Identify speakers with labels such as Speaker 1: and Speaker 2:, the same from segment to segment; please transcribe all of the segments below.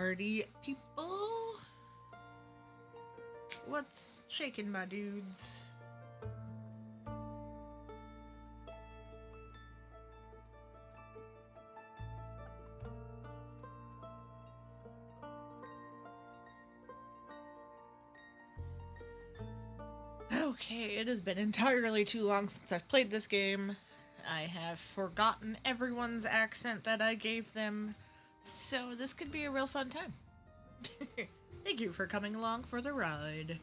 Speaker 1: party people. What's shaking, my dudes? Okay, it has been entirely too long since I've played this game. I have forgotten everyone's accent that I gave them, so this could be a real fun time. Thank you for coming along for the ride.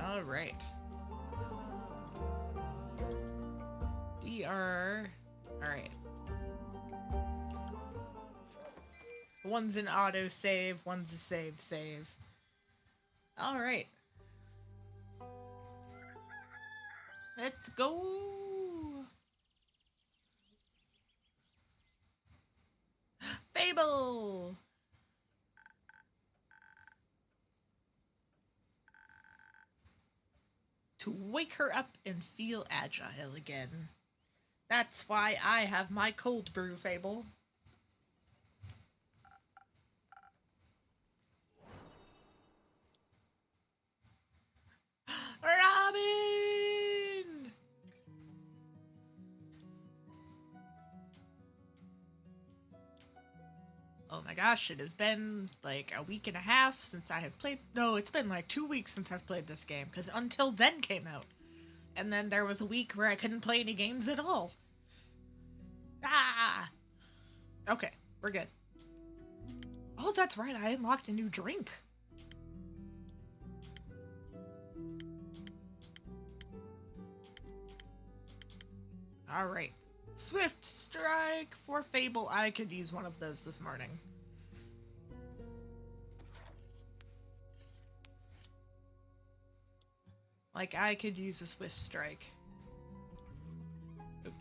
Speaker 1: Alright. We are... Alright. One's an auto-save, one's a save. Alright. Let's go! Fable! To wake her up and feel agile again. That's why I have my cold brew, Fable. Robin! Oh my gosh, it has been like a week and a half since I have played. No, it's been like 2 weeks since I've played this game, because Until Then came out. And then there was a week where I couldn't play any games at all. Ah! Okay, we're good. Oh, that's right, I unlocked a new drink. Alright. Swift Strike for Fable. I could use one of those this morning. Like, I could use a Swift Strike. Oop.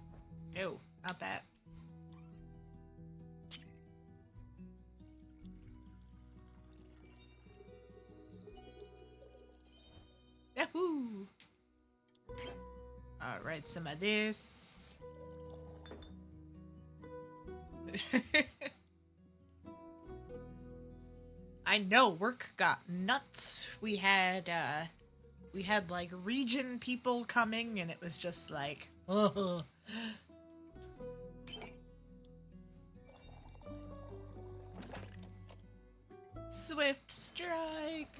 Speaker 1: No, not that. Yahoo! Alright, some of this. I know, work got nuts. We had like region people coming, and it was just like, ugh. Swift Strike.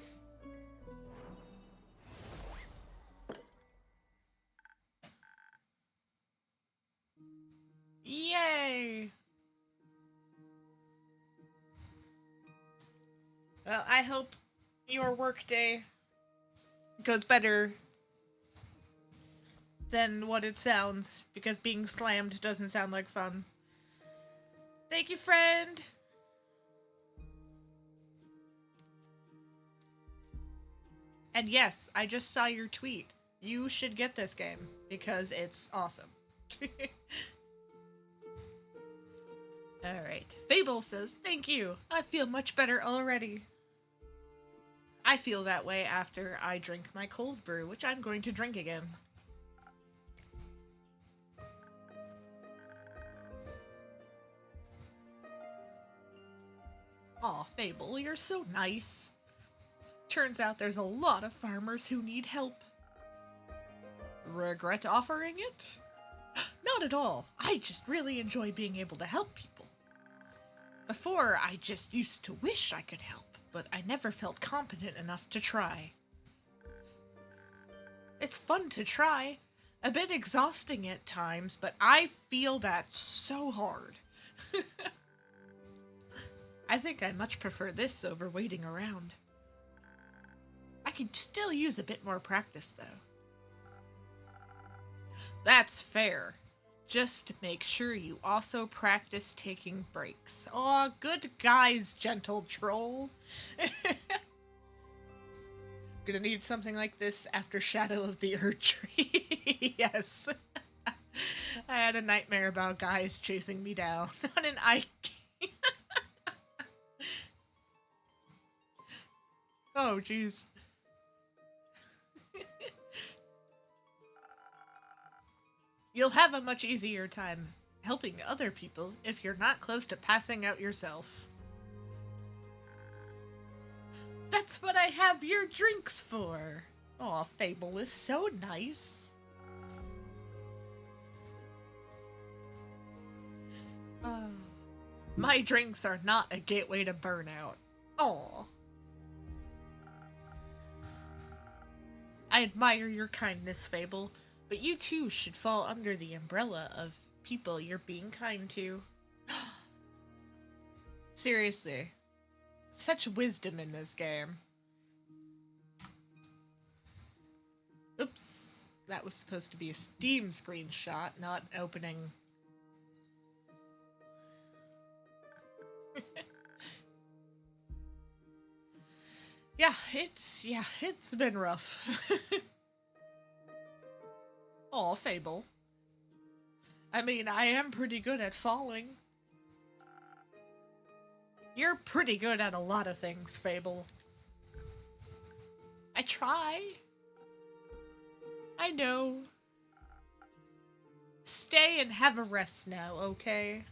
Speaker 1: Yay! Well, I hope your workday goes better than what it sounds, because being slammed doesn't sound like fun. Thank you, friend! And yes, I just saw your tweet. You should get this game, because it's awesome. Alright. Fable says, thank you. I feel much better already. I feel that way after I drink my cold brew, which I'm going to drink again. Aw, Fable, you're so nice. Turns out there's a lot of farmers who need help. Regret offering it? Not at all. I just really enjoy being able to help people. Before, I just used to wish I could help, but I never felt competent enough to try. It's fun to try. A bit exhausting at times, but I feel that so hard. I think I much prefer this over waiting around. I could still use a bit more practice, though. That's fair. Just make sure you also practice taking breaks. Aw, good guys, gentle troll. Gonna need something like this after Shadow of the Erdtree. Yes. I had a nightmare about guys chasing me down on an Ike. Oh, jeez. You'll have a much easier time helping other people if you're not close to passing out yourself. That's what I have your drinks for. Aw, Fable is so nice. My drinks are not a gateway to burnout. Aw. I admire your kindness, Fable, but you too should fall under the umbrella of people you're being kind to. Seriously. Such wisdom in this game. Oops. That was supposed to be a Steam screenshot, not opening. It's been rough. Aw, Fable. I mean, I am pretty good at falling. You're pretty good at a lot of things, Fable. I try. I know. Stay and have a rest now, okay?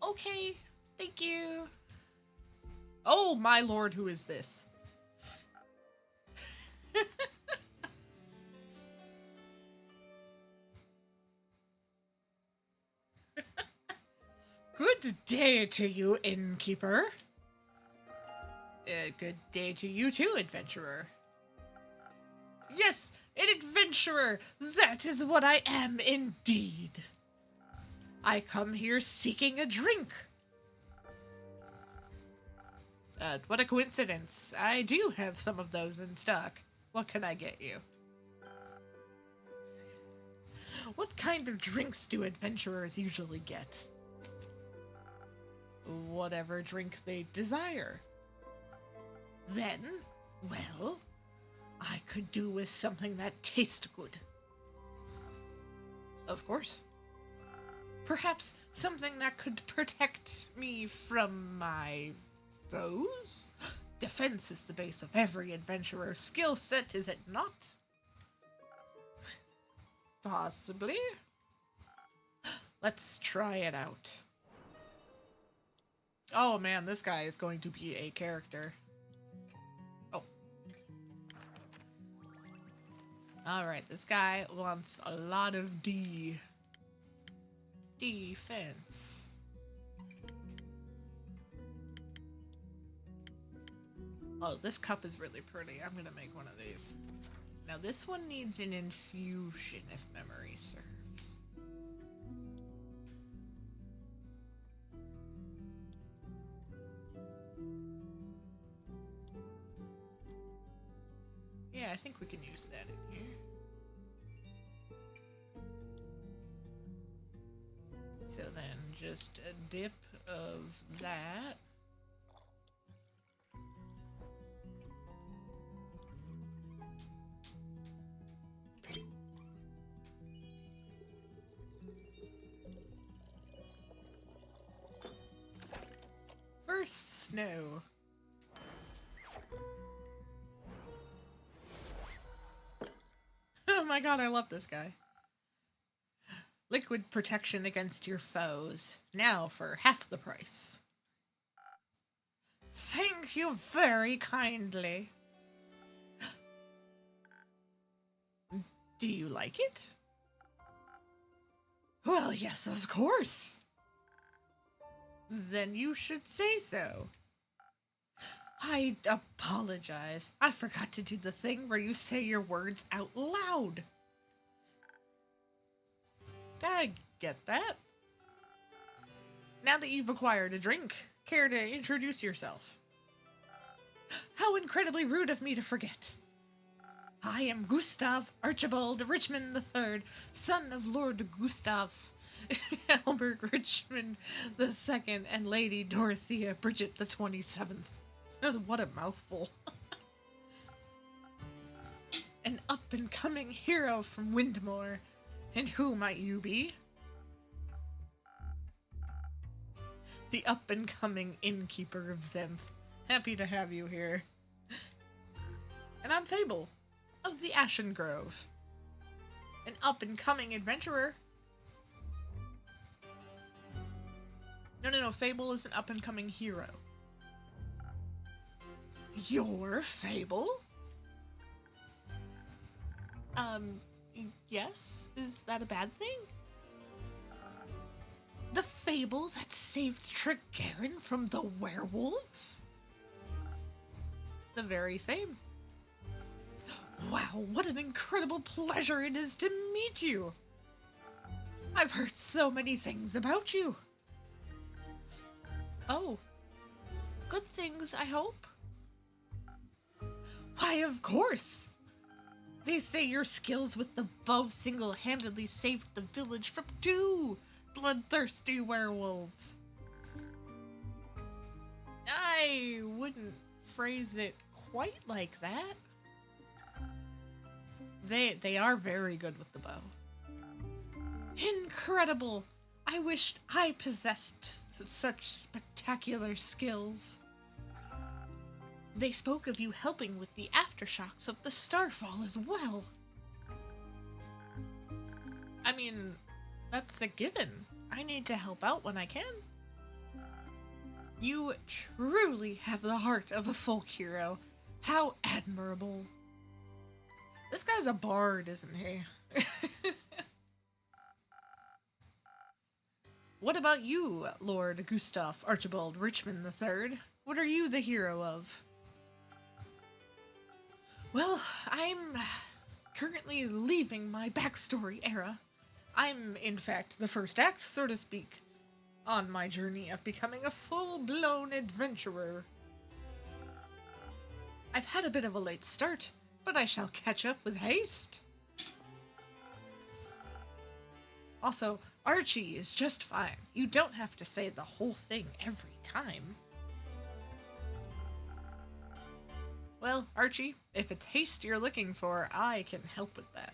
Speaker 1: Okay, thank you. Oh, my lord, who is this? Good day to you, innkeeper. Good day to you too, adventurer. Yes, an adventurer! That is what I am indeed. I come here seeking a drink. What a coincidence. I do have some of those in stock. What can I get you? What kind of drinks do adventurers usually get? Whatever drink they desire. Then, well, I could do with something that tastes good. Of course. Perhaps something that could protect me from my foes? Defense is the base of every adventurer's skill set, is it not? Possibly. Let's try it out. Oh man, this guy is going to be a character. Oh. Alright, this guy wants a lot of defense. Oh, this cup is really pretty. I'm gonna make one of these. Now this one needs an infusion if memory serves. Yeah, I think we can use that in here. So then just a dip of that. First snow. Oh my god, I love this guy. Liquid protection against your foes. Now for half the price. Thank you very kindly. Do you like it? Well, yes, of course. Then you should say so. I apologize. I forgot to do the thing where you say your words out loud. I get that. Now that you've acquired a drink, care to introduce yourself? How incredibly rude of me to forget. I am Gustav Archibald Richmond III, son of Lord Gustav Albert Richmond II and Lady Dorothea Bridget the 27th. What a mouthful. An up-and-coming hero from Windmore. And who might you be? The up-and-coming innkeeper of Zenth. Happy to have you here. And I'm Fable, of the Ashen Grove. An up-and-coming adventurer. No. Fable is an up-and-coming hero. Your Fable? Yes? Is that a bad thing? The Fable that saved Trigarin from the werewolves? The very same. Wow, what an incredible pleasure it is to meet you! I've heard so many things about you. Oh. Good things, I hope? Why, of course! They say your skills with the bow single-handedly saved the village from 2 bloodthirsty werewolves. I wouldn't phrase it quite like that. They are very good with the bow. Incredible! I wished I possessed such spectacular skills. They spoke of you helping with the aftershocks of the starfall as well. I mean, that's a given. I need to help out when I can. You truly have the heart of a folk hero. How admirable. This guy's a bard, isn't he? What about you, Lord Gustav Archibald Richmond III? What are you the hero of? Well, I'm currently leaving my backstory era. I'm, in fact, the first act, so to speak, on my journey of becoming a full-blown adventurer. I've had a bit of a late start, but I shall catch up with haste. Also, Archie is just fine. You don't have to say the whole thing every time. Well, Archie, if it's haste you're looking for, I can help with that.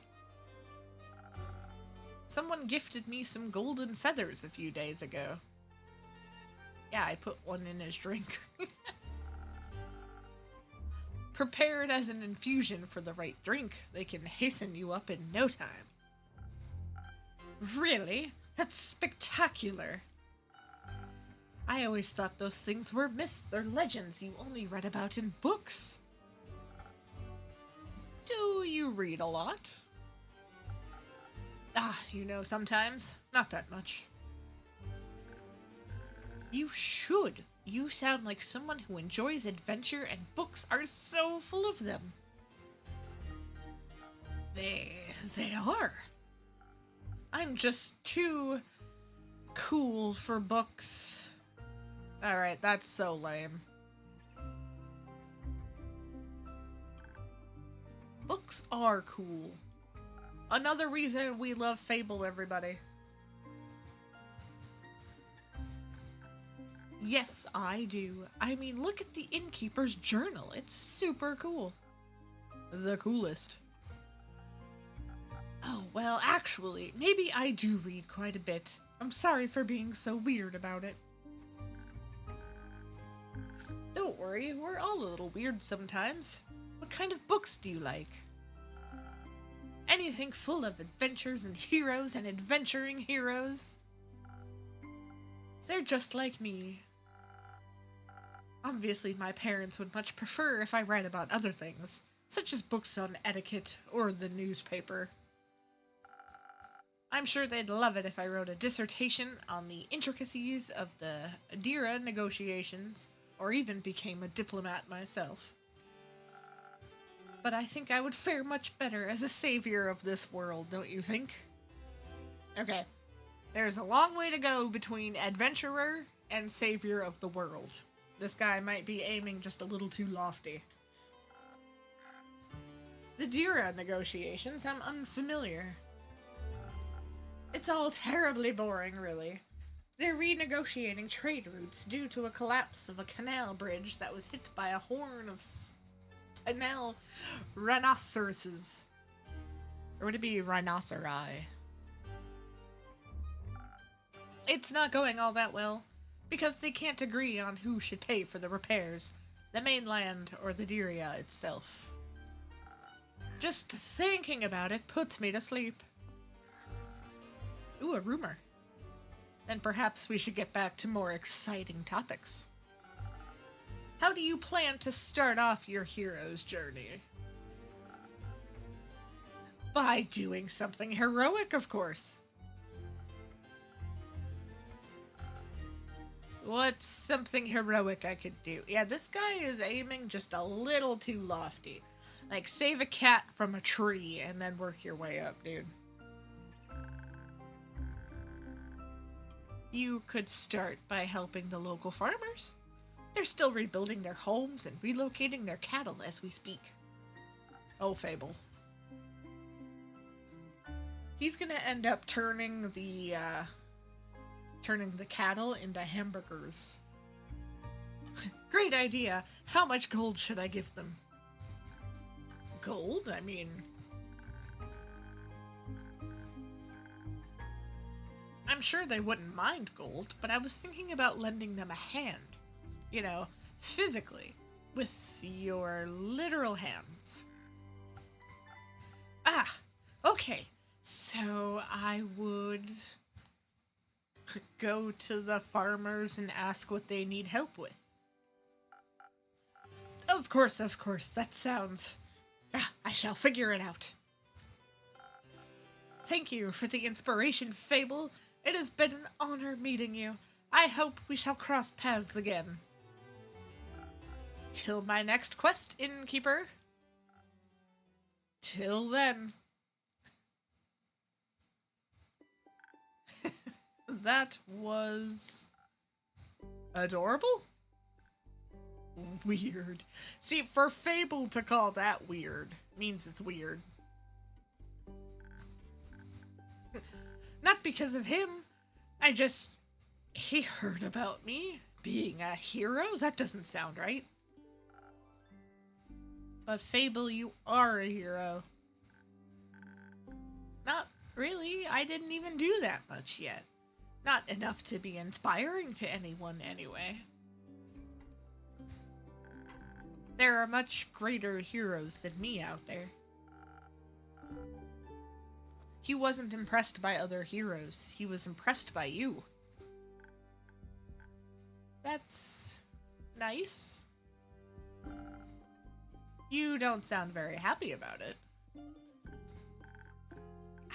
Speaker 1: Someone gifted me some golden feathers a few days ago. Yeah, I put one in his drink. Prepared as an infusion for the right drink, they can hasten you up in no time. Really? That's spectacular. I always thought those things were myths or legends you only read about in books. Do you read a lot? You know, sometimes. Not that much. You should. You sound like someone who enjoys adventure, and books are so full of them. They are. I'm just too cool for books. Alright, that's so lame. Books are cool. Another reason we love Fable, everybody. Yes, I do. I mean, look at the innkeeper's journal. It's super cool. The coolest. Oh, well, actually, maybe I do read quite a bit. I'm sorry for being so weird about it. Don't worry, we're all a little weird sometimes. What kind of books do you like? Anything full of adventures and heroes and adventuring heroes. They're just like me. Obviously, my parents would much prefer if I read about other things, such as books on etiquette or the newspaper. I'm sure they'd love it if I wrote a dissertation on the intricacies of the Adira negotiations, or even became a diplomat myself. But I think I would fare much better as a savior of this world, don't you think? Okay, there's a long way to go between adventurer and savior of the world. This guy might be aiming just a little too lofty. The Dira negotiations, I'm unfamiliar. It's all terribly boring, really. They're renegotiating trade routes due to a collapse of a canal bridge that was hit by a horn of canal rhinoceroses. Or would it be rhinoceri? It's not going all that well, because they can't agree on who should pay for the repairs, the mainland or the Diria itself. Just thinking about it puts me to sleep. Ooh, a rumor. Then perhaps we should get back to more exciting topics. How do you plan to start off your hero's journey? By doing something heroic, of course. What's something heroic I could do? Yeah, this guy is aiming just a little too lofty. Like, save a cat from a tree and then work your way up, dude. You could start by helping the local farmers. They're still rebuilding their homes and relocating their cattle as we speak. Oh, Fable. He's gonna end up turning the cattle into hamburgers. Great idea. How much gold should I give them? Gold? I mean... I'm sure they wouldn't mind gold, but I was thinking about lending them a hand. You know, physically. With your literal hands. Ah! Okay. So I would go to the farmers and ask what they need help with. Of course, that sounds... I shall figure it out. Thank you for the inspiration, Fable. It has been an honor meeting you. I hope we shall cross paths again. Till my next quest, innkeeper. Till then. That was... adorable? Weird. See, for Fable to call that weird means it's weird. Not because of him. He heard about me being a hero? That doesn't sound right. But Fable, you are a hero. Not really. I didn't even do that much yet. Not enough to be inspiring to anyone anyway. There are much greater heroes than me out there. He wasn't impressed by other heroes. He was impressed by you. That's nice. You don't sound very happy about it.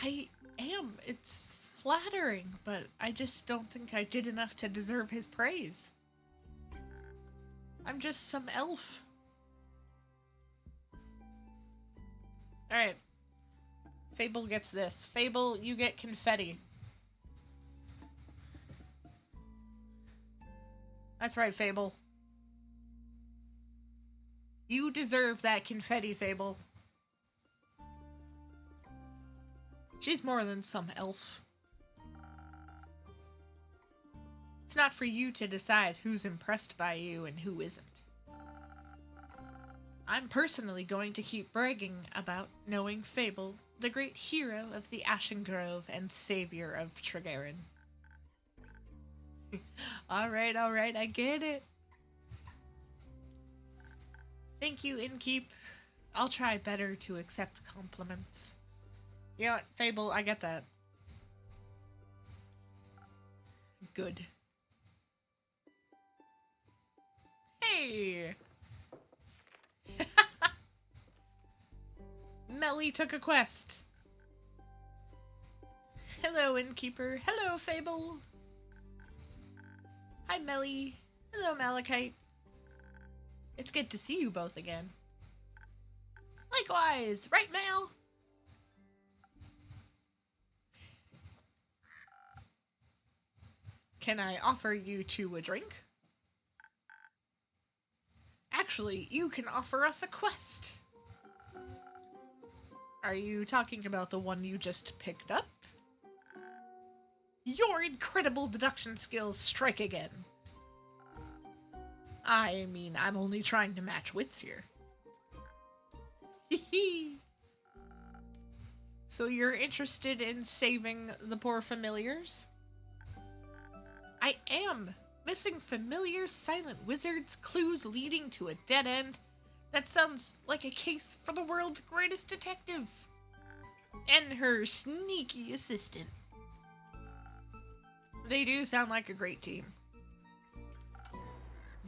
Speaker 1: I am. It's flattering, but I just don't think I did enough to deserve his praise. I'm just some elf. Alright. Fable gets this. Fable, you get confetti. That's right, Fable. You deserve that confetti, Fable. She's more than some elf. It's not for you to decide who's impressed by you and who isn't. I'm personally going to keep bragging about knowing Fable, the great hero of the Ashen Grove and savior of Tregarin. Alright, I get it. Thank you, Innkeep. I'll try better to accept compliments. You know what, Fable, I get that. Good. Hey! Melly took a quest. Hello, Innkeeper. Hello, Fable. Hi, Melly. Hello, Malachite. It's good to see you both again. Likewise, right, Mal? Can I offer you two a drink? Actually, you can offer us a quest. Are you talking about the one you just picked up? Your incredible deduction skills strike again. I mean, I'm only trying to match wits here. Hee. So you're interested in saving the poor familiars? I am. Missing familiars, silent wizards, clues leading to a dead end. That sounds like a case for the world's greatest detective. And her sneaky assistant. They do sound like a great team.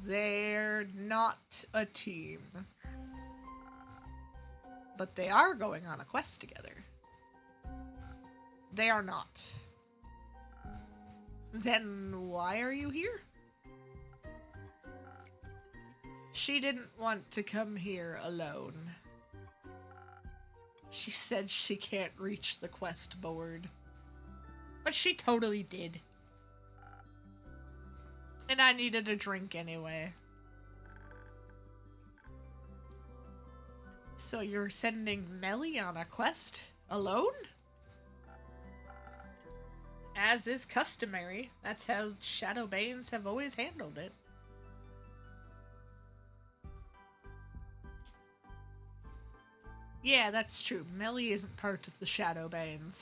Speaker 1: They're not a team. But they are going on a quest together. They are not. Then why are you here? She didn't want to come here alone. She said she can't reach the quest board. But she totally did. And I needed a drink anyway. So you're sending Melly on a quest alone? As is customary, that's how Shadowbanes have always handled it. Yeah, that's true. Melly isn't part of the Shadowbanes.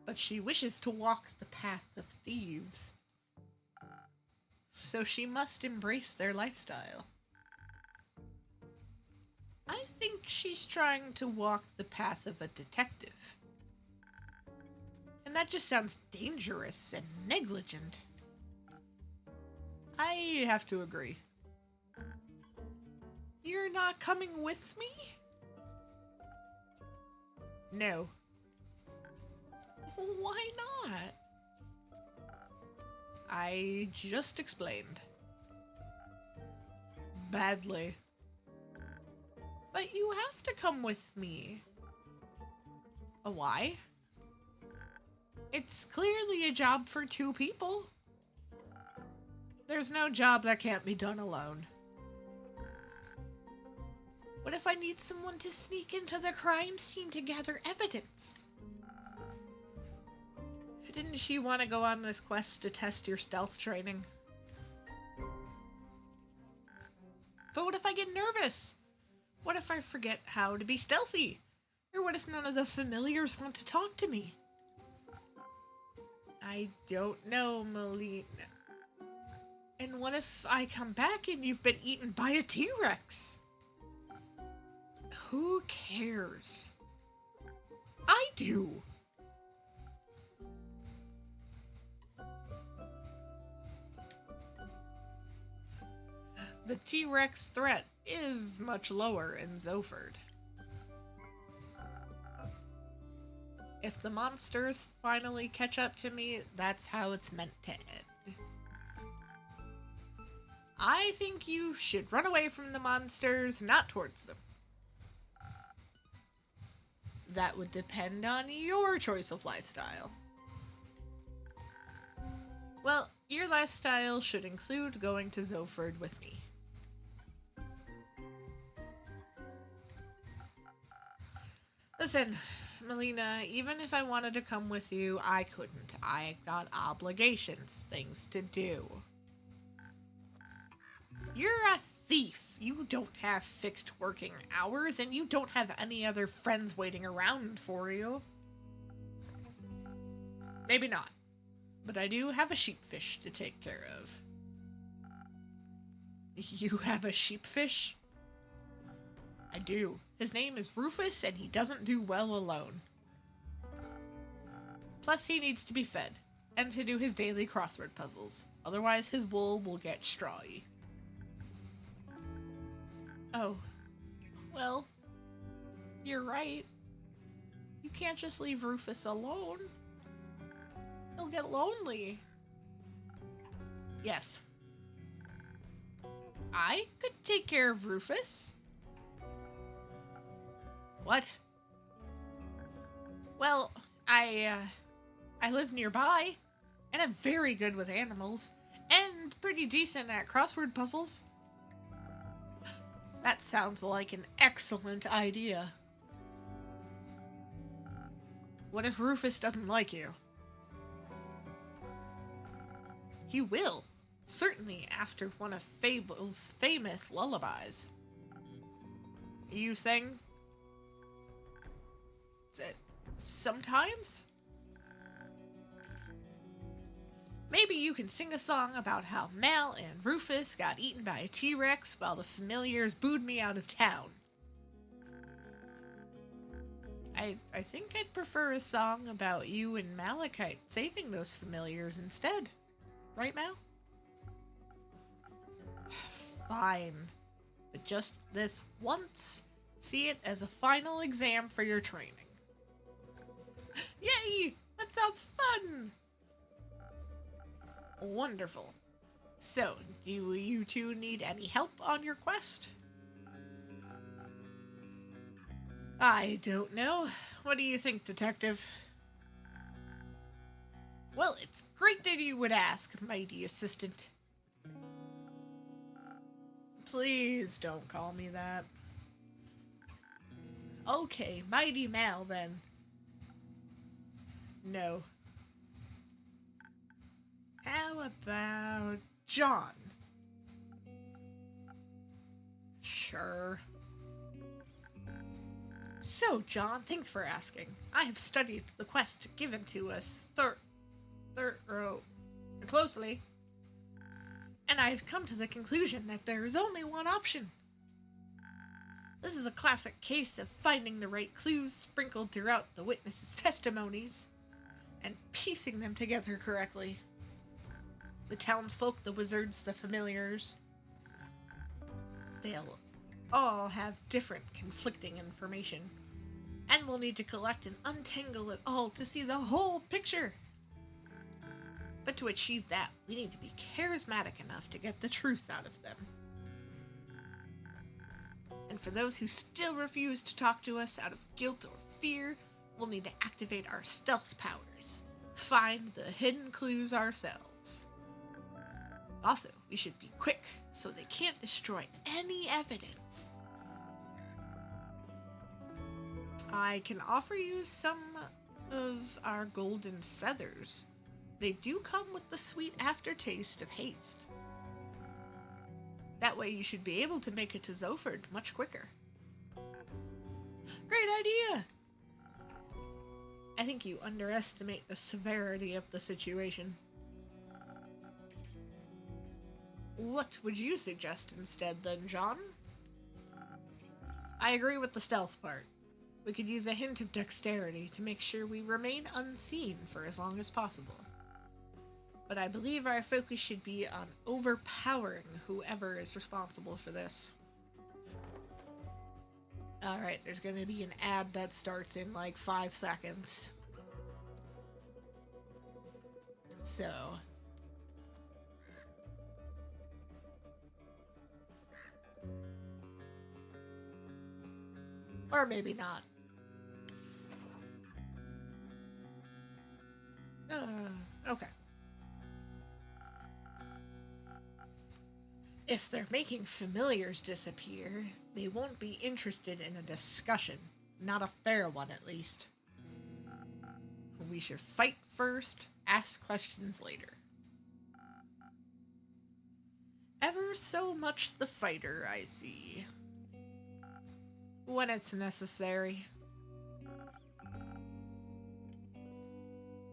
Speaker 1: But she wishes to walk the path of thieves. So she must embrace their lifestyle. I think she's trying to walk the path of a detective. And that just sounds dangerous and negligent. I have to agree. You're not coming with me? No. Why not? I just explained. Badly. But you have to come with me. Why? It's clearly a job for two people. There's no job that can't be done alone. What if I need someone to sneak into the crime scene to gather evidence? Didn't she want to go on this quest to test your stealth training? But what if I get nervous? What if I forget how to be stealthy? Or what if none of the familiars want to talk to me? I don't know, Melina. And what if I come back and you've been eaten by a T-Rex? Who cares? I do. The T-Rex threat is much lower in Zoford. If the monsters finally catch up to me, that's how it's meant to end. I think you should run away from the monsters, not towards them. That would depend on your choice of lifestyle. Well, your lifestyle should include going to Zoford with me. Listen, Melina, even if I wanted to come with you, I couldn't. I got obligations, things to do. You're a thief. You don't have fixed working hours, and you don't have any other friends waiting around for you. Maybe not. But I do have a sheepfish to take care of. You have a sheepfish? I do. His name is Rufus, and he doesn't do well alone. Plus, he needs to be fed, and to do his daily crossword puzzles. Otherwise, his wool will get strawy. Oh. Well, you're right. You can't just leave Rufus alone. He'll get lonely. Yes. I could take care of Rufus. What? Well, I live nearby, and I'm very good with animals, and pretty decent at crossword puzzles. That sounds like an excellent idea. What if Rufus doesn't like you? He will. Certainly after one of Fable's famous lullabies. You sang... sometimes? Maybe you can sing a song about how Mal and Rufus got eaten by a T-Rex while the familiars booed me out of town. I think I'd prefer a song about you and Malachite saving those familiars instead. Right, Mal? Fine. But just this once, see it as a final exam for your training. Yay! That sounds fun! Wonderful. So, do you two need any help on your quest? I don't know. What do you think, Detective? Well, it's great that you would ask, mighty assistant. Please don't call me that. Okay, mighty Mal then. No. How about John? Sure. So, John, thanks for asking. I have studied the quest given to us closely, and I have come to the conclusion that there is only one option. This is a classic case of finding the right clues sprinkled throughout the witnesses' testimonies and piecing them together correctly. The townsfolk, the wizards, the familiars, they'll all have different conflicting information, and we'll need to collect and untangle it all to see the whole picture. But to achieve that, we need to be charismatic enough to get the truth out of them. And for those who still refuse to talk to us out of guilt or fear, we'll need to activate our stealth powers, find the hidden clues ourselves. Also, we should be quick so they can't destroy any evidence. I can offer you some of our golden feathers. They do come with the sweet aftertaste of haste. That way you should be able to make it to Zoford much quicker. Great idea! I think you underestimate the severity of the situation. What would you suggest instead then, John? I agree with the stealth part. We could use a hint of dexterity to make sure we remain unseen for as long as possible. But I believe our focus should be on overpowering whoever is responsible for this. Alright, there's going to be an ad that starts in like 5 seconds. So... or maybe not. Okay. If they're making familiars disappear, they won't be interested in a discussion. Not a fair one, at least. We should fight first, ask questions later. Ever so much the fighter, I see. When it's necessary.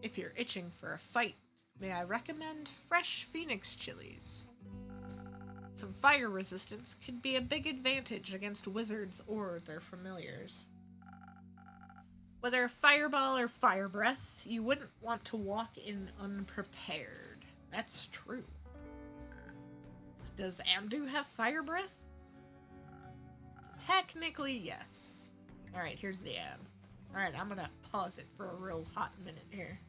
Speaker 1: If you're itching for a fight, may I recommend fresh Phoenix chilies? Some fire resistance could be a big advantage against wizards or their familiars. Whether fireball or fire breath, you wouldn't want to walk in unprepared. That's true. Does Amdu have fire breath? Technically, yes. Alright, here's the ad. Alright, I'm gonna pause it for a real hot minute here.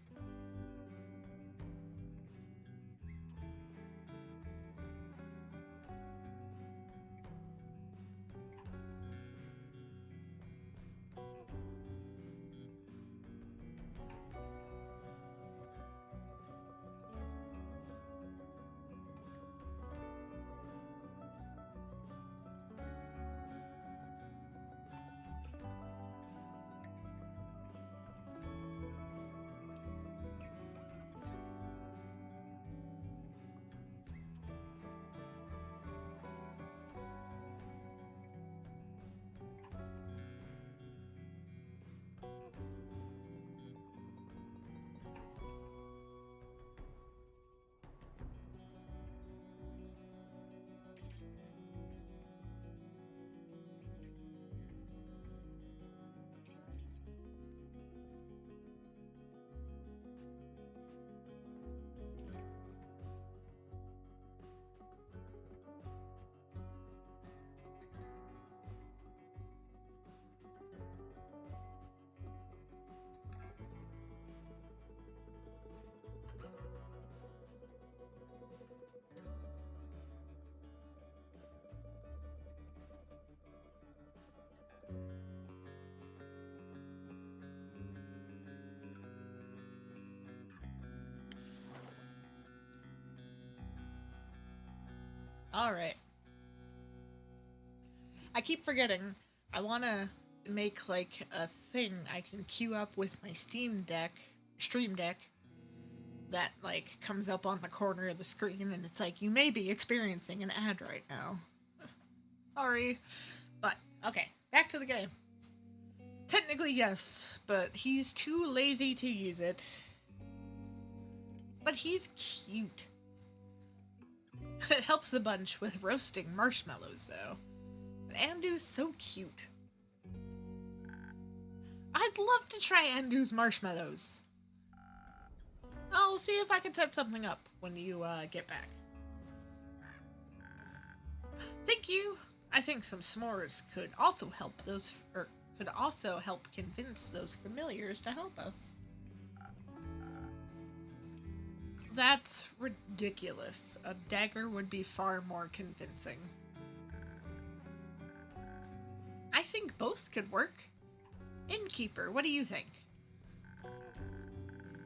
Speaker 1: Alright. I keep forgetting. I want to make like a thing I can queue up with my Stream Deck, that like comes up on the corner of the screen and it's like, you may be experiencing an ad right now. Sorry. But, okay, back to the game. Technically, yes, but he's too lazy to use it. But he's cute. It helps a bunch with roasting marshmallows, though. But Andu's so cute. I'd love to try Andu's marshmallows. I'll see if I can set something up when you get back. Thank you. I think some s'mores could also help convince those familiars to help us. That's ridiculous. A dagger would be far more convincing. I think both could work. Innkeeper, what do you think?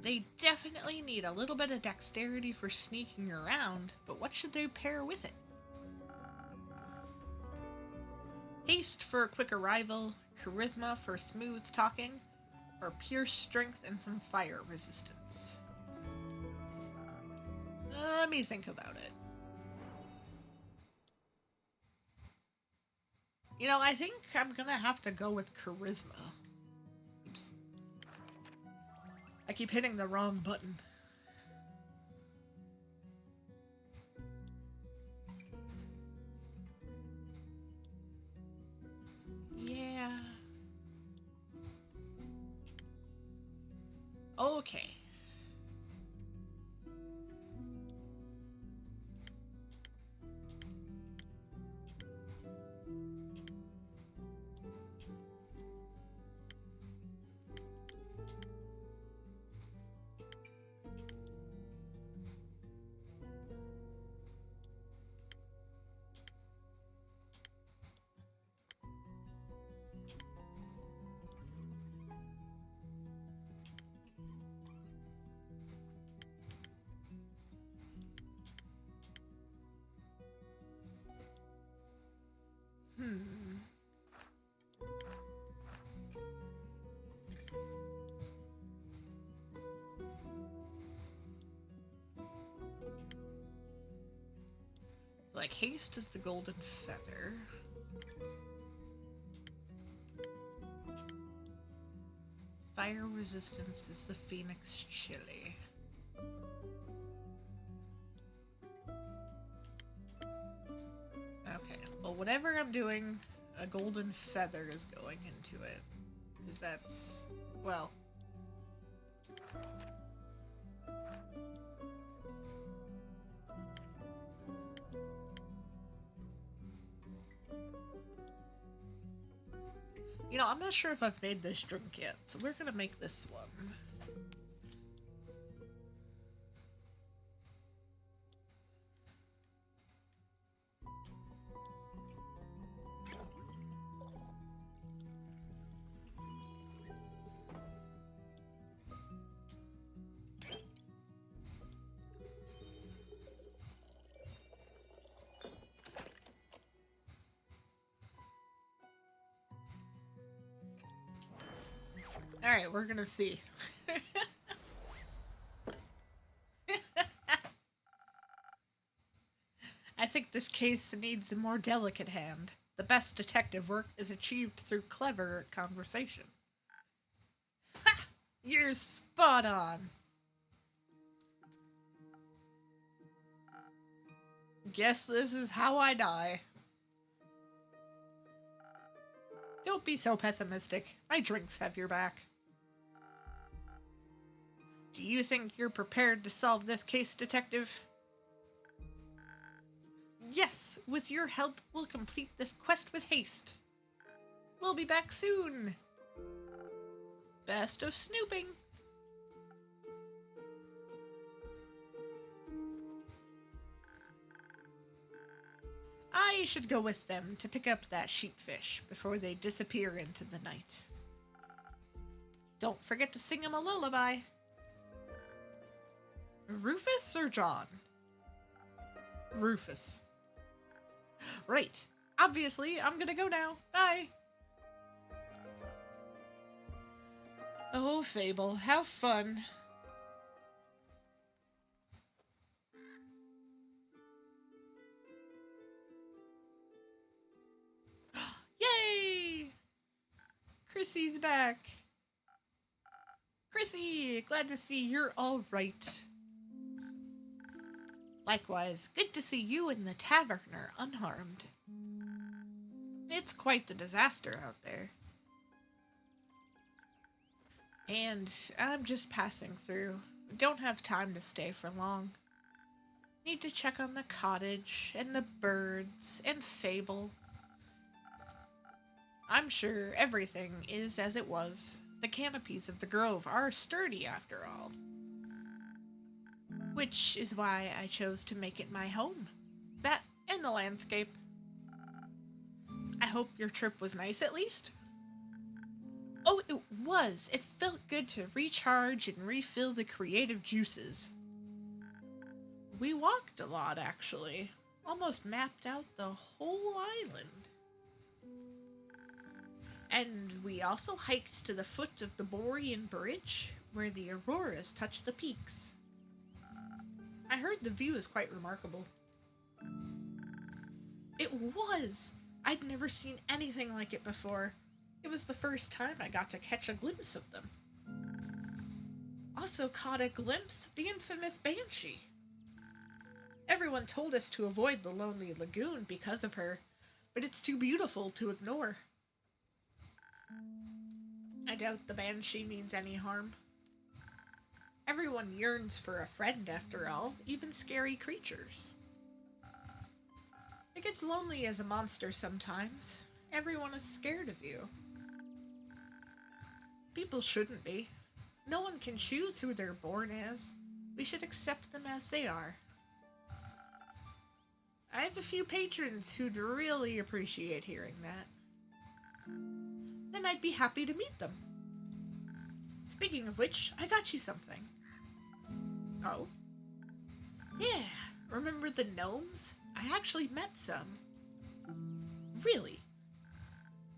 Speaker 1: They definitely need a little bit of dexterity for sneaking around, but what should they pair with it? Haste for a quick arrival, charisma for smooth talking, or pure strength and some fire resistance? Let me think about it. You know, I think I'm gonna have to go with charisma. Oops. I keep hitting the wrong button. Yeah. Okay. Like, haste is the golden feather. Fire resistance is the phoenix chili. Okay, well, whatever I'm doing, a golden feather is going into it. Because that's, well... You know, I'm not sure if I've made this drink yet, so we're gonna make this one. Alright, we're gonna see. I think this case needs a more delicate hand. The best detective work is achieved through clever conversation. Ha! You're spot on. Guess this is how I die. Don't be so pessimistic. My drinks have your back. Do you think you're prepared to solve this case, Detective? Yes, with your help, we'll complete this quest with haste. We'll be back soon. Best of snooping. I should go with them to pick up that sheepfish before they disappear into the night. Don't forget to sing him a lullaby. Rufus or John? Rufus. Right. Obviously, I'm gonna go now. Bye. Oh, Fable, how fun. Yay! Chrissy's back. Chrissy, glad to see you're all right. Likewise, good to see you and the taverner unharmed. It's quite the disaster out there. And I'm just passing through. Don't have time to stay for long. Need to check on the cottage and the birds and Fable. I'm sure everything is as it was. The canopies of the grove are sturdy after all. Which is why I chose to make it my home. That and the landscape. I hope your trip was nice at least. Oh, it was. It felt good to recharge and refill the creative juices. We walked a lot, actually. Almost mapped out the whole island. And we also hiked to the foot of the Borean Bridge, where the auroras touch the peaks. I heard the view is quite remarkable. It was! I'd never seen anything like it before. It was the first time I got to catch a glimpse of them. Also caught a glimpse of the infamous Banshee. Everyone told us to avoid the lonely lagoon because of her, but it's too beautiful to ignore. I doubt the Banshee means any harm. Everyone yearns for a friend after all, even scary creatures. It gets lonely as a monster sometimes. Everyone is scared of you. People shouldn't be. No one can choose who they're born as. We should accept them as they are. I have a few patrons who'd really appreciate hearing that. Then I'd be happy to meet them. Speaking of which, I got you something. Oh? Yeah, remember the gnomes? I actually met some. Really?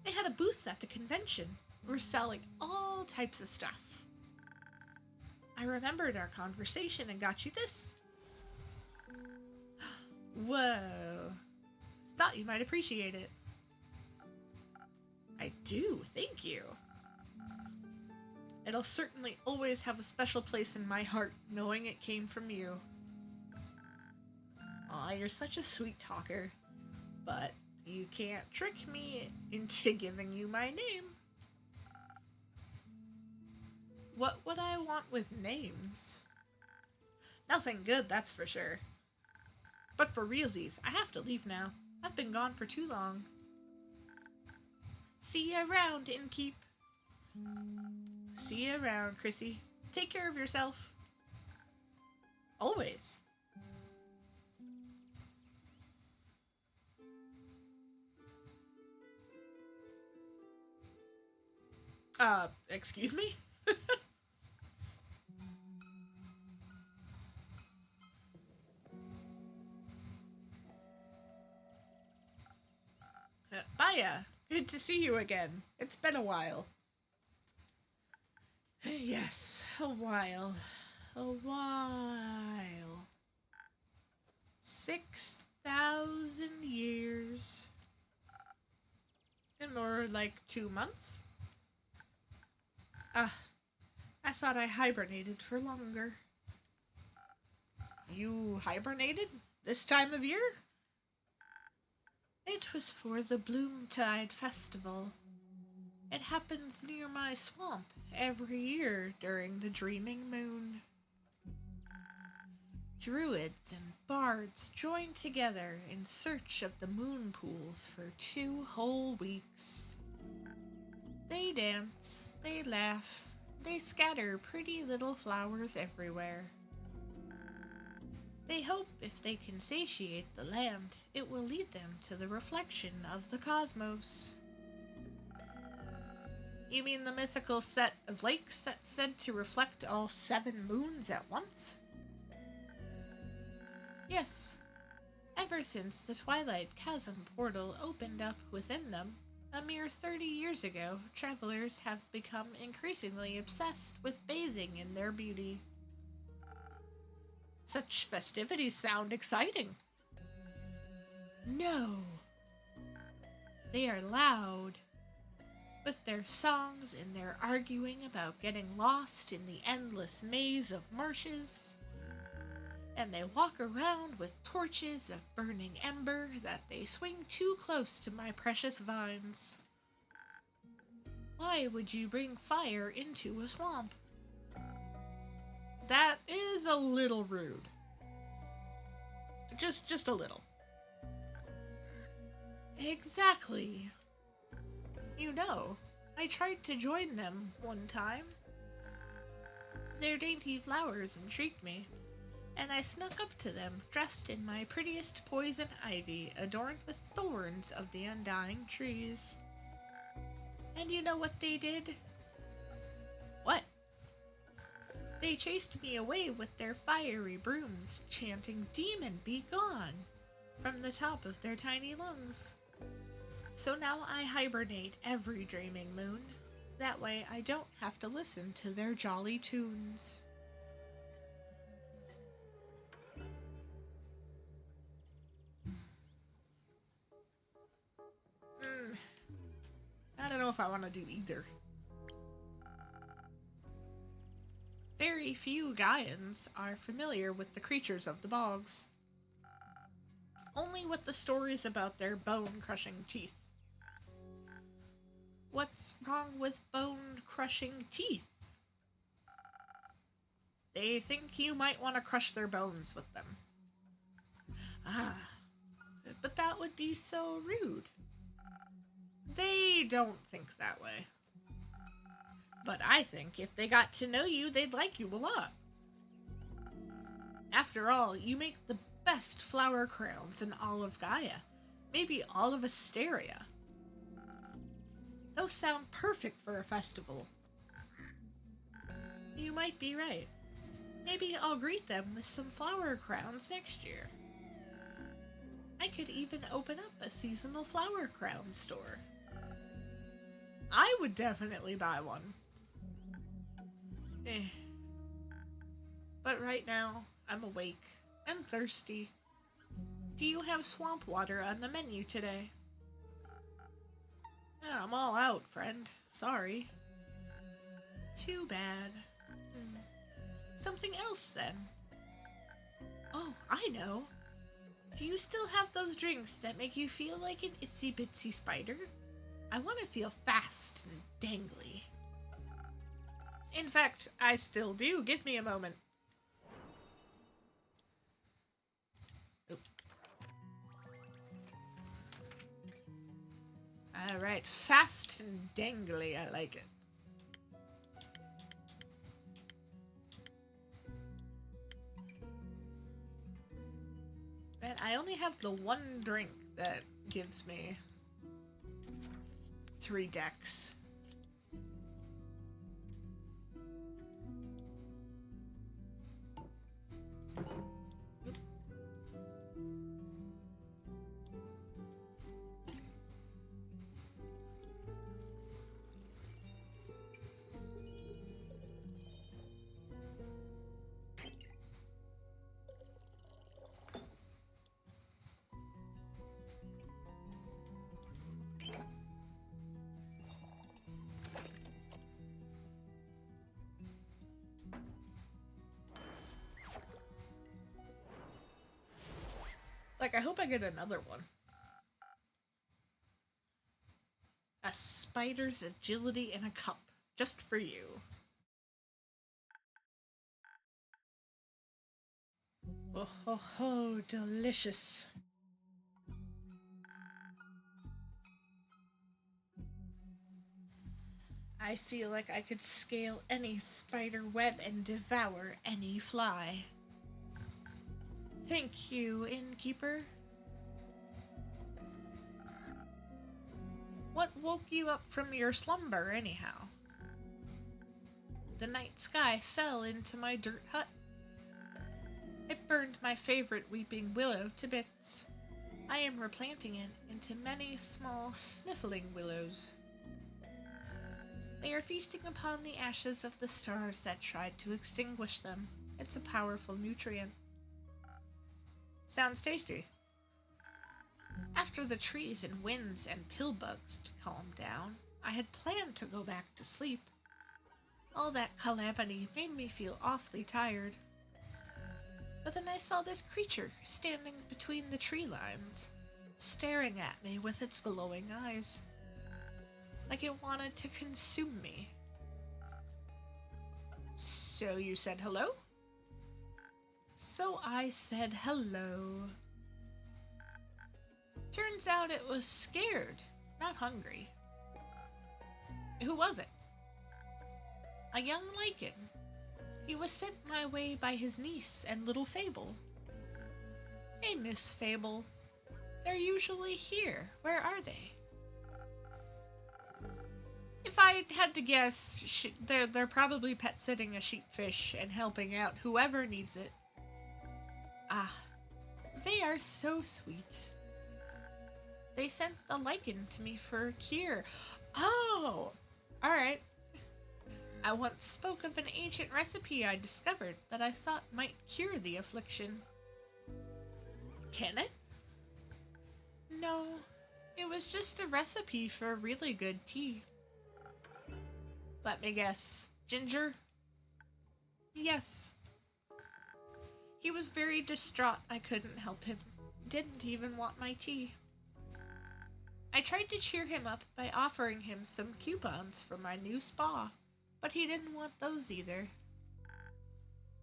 Speaker 1: They had a booth at the convention. We're selling all types of stuff. I remembered our conversation and got you this. Whoa. Thought you might appreciate it. I do, thank you. It'll certainly always have a special place in my heart, knowing it came from you. Aw, you're such a sweet talker. But you can't trick me into giving you my name. What would I want with names? Nothing good, that's for sure. But for realsies, I have to leave now. I've been gone for too long. See you around, Innkeep. See you around, Chrissy. Take care of yourself. Always. Excuse me? Baya, good to see you again. It's been a while. Yes, a while. A while. 6,000 years. And more like 2 months? Ah, I thought I hibernated for longer. You hibernated? This time of year? It was for the Bloomtide Festival. It happens near my swamp every year during the Dreaming Moon. Druids and bards join together in search of the moon pools for 2 whole weeks. They dance, they laugh, they scatter pretty little flowers everywhere. They hope if they can satiate the land, it will lead them to the reflection of the cosmos. You mean the mythical set of lakes that's said to reflect all 7 moons at once? Yes. Ever since the Twilight Chasm portal opened up within them, a mere 30 years ago, travelers have become increasingly obsessed with bathing in their beauty. Such festivities sound exciting. No. They are loud. With their songs and their arguing about getting lost in the endless maze of marshes. And they walk around with torches of burning ember that they swing too close to my precious vines. Why would you bring fire into a swamp? That is a little rude. Just a little. Exactly. You know, I tried to join them one time. Their dainty flowers intrigued me, and I snuck up to them, dressed in my prettiest poison ivy, adorned with thorns of the undying trees. And you know what they did? What? They chased me away with their fiery brooms, chanting, "Demon, be gone!" from the top of their tiny lungs. So now I hibernate every dreaming moon. That way I don't have to listen to their jolly tunes. I don't know if I want to do either. Very few Gaians are familiar with the creatures of the bogs. Only with the stories about their bone-crushing teeth. What's wrong with bone-crushing teeth? They think you might want to crush their bones with them. But that would be so rude. They don't think that way. But I think if they got to know you, they'd like you a lot. After all, you make the best flower crowns in all of Gaia. Maybe all of Asteria. Those sound perfect for a festival. You might be right. Maybe I'll greet them with some flower crowns next year. I could even open up a seasonal flower crown store. I would definitely buy one. But right now, I'm awake and thirsty. Do you have swamp water on the menu today? I'm all out, friend. Sorry. Too bad. Something else, then. Oh, I know. Do you still have those drinks that make you feel like an itsy-bitsy spider? I want to feel fast and dangly. In fact, I still do. Give me a moment. Alright, fast and dangly, I like it. Man, I only have the one drink that gives me 3 decks. Like, I hope I get another one. A spider's agility in a cup. Just for you. Oh ho ho, delicious. I feel like I could scale any spider web and devour any fly. Thank you, innkeeper. What woke you up from your slumber, anyhow? The night sky fell into my dirt hut. It burned my favorite weeping willow to bits. I am replanting it into many small sniffling willows. They are feasting upon the ashes of the stars that tried to extinguish them. It's a powerful nutrient. Sounds tasty. After the trees and winds and pillbugs calmed down, I had planned to go back to sleep. All that calamity made me feel awfully tired. But then I saw this creature standing between the tree lines, staring at me with its glowing eyes, like it wanted to consume me. So you said hello? So I said hello. Turns out it was scared, not hungry. Who was it? A young lichen. He was sent my way by his niece and little Fable. Hey, Miss Fable. They're usually here. Where are they? If I had to guess, they're probably pet-sitting a sheepfish and helping out whoever needs it. Ah, they are so sweet. They sent the lichen to me for a cure. Oh, alright. I once spoke of an ancient recipe I discovered that I thought might cure the affliction. Can it? No, it was just a recipe for a really good tea. Let me guess. Ginger? Yes. He was very distraught I couldn't help him. Didn't even want my tea. I tried to cheer him up by offering him some coupons for my new spa, but he didn't want those either.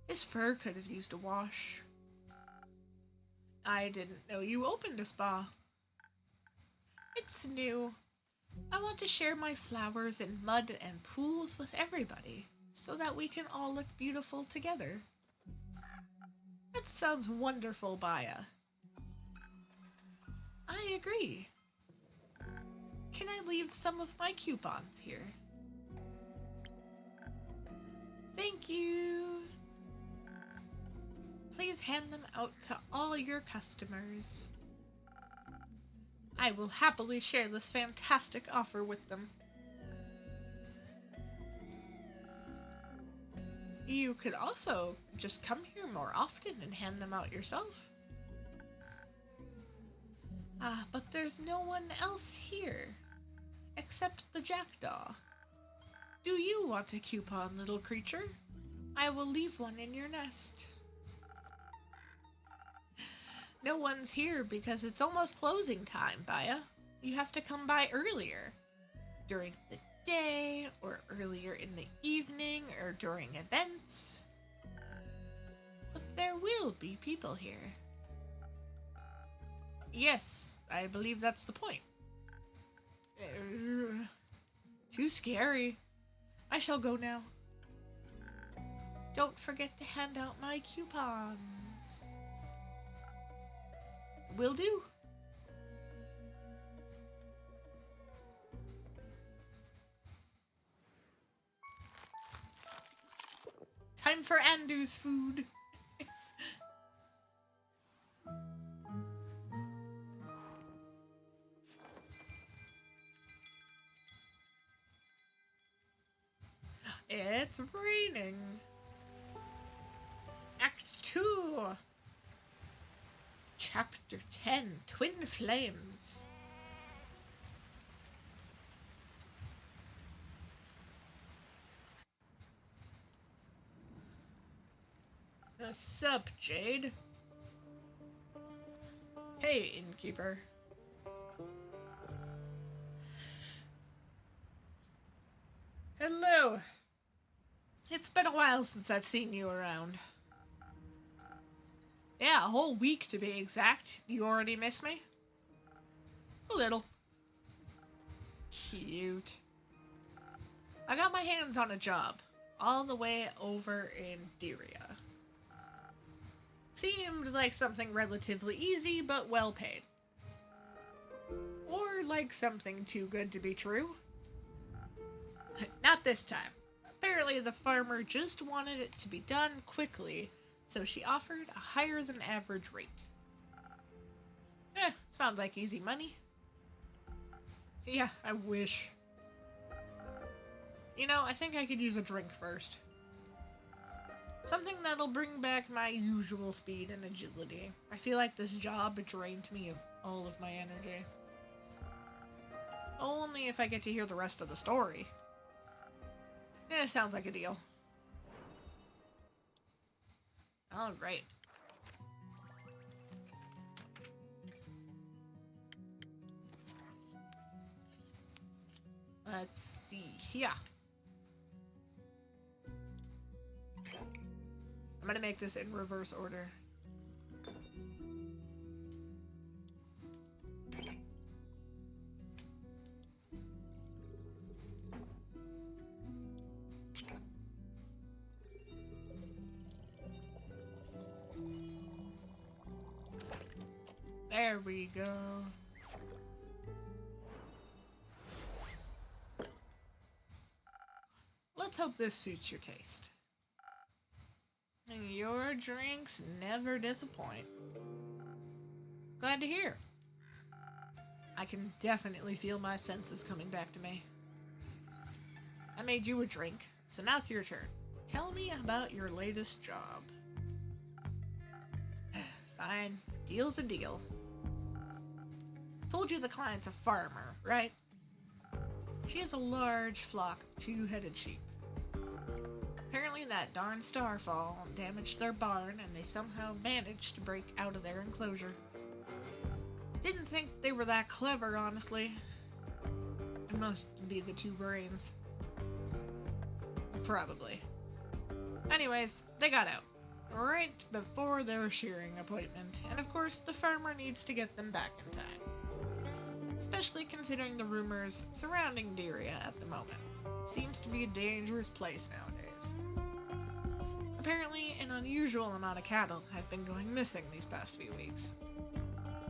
Speaker 1: His fur could have used a wash. I didn't know you opened a spa. It's new. I want to share my flowers and mud and pools with everybody, so that we can all look beautiful together. That sounds wonderful, Baya. I agree. Can I leave some of my coupons here? Thank you. Please hand them out to all your customers. I will happily share this fantastic offer with them. You could also just come here more often and hand them out yourself. Ah, but there's no one else here, except the jackdaw. Do you want a coupon, little creature? I will leave one in your nest. No one's here because it's almost closing time, Baya. You have to come by earlier. During the day, or earlier in the evening, or during events. But there will be people here. Yes, I believe that's the point. Too scary. I shall go now. Don't forget to hand out my coupons. Will do. Time for Andu's food. It's raining. Act 2. Chapter 10, Twin Flames. Sup, Jade? Hey, innkeeper. Hello. It's been a while since I've seen you around. Yeah, a whole week to be exact. You already miss me? A little. Cute. I got my hands on a job, all the way over in Diria. Seemed like something relatively easy, but well paid. Or like something too good to be true. Not this time. Apparently the farmer just wanted it to be done quickly, so she offered a higher than average rate. Sounds like easy money. Yeah, I wish. You know, I think I could use a drink first. Something that'll bring back my usual speed and agility. I feel like this job drained me of all of my energy. Only if I get to hear the rest of the story. Sounds like a deal. Alright. Let's see here. I'm gonna make this in reverse order. There we go. Let's hope this suits your taste. Your drinks never disappoint. Glad to hear. I can definitely feel my senses coming back to me. I made you a drink, so now it's your turn. Tell me about your latest job. Fine, deal's a deal. Told you the client's a farmer, right? She has a large flock of two-headed sheep. Apparently that darn starfall damaged their barn and they somehow managed to break out of their enclosure. Didn't think they were that clever, honestly. It must be the two brains. Probably. Anyways, they got out. Right before their shearing appointment, and of course the farmer needs to get them back in time. Especially considering the rumors surrounding Dyria at the moment. Seems to be a dangerous place nowadays. Apparently, an unusual amount of cattle have been going missing these past few weeks.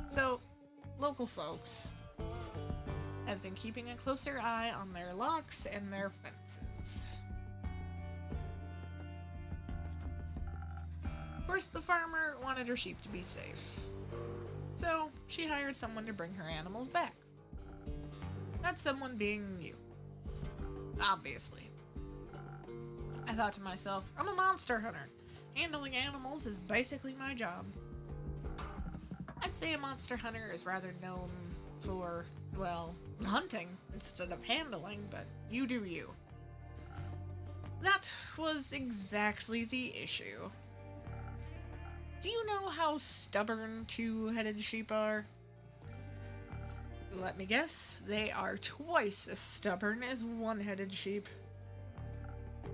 Speaker 1: So, local folks have been keeping a closer eye on their locks and their fences. Of course, the farmer wanted her sheep to be safe. So, she hired someone to bring her animals back. That someone being you. Obviously. I thought to myself, I'm a monster hunter. Handling animals is basically my job. I'd say a monster hunter is rather known for, well, hunting instead of handling, but you do you. That was exactly the issue. Do you know how stubborn two-headed sheep are? Let me guess, they are twice as stubborn as one-headed sheep.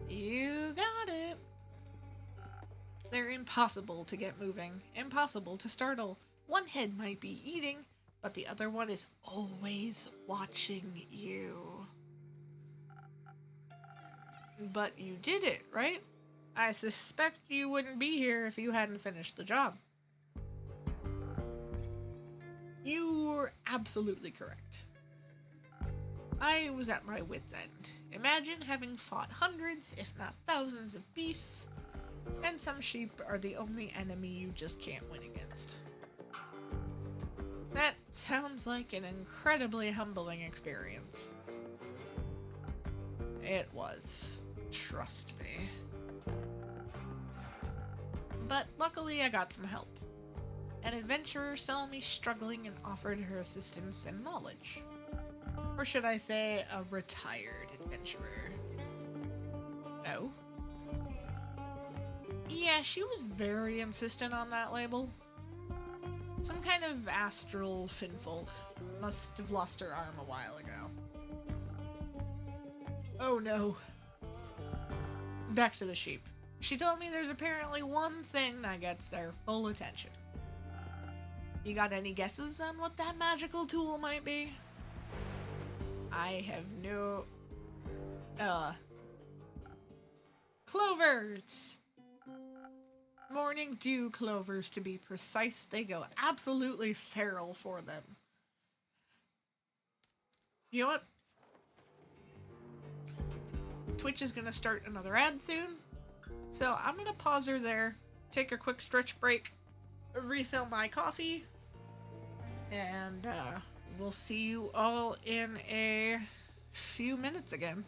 Speaker 1: You got it. They're impossible to get moving, impossible to startle. One head might be eating, but the other one is always watching you. But you did it, right? I suspect you wouldn't be here if you hadn't finished the job. You were absolutely correct. I was at my wit's end. Imagine having fought hundreds, if not thousands, of beasts, and some sheep are the only enemy you just can't win against. That sounds like an incredibly humbling experience. It was. Trust me. But luckily I got some help. An adventurer saw me struggling and offered her assistance and knowledge. Or should I say, a retired adventurer. No? Yeah, she was very insistent on that label. Some kind of astral finfolk. Must have lost her arm a while ago. Oh no. Back to the sheep. She told me there's apparently one thing that gets their full attention. You got any guesses on what that magical tool might be? I have no... Clovers! Morning dew clovers, to be precise. They go absolutely feral for them. You know what? Twitch is gonna start another ad soon, so I'm gonna pause her there take a quick stretch break, refill my coffee, and we'll see you all in a few minutes again.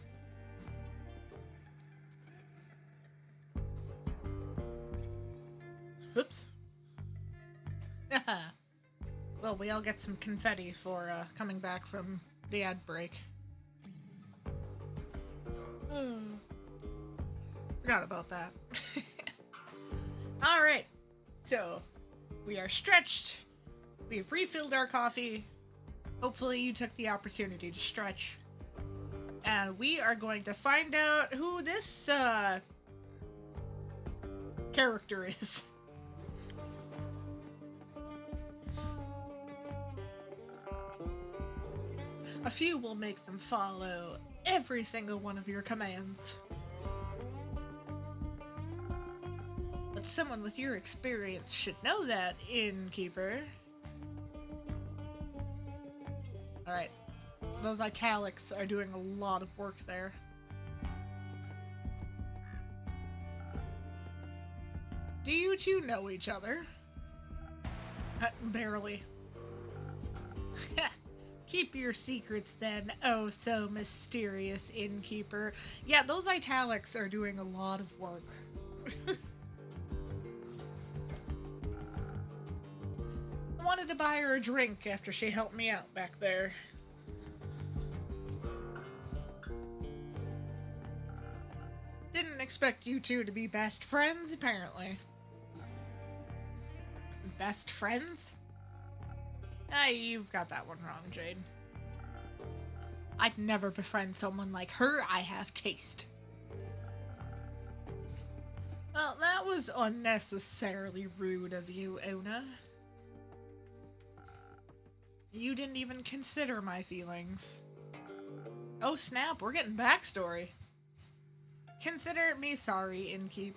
Speaker 1: Oops. Well, we all get some confetti for coming back from the ad break. Forgot about that. Alright, so we are stretched. We've refilled our coffee. Hopefully you took the opportunity to stretch. And we are going to find out who this character is. A few will make them follow every single one of your commands. But someone with your experience should know that, innkeeper. Alright. Those italics are doing a lot of work there. Do you two know each other? Barely. Keep your secrets then, oh so mysterious innkeeper. Yeah, those italics are doing a lot of work. I wanted to buy her a drink after she helped me out back there. Didn't expect you two to be best friends, apparently. Best friends? You've got that one wrong, Jade. I'd never befriend someone like her. I have taste. Well, that was unnecessarily rude of you, Una. You didn't even consider my feelings. Oh snap, we're getting backstory. Consider me sorry, Innkeep.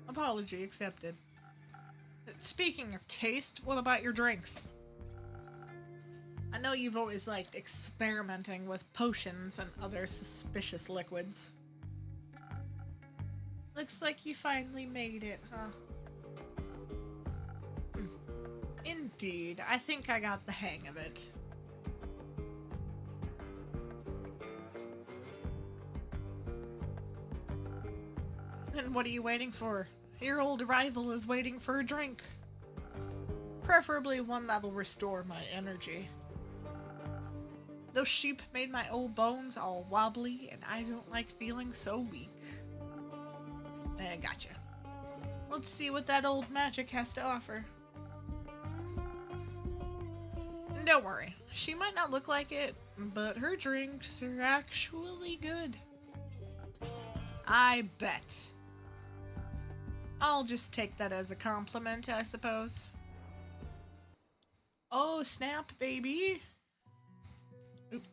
Speaker 1: Apology accepted. Speaking of taste, what about your drinks? I know you've always liked experimenting with potions and other suspicious liquids. Looks like you finally made it, huh? Indeed, I think I got the hang of it. Then what are you waiting for? Your old rival is waiting for a drink. Preferably one that'll restore my energy. Those sheep made my old bones all wobbly, and I don't like feeling so weak. Gotcha. Let's see what that old magic has to offer. Don't worry, she might not look like it, but her drinks are actually good. I bet. I'll just take that as a compliment, I suppose. Oh, snap, baby. Oop.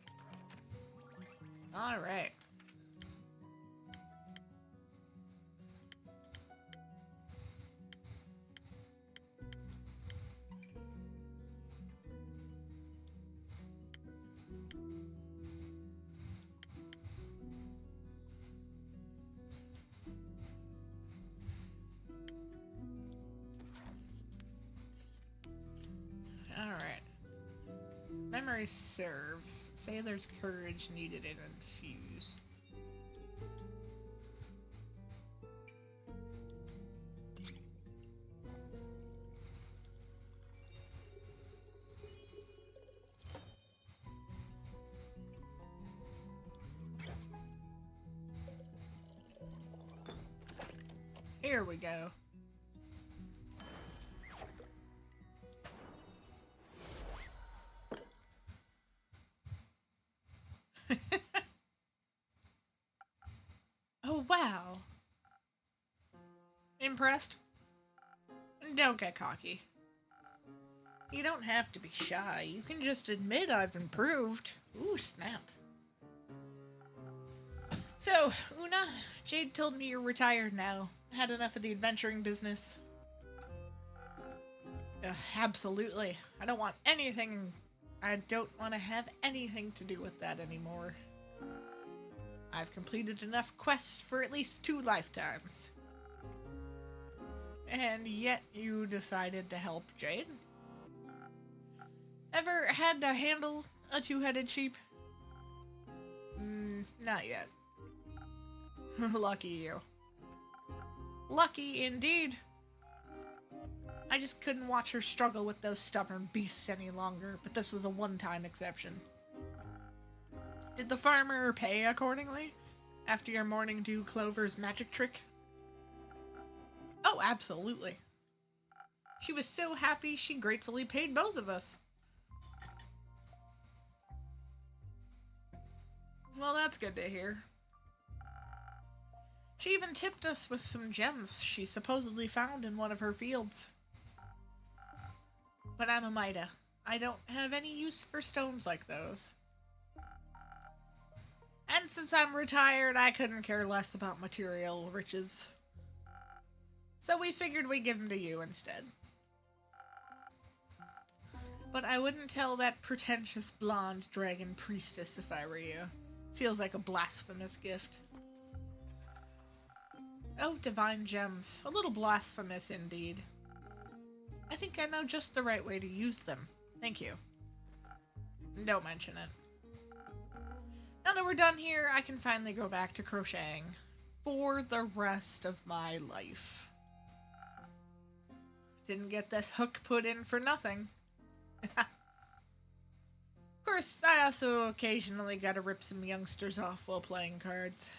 Speaker 1: All right. Alright. Memory serves. Sailor's courage needed in infuse. Here we go. Oh, wow. Impressed? Don't get cocky. You don't have to be shy. You can just admit I've improved. Ooh, snap. So, Una, Jade told me you're retired now. Had enough of the adventuring business. Absolutely. I don't want to have anything to do with that anymore. I've completed enough quests for at least 2 lifetimes. And yet you decided to help Jade? Ever had to handle a two-headed sheep? Not yet. Lucky you. Lucky indeed. I just couldn't watch her struggle with those stubborn beasts any longer, but this was a one-time exception. Did the farmer pay accordingly after your morning dew clover's magic trick? Oh, absolutely. She was so happy she gratefully paid both of us. Well, that's good to hear. She even tipped us with some gems she supposedly found in one of her fields. But I'm a Mida. I don't have any use for stones like those. And since I'm retired, I couldn't care less about material riches. So we figured we'd give them to you instead. But I wouldn't tell that pretentious blonde dragon priestess if I were you. Feels like a blasphemous gift. Oh, divine gems. A little blasphemous indeed. I think I know just the right way to use them. Thank you. Don't mention it. Now that we're done here, I can finally go back to crocheting. For the rest of my life. Didn't get this hook put in for nothing. Of course, I also occasionally gotta rip some youngsters off while playing cards.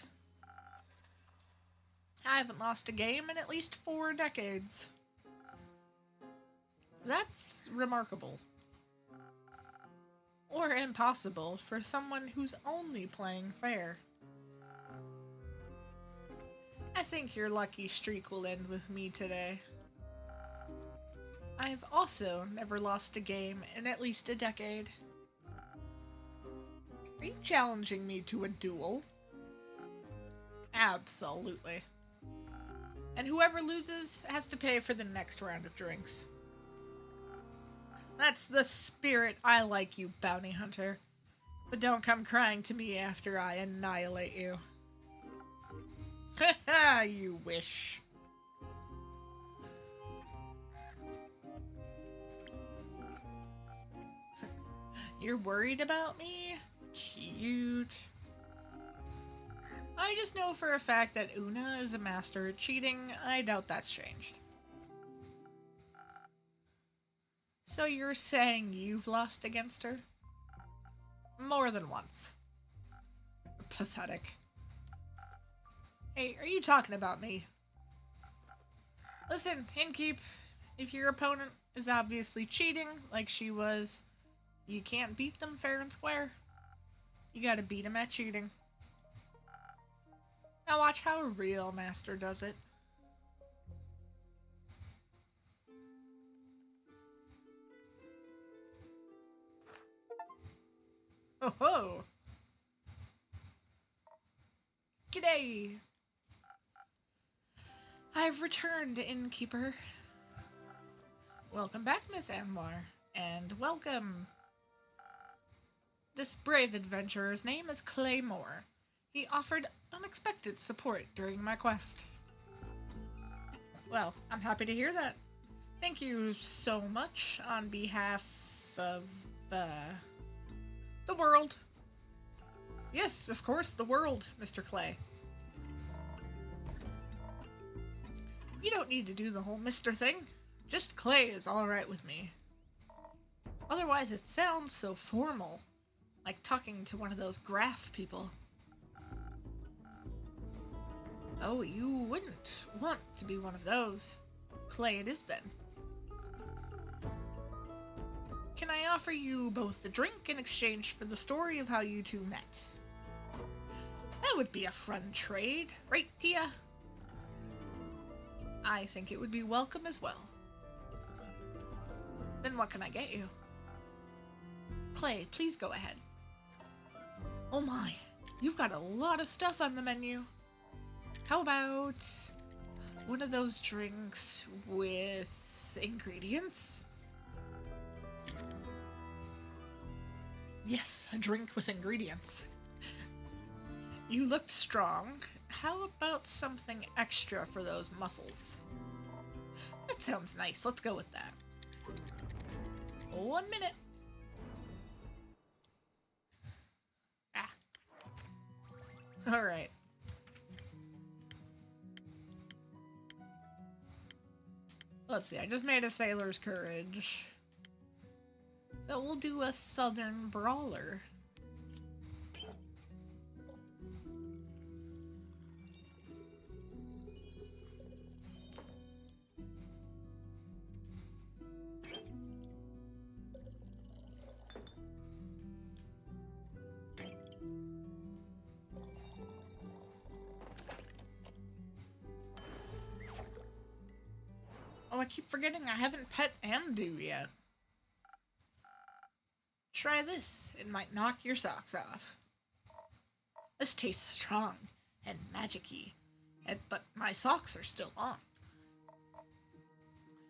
Speaker 1: I haven't lost a game in at least 4 decades. That's remarkable. Or impossible for someone who's only playing fair. I think your lucky streak will end with me today. I've also never lost a game in at least a decade. Are you challenging me to a duel? Absolutely. And whoever loses has to pay for the next round of drinks. That's the spirit I like, you bounty hunter. But don't come crying to me after I annihilate you. Haha, you wish. You're worried about me? Cute. I just know for a fact that Una is a master at cheating. I doubt that's changed. So you're saying you've lost against her? More than once. Pathetic. Hey, are you talking about me? Listen, Inkeep, if your opponent is obviously cheating, like she was, you can't beat them fair and square. You gotta beat them at cheating. Now watch how a real master does it. Oh ho! G'day! I've returned, Innkeeper. Welcome back, Miss Anwar. And welcome. This brave adventurer's name is Claymore. He offered unexpected support during my quest. Well, I'm happy to hear that. Thank you so much on behalf of, the world. Yes, of course, the world, Mr. Clay. You don't need to do the whole Mr. thing. Just Clay is alright with me. Otherwise, it sounds so formal. Like talking to one of those graph people. Oh, you wouldn't want to be one of those. Clay it is, then. Can I offer you both the drink in exchange for the story of how you two met? That would be a fun trade, right, Tia? I think it would be welcome as well. Then what can I get you? Clay, please go ahead. Oh my, you've got a lot of stuff on the menu. How about one of those drinks with ingredients? Yes, a drink with ingredients. You looked strong. How about something extra for those muscles? That sounds nice. Let's go with that. 1 minute. Ah. Alright. Let's see, I just made a Sailor's Courage. So we'll do a Southern Brawler. Oh, I keep forgetting I haven't pet Amdu yet. Try this. It might knock your socks off. This tastes strong and magic-y, but my socks are still on.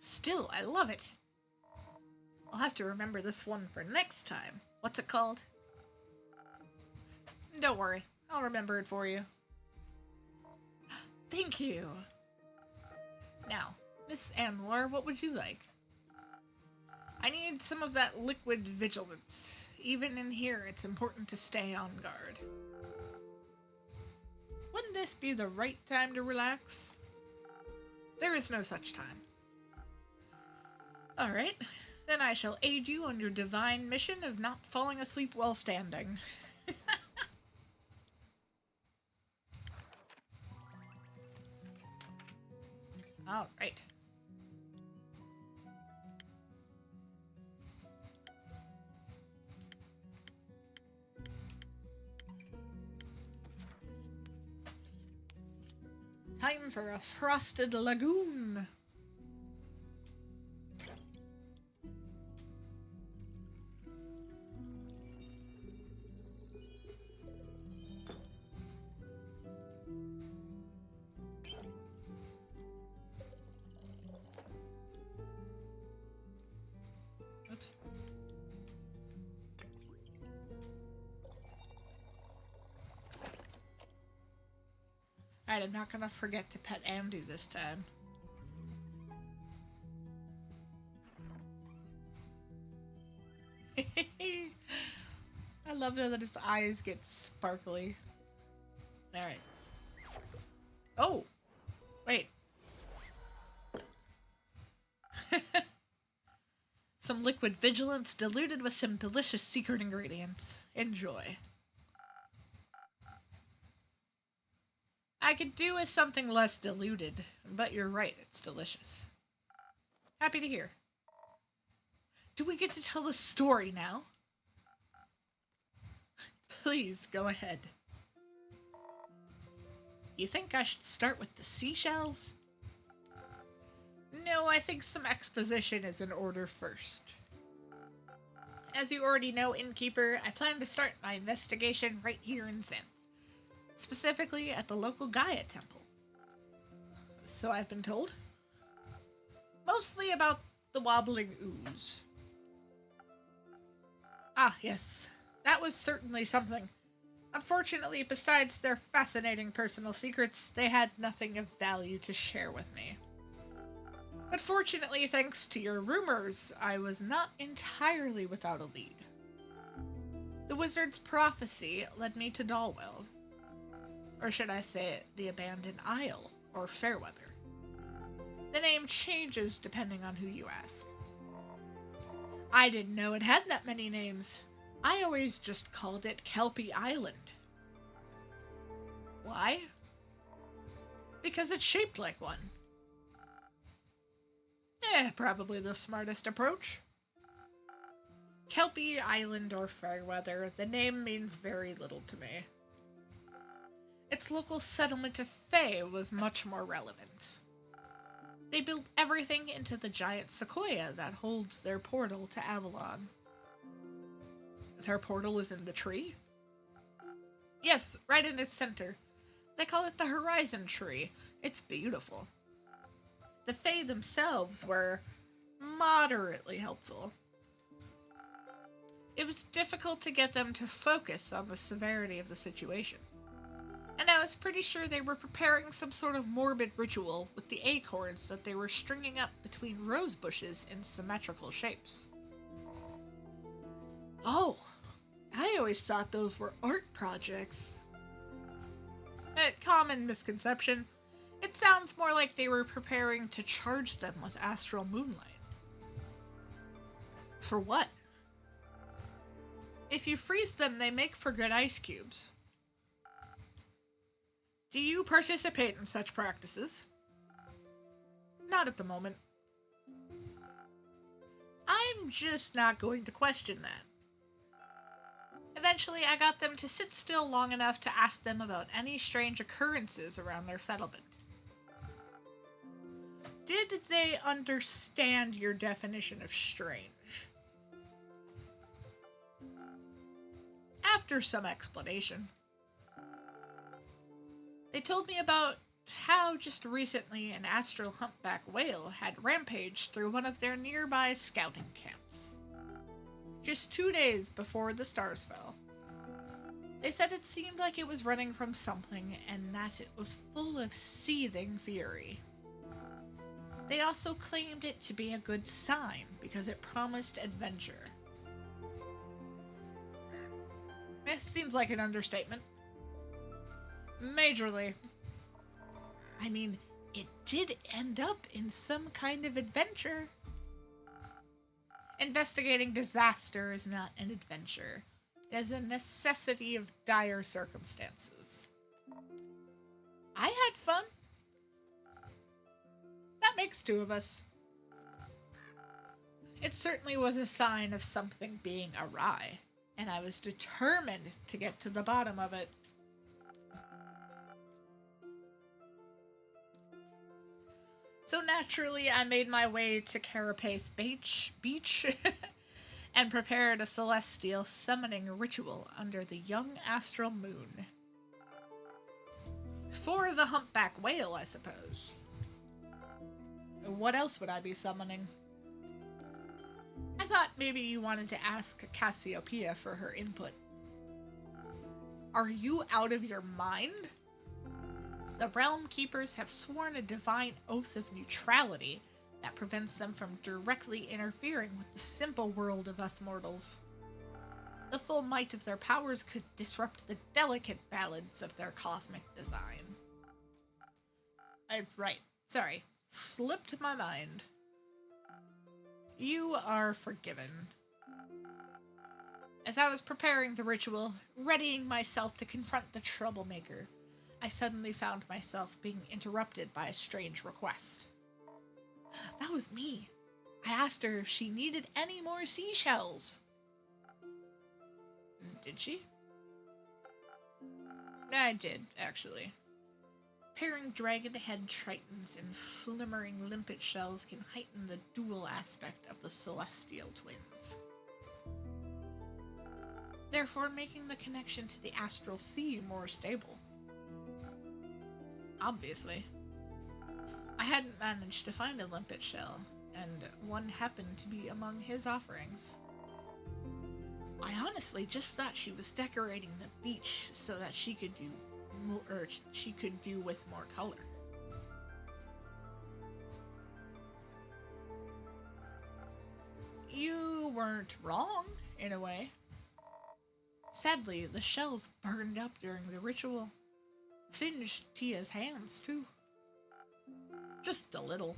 Speaker 1: Still, I love it. I'll have to remember this one for next time. What's it called? Don't worry. I'll remember it for you. Thank you. Now, Miss Anwar, what would you like? I need some of that liquid vigilance. Even in here, it's important to stay on guard. Wouldn't this be the right time to relax? There is no such time. Alright, then I shall aid you on your divine mission of not falling asleep while standing. Alright. Time for a frosted lagoon. Oops. Alright, I'm not gonna forget to pet Amdu this time. I love that his eyes get sparkly. Alright. Oh! Wait. Some liquid vigilance diluted with some delicious secret ingredients. Enjoy. I could do with something less diluted, but you're right, it's delicious. Happy to hear. Do we get to tell the story now? Please, go ahead. You think I should start with the seashells? No, I think some exposition is in order first. As you already know, Innkeeper, I plan to start my investigation right here in Xanth. Specifically at the local Gaia temple. So I've been told. Mostly about the wobbling ooze. Ah, yes. That was certainly something. Unfortunately, besides their fascinating personal secrets, they had nothing of value to share with me. But fortunately, thanks to your rumors, I was not entirely without a lead. The wizard's prophecy led me to Dalwell. Or should I say it, the Abandoned Isle, or Fairweather. The name changes depending on who you ask. I didn't know it had that many names. I always just called it Kelpie Island. Why? Because it's shaped like one. Probably the smartest approach. Kelpie Island or Fairweather, the name means very little to me. Its local settlement of Fae was much more relevant. They built everything into the giant sequoia that holds their portal to Avalon. Their portal is in the tree? Yes, right in its center. They call it the Horizon Tree. It's beautiful. The Fae themselves were moderately helpful. It was difficult to get them to focus on the severity of the situation. And I was pretty sure they were preparing some sort of morbid ritual with the acorns that they were stringing up between rose bushes in symmetrical shapes. Oh, I always thought those were art projects. A common misconception. It sounds more like they were preparing to charge them with astral moonlight. For what? If you freeze them, they make for good ice cubes. Do you participate in such practices? Not at the moment. I'm just not going to question that. Eventually, I got them to sit still long enough to ask them about any strange occurrences around their settlement. Did they understand your definition of strange? After some explanation, they told me about how just recently an astral humpback whale had rampaged through one of their nearby scouting camps. Just 2 days before the stars fell. They said it seemed like it was running from something and that it was full of seething fury. They also claimed it to be a good sign because it promised adventure. This seems like an understatement. Majorly. I mean, it did end up in some kind of adventure. Investigating disaster is not an adventure. It is a necessity of dire circumstances. I had fun. That makes 2 of us. It certainly was a sign of something being awry, and I was determined to get to the bottom of it. So naturally, I made my way to Carapace Beach and prepared a celestial summoning ritual under the young astral moon. For the humpback whale, I suppose. What else would I be summoning? I thought maybe you wanted to ask Cassiopeia for her input. Are you out of your mind? The Realm Keepers have sworn a divine oath of neutrality that prevents them from directly interfering with the simple world of us mortals. The full might of their powers could disrupt the delicate balance of their cosmic design. Right. Sorry. Slipped my mind. You are forgiven. As I was preparing the ritual, readying myself to confront the troublemaker, I suddenly found myself being interrupted by a strange request. That was me. I asked her if she needed any more seashells. Did she? I did, actually. Pairing dragon-head tritons and flimmering limpet shells can heighten the dual aspect of the celestial twins, therefore making the connection to the astral sea more stable. Obviously. I hadn't managed to find a limpet shell, and one happened to be among his offerings. I honestly just thought she was decorating the beach so that she could do with more color. You weren't wrong, in a way. Sadly, the shells burned up during the ritual. Singed Tia's hands, too. Just a little.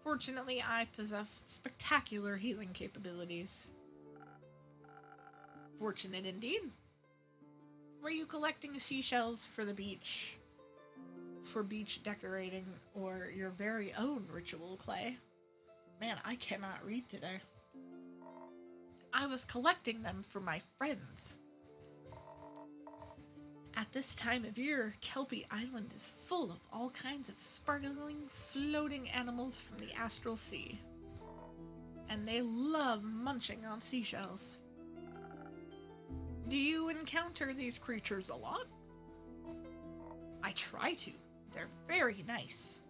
Speaker 1: Fortunately, I possess spectacular healing capabilities. Fortunate indeed. Were you collecting seashells for the beach? For beach decorating, or your very own ritual, Clay? Man, I cannot read today. I was collecting them for my friends. At this time of year, Kelpie Island is full of all kinds of sparkling, floating animals from the astral sea. And they love munching on seashells. Do you encounter these creatures a lot? I try to. They're very nice.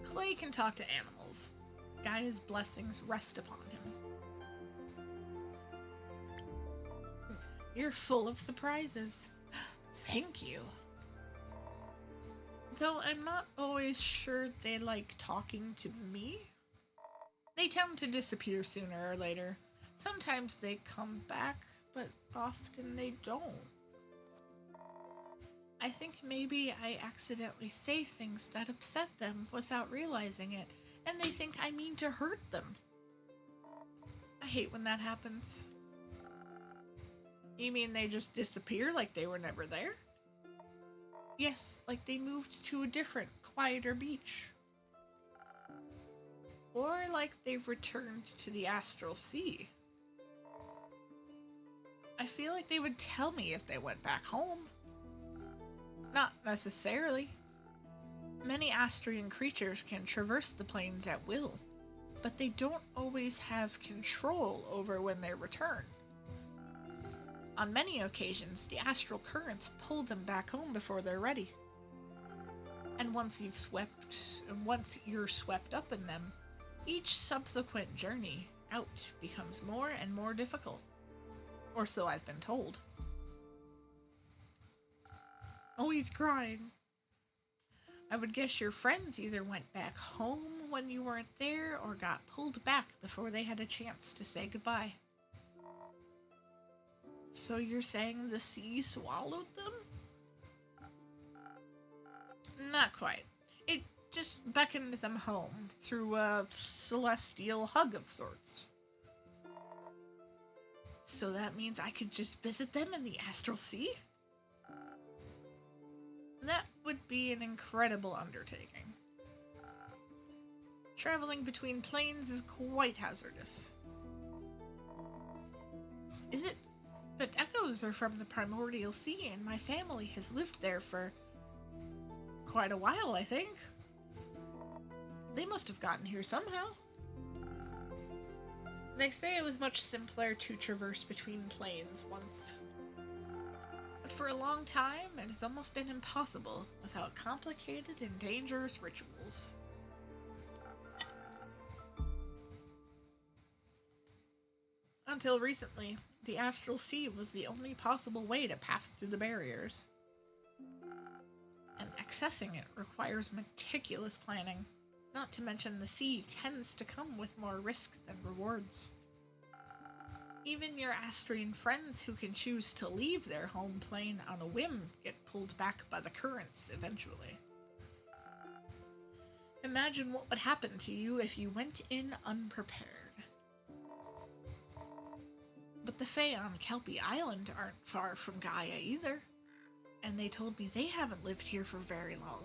Speaker 1: Clay can talk to animals. Gaia's blessings rest upon him. You're full of surprises. Thank you. Though I'm not always sure they like talking to me. They tend to disappear sooner or later. Sometimes they come back, but often they don't. I think maybe I accidentally say things that upset them without realizing it, and they think I mean to hurt them. I hate when that happens. You mean they just disappear like they were never there? Yes, like they moved to a different, quieter beach. Or like they've returned to the astral sea. I feel like they would tell me if they went back home. Not necessarily. Many Astrian creatures can traverse the plains at will, but they don't always have control over when they return. On many occasions, the astral currents pull them back home before they're ready. And once you're swept up in them, each subsequent journey out becomes more and more difficult. Or so I've been told. Oh, he's crying. I would guess your friends either went back home when you weren't there or got pulled back before they had a chance to say goodbye. So you're saying the sea swallowed them? Not quite. It just beckoned them home through a celestial hug of sorts. So that means I could just visit them in the astral sea? That would be an incredible undertaking. Traveling between planes is quite hazardous. Is it? But echoes are from the primordial sea, and my family has lived there for quite a while, I think. They must have gotten here somehow. They say it was much simpler to traverse between planes once. But for a long time, it has almost been impossible without complicated and dangerous rituals. Until recently, the astral sea was the only possible way to pass through the barriers. And accessing it requires meticulous planning, not to mention the sea tends to come with more risk than rewards. Even your Astrian friends who can choose to leave their home plane on a whim get pulled back by the currents eventually. Imagine what would happen to you if you went in unprepared. But the Fae on Kelpie Island aren't far from Gaia either, and they told me they haven't lived here for very long.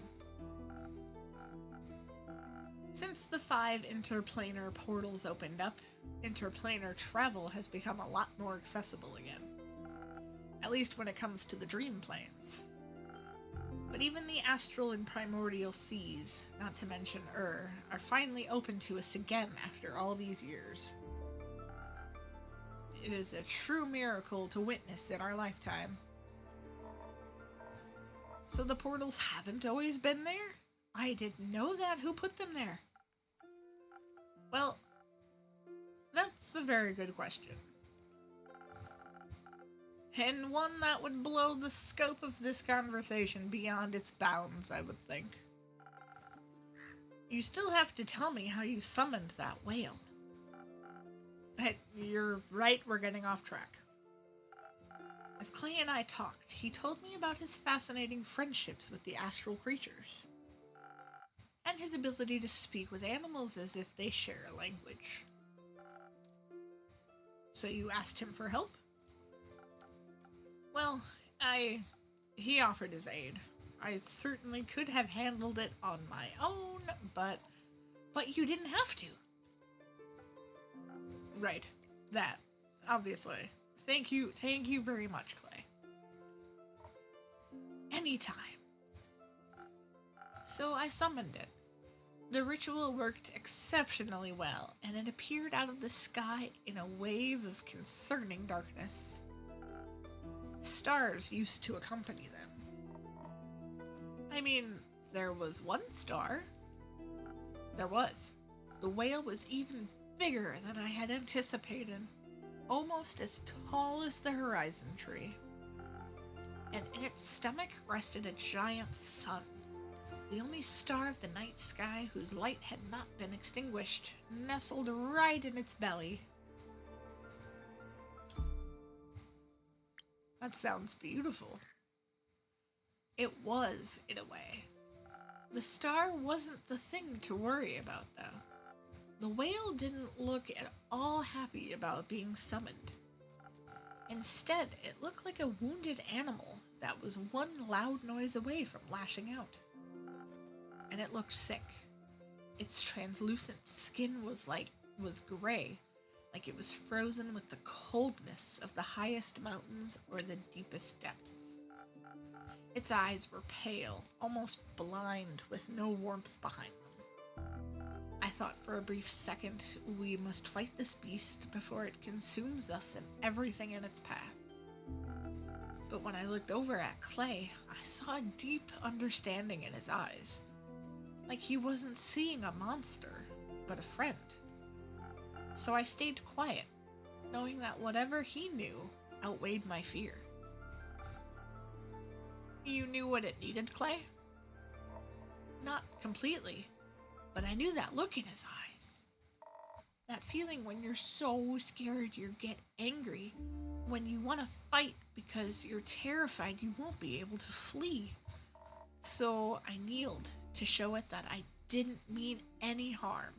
Speaker 1: Since the 5 interplanar portals opened up, interplanar travel has become a lot more accessible again. At least when it comes to the dream planes. But even the astral and primordial seas, not to mention are finally open to us again after all these years. It is a true miracle to witness in our lifetime. So the portals haven't always been there? I didn't know that. Who put them there? Well, that's a very good question. And one that would blow the scope of this conversation beyond its bounds, I would think. You still have to tell me how you summoned that whale. Hey, you're right, we're getting off track. As Clay and I talked, he told me about his fascinating friendships with the astral creatures. And his ability to speak with animals as if they share a language. So you asked him for help? Well, he offered his aid. I certainly could have handled it on my own, but you didn't have to. Right. That. Obviously. Thank you very much, Clay. Anytime. So I summoned it. The ritual worked exceptionally well, and it appeared out of the sky in a wave of concerning darkness. Stars used to accompany them. I mean, there was one star. There was. The whale was even bigger than I had anticipated, almost as tall as the horizon tree. and in its stomach rested a giant sun, the only star of the night sky whose light had not been extinguished, nestled right in its belly. That sounds beautiful. It was, in a way. The star wasn't the thing to worry about, though. The whale didn't look at all happy about being summoned. Instead, it looked like a wounded animal that was one loud noise away from lashing out. And it looked sick. Its translucent skin was gray, like it was frozen with the coldness of the highest mountains or the deepest depths. Its eyes were pale, almost blind, with no warmth behind them. I thought for a brief second, we must fight this beast before it consumes us and everything in its path. But when I looked over at Clay, I saw a deep understanding in his eyes. Like he wasn't seeing a monster, but a friend. So I stayed quiet, knowing that whatever he knew outweighed my fear. You knew what it needed, Clay? Not completely, but I knew that look in his eyes. That feeling when you're so scared you get angry, when you want to fight because you're terrified you won't be able to flee. So I kneeled to show it that I didn't mean any harm,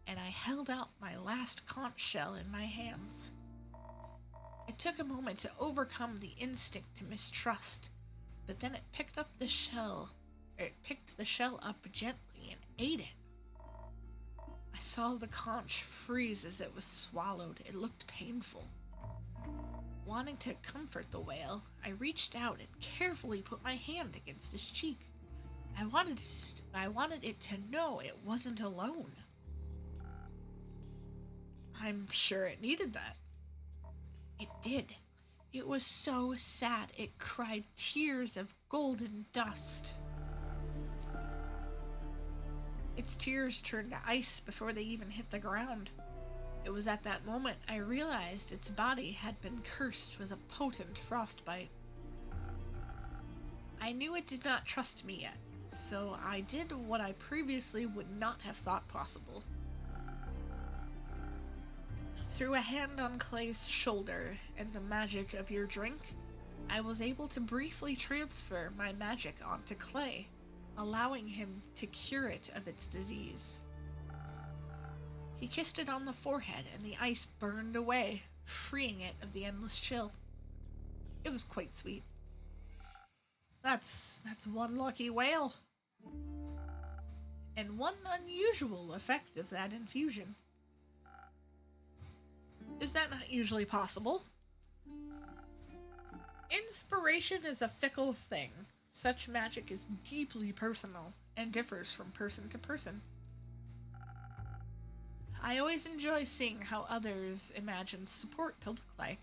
Speaker 1: and I held out my last conch shell in my hands. It took a moment to overcome the instinct to mistrust, but then it picked the shell up gently and ate it. I saw the conch freeze as it was swallowed. It looked painful. Wanting to comfort the whale, I reached out and carefully put my hand against his cheek. I wanted it to know it wasn't alone. I'm sure it needed that. It did. It was so sad it cried tears of golden dust. Its tears turned to ice before they even hit the ground. It was at that moment I realized its body had been cursed with a potent frostbite. I knew it did not trust me yet, so I did what I previously would not have thought possible. Through a hand on Clay's shoulder and the magic of your drink, I was able to briefly transfer my magic onto Clay, allowing him to cure it of its disease. He kissed it on the forehead and the ice burned away, freeing it of the endless chill. It was quite sweet. That's one lucky whale. And one unusual effect of that infusion. Is that not usually possible? Inspiration is a fickle thing. Such magic is deeply personal and differs from person to person. I always enjoy seeing how others imagine support to look like.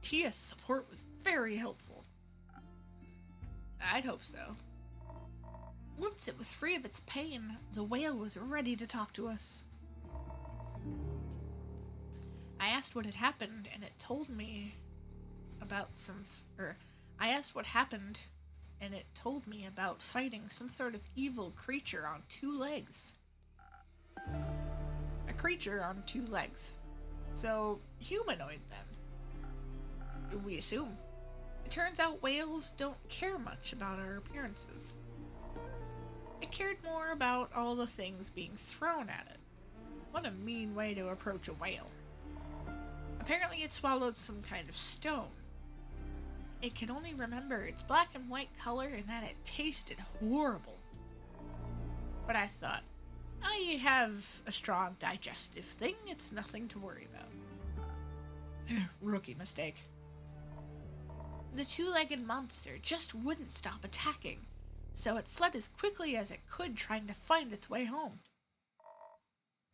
Speaker 1: Tia's support was very helpful. I'd hope so. Once it was free of its pain, the whale was ready to talk to us. I asked what had happened, and it told me about fighting some sort of evil creature on 2 legs. A creature on 2 legs. So, humanoid then. We assume. It turns out whales don't care much about our appearances. It cared more about all the things being thrown at it. What a mean way to approach a whale. Apparently it swallowed some kind of stone. It can only remember its black and white color and that it tasted horrible. But I thought, I have a strong digestive thing, it's nothing to worry about. Rookie mistake. The 2-legged monster just wouldn't stop attacking, so it fled as quickly as it could, trying to find its way home.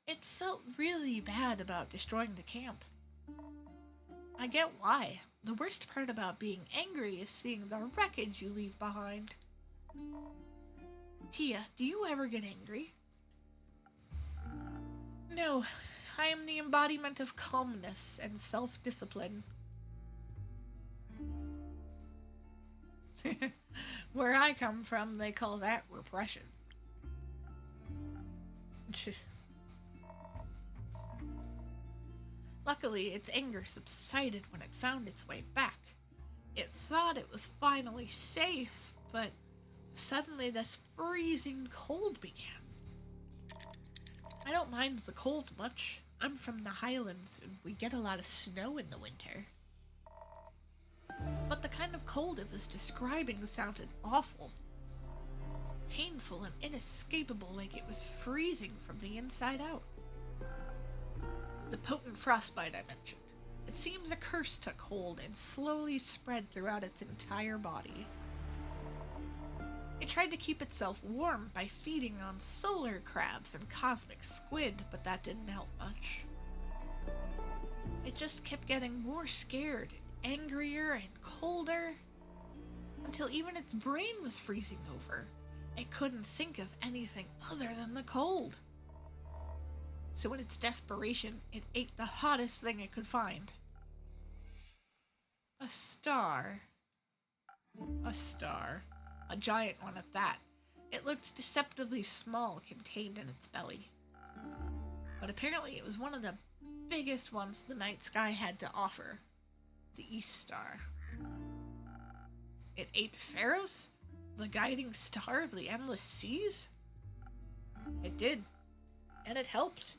Speaker 1: It felt really bad about destroying the camp. I get why. The worst part about being angry is seeing the wreckage you leave behind. Tia, do you ever get angry? No, I am the embodiment of calmness and self-discipline. Where I come from, they call that repression. Luckily, its anger subsided when it found its way back. It thought it was finally safe, but suddenly this freezing cold began. I don't mind the cold much. I'm from the Highlands and we get a lot of snow in the winter. But the kind of cold it was describing sounded awful. Painful and inescapable, like it was freezing from the inside out. The potent frostbite I mentioned. It seems a curse took hold and slowly spread throughout its entire body. It tried to keep itself warm by feeding on solar crabs and cosmic squid, but that didn't help much. It just kept getting more scared, angrier and colder, until even its brain was freezing over. It couldn't think of anything other than the cold. So in its desperation, it ate the hottest thing it could find. A star. A star. A giant one at that. It looked deceptively small contained in its belly. But apparently it was one of the biggest ones the night sky had to offer. The East Star. It ate Pharos? The guiding star of the endless seas? It did. And it helped.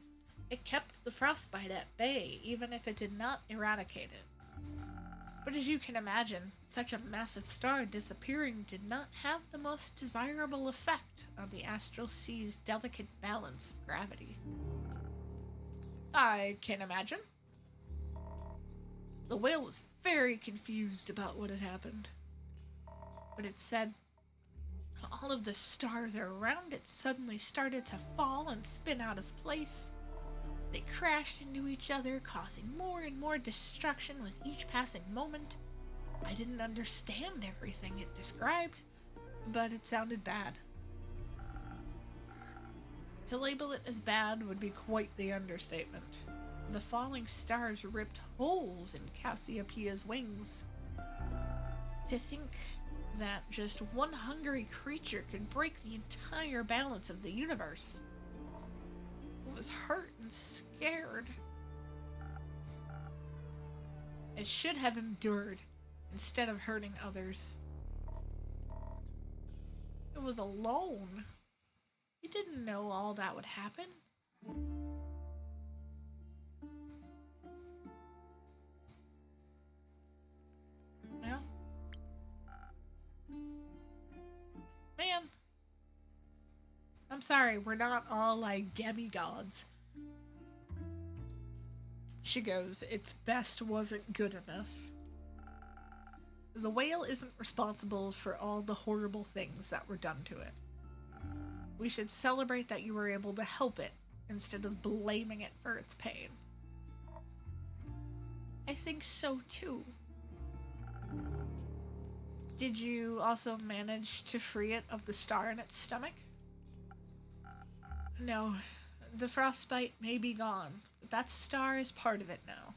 Speaker 1: It kept the frostbite at bay, even if it did not eradicate it. But as you can imagine, such a massive star disappearing did not have the most desirable effect on the astral sea's delicate balance of gravity. I can imagine. The whale was very confused about what had happened. But it said, all of the stars around it suddenly started to fall and spin out of place. They crashed into each other, causing more and more destruction with each passing moment. I didn't understand everything it described, but it sounded bad. To label it as bad would be quite the understatement. The falling stars ripped holes in Cassiopeia's wings. To think that just one hungry creature could break the entire balance of the universe. It was hurt and scared. It should have endured instead of hurting others. It was alone. It didn't know all that would happen. Well, man, I'm sorry, we're not all like demigods. She goes, its best wasn't good enough. The whale isn't responsible for all the horrible things that were done to it. We should celebrate that you were able to help it instead of blaming it for its pain. I think so too. Did you also manage to free it of the star in its stomach? No, the frostbite may be gone, but that star is part of it now.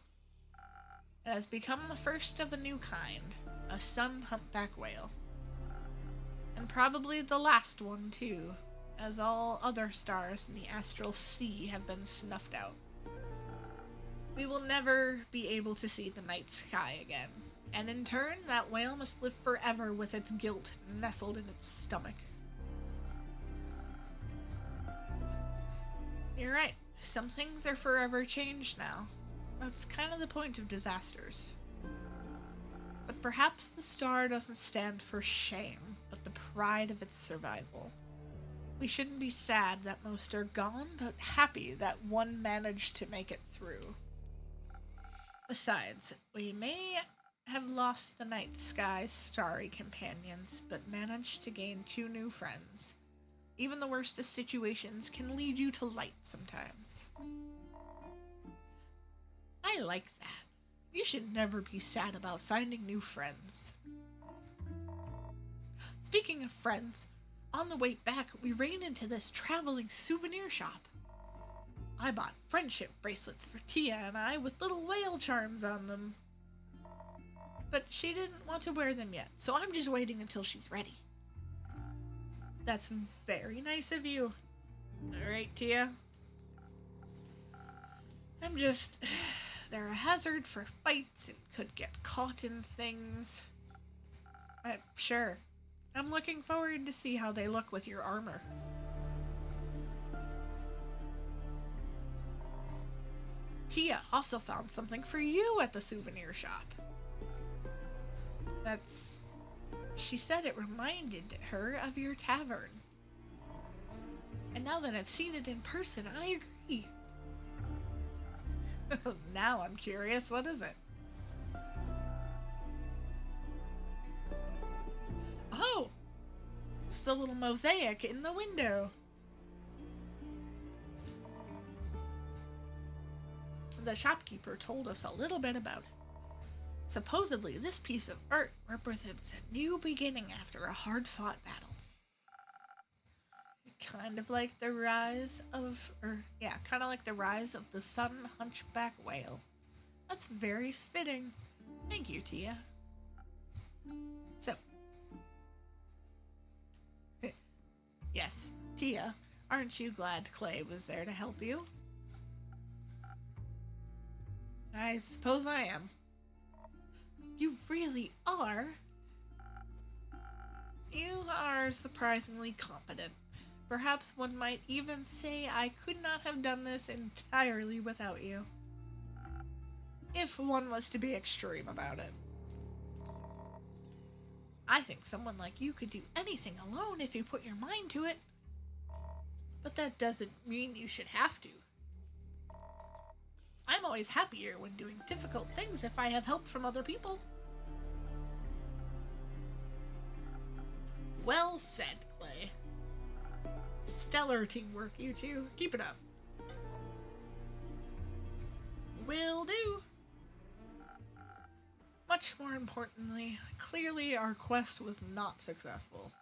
Speaker 1: It has become the first of a new kind, a sun humpback whale. And probably the last one too, as all other stars in the astral sea have been snuffed out. We will never be able to see the night sky again, and in turn, that whale must live forever with its guilt nestled in its stomach. You're right, some things are forever changed now. That's kind of the point of disasters. But perhaps the star doesn't stand for shame, but the pride of its survival. We shouldn't be sad that most are gone, but happy that one managed to make it through. Besides, we may have lost the night sky's starry companions, but managed to gain 2 new friends. Even the worst of situations can lead you to light sometimes. I like that. You should never be sad about finding new friends. Speaking of friends, on the way back, we ran into this traveling souvenir shop. I bought friendship bracelets for Tia and I with little whale charms on them. but she didn't want to wear them yet, so I'm just waiting until she's ready. That's very nice of you. Alright, Tia. I'm just... They're a hazard for fights and could get caught in things. Sure. I'm looking forward to see how they look with your armor. Tia also found something for you at the souvenir shop. She said it reminded her of your tavern. And now that I've seen it in person, I agree. Now I'm curious, what is it? Oh! It's the little mosaic in the window. The shopkeeper told us a little bit about it. Supposedly, this piece of art represents a new beginning after a hard-fought battle. Kind of like the rise of the sun hunchback whale. That's very fitting. Thank you, Tia. So, yes, Tia, aren't you glad Clay was there to help you? I suppose I am. You really are? You are surprisingly competent. Perhaps one might even say I could not have done this entirely without you. If one was to be extreme about it. I think someone like you could do anything alone if you put your mind to it. But that doesn't mean you should have to. I'm always happier when doing difficult things if I have help from other people. Well said, Clay. Stellar teamwork, you two. Keep it up. Will do. Much more importantly, clearly our quest was not successful.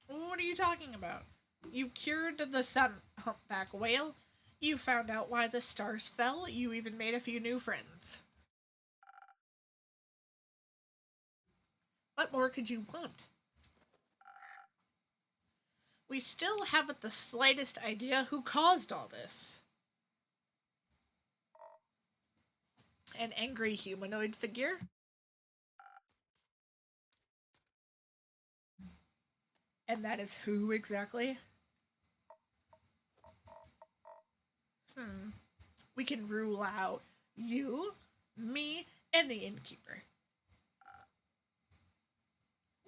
Speaker 1: What are you talking about? You cured the sun humpback whale. You found out why the stars fell. You even made a few new friends. What more could you want? We still haven't the slightest idea who caused all this. An angry humanoid figure? And that is who exactly? We can rule out you, me, and the innkeeper.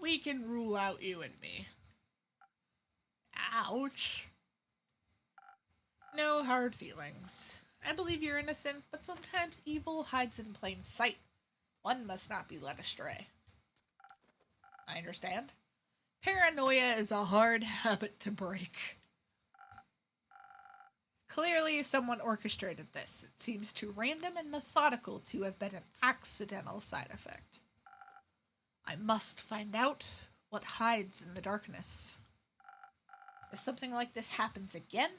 Speaker 1: We can rule out you and me. Ouch. No hard feelings. I believe you're innocent, but sometimes evil hides in plain sight. One must not be led astray. I understand. Paranoia is a hard habit to break. Clearly, someone orchestrated this. It seems too random and methodical to have been an accidental side effect. I must find out what hides in the darkness. If something like this happens again,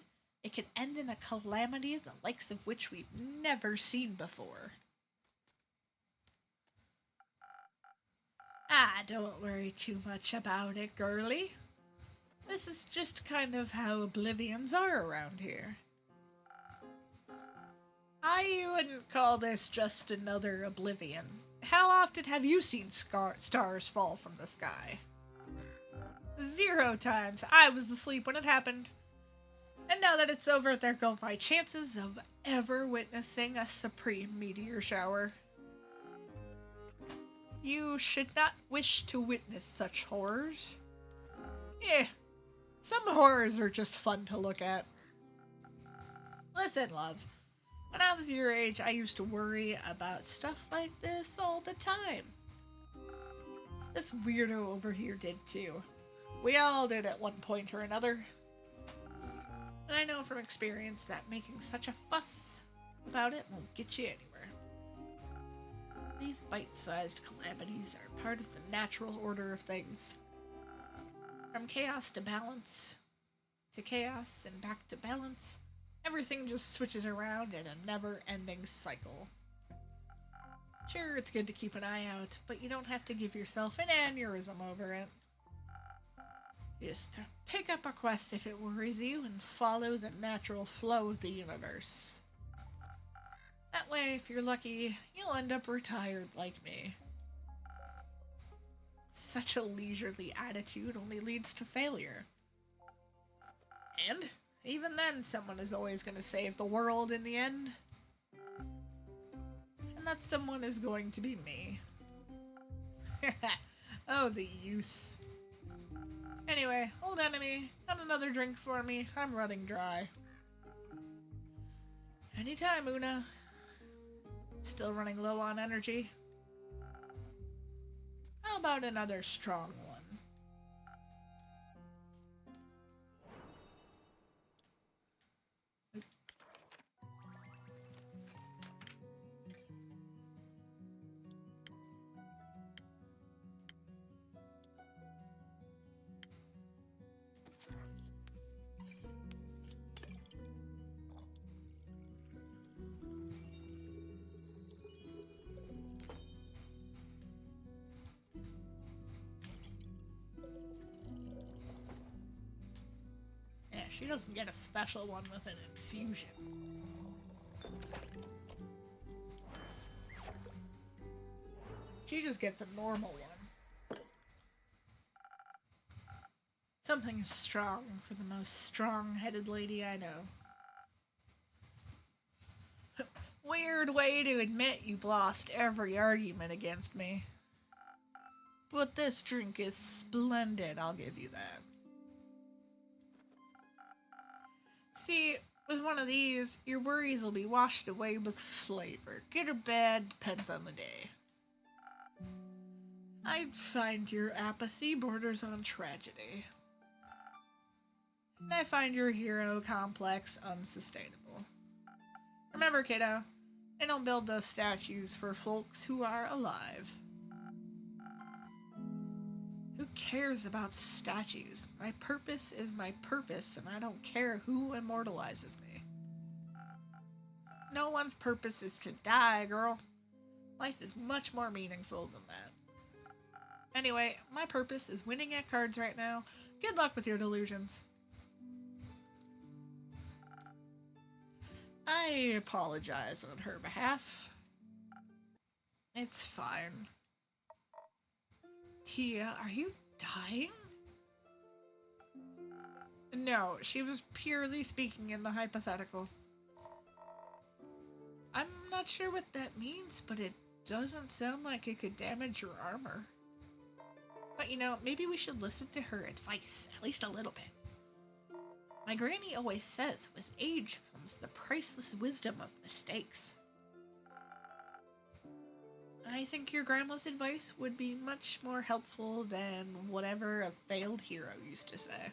Speaker 1: it could end in a calamity the likes of which we've never seen before. Don't worry too much about it, girlie. This is just kind of how oblivions are around here. I wouldn't call this just another oblivion. How often have you seen stars fall from the sky? 0 times. I was asleep when it happened. And now that it's over, there go my chances of ever witnessing a supreme meteor shower. You should not wish to witness such horrors. Some horrors are just fun to look at. Listen, love. When I was your age, I used to worry about stuff like this all the time. This weirdo over here did too. We all did at one point or another. And I know from experience that making such a fuss about it won't get you anywhere. These bite-sized calamities are part of the natural order of things. From chaos to balance, to chaos and back to balance, everything just switches around in a never-ending cycle. Sure, it's good to keep an eye out, but you don't have to give yourself an aneurysm over it. Just pick up a quest if it worries you and follow the natural flow of the universe. That way, if you're lucky, you'll end up retired like me. Such a leisurely attitude only leads to failure. And even then, someone is always going to save the world in the end. And that someone is going to be me. Oh, the youth. Anyway, old enemy, got another drink for me? I'm running dry. Anytime, Una. Still running low on energy? How about another strong one? Yeah, she doesn't get a special one with an infusion. She just gets a normal one. Something strong for the most strong-headed lady I know. Weird way to admit you've lost every argument against me. But this drink is splendid, I'll give you that. See, with one of these, your worries will be washed away with flavor. Good or bad depends on the day. I find your apathy borders on tragedy. And I find your hero complex unsustainable. Remember, kiddo, they don't build those statues for folks who are alive. Who cares about statues? My purpose is my purpose, and I don't care who immortalizes me. No one's purpose is to die, girl. Life is much more meaningful than that. Anyway, my purpose is winning at cards right now. Good luck with your delusions. I apologize on her behalf. It's fine. Tia, are you dying? No, she was purely speaking in the hypothetical. I'm not sure what that means, but it doesn't sound like it could damage your armor. But you know, maybe we should listen to her advice, at least a little bit. My granny always says, with age comes the priceless wisdom of mistakes. I think your grandma's advice would be much more helpful than whatever a failed hero used to say.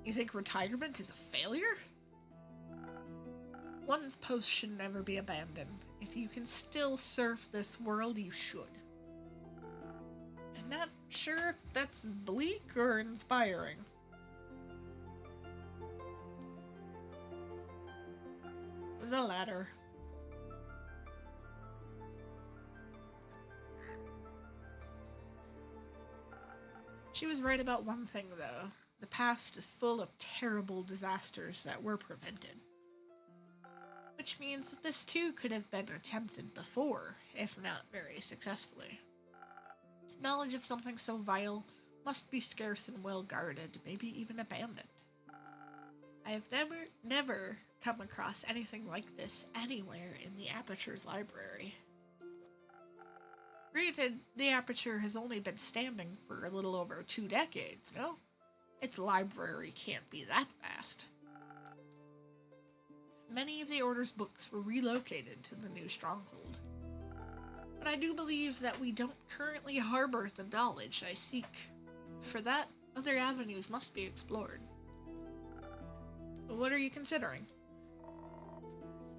Speaker 1: You think retirement is a failure? One's post should never be abandoned. If you can still serve this world, you should. I'm not sure if that's bleak or inspiring. The latter. She was right about one thing, though. The past is full of terrible disasters that were prevented. Which means that this too could have been attempted before, if not very successfully. Knowledge of something so vile must be scarce and well guarded, maybe even abandoned. I have never come across anything like this anywhere in the Aperture's library. Granted, the Aperture has only been standing for a little over 2 decades, no? Its library can't be that vast. Many of the Order's books were relocated to the new stronghold. But I do believe that we don't currently harbor the knowledge I seek. For that, other avenues must be explored. What are you considering?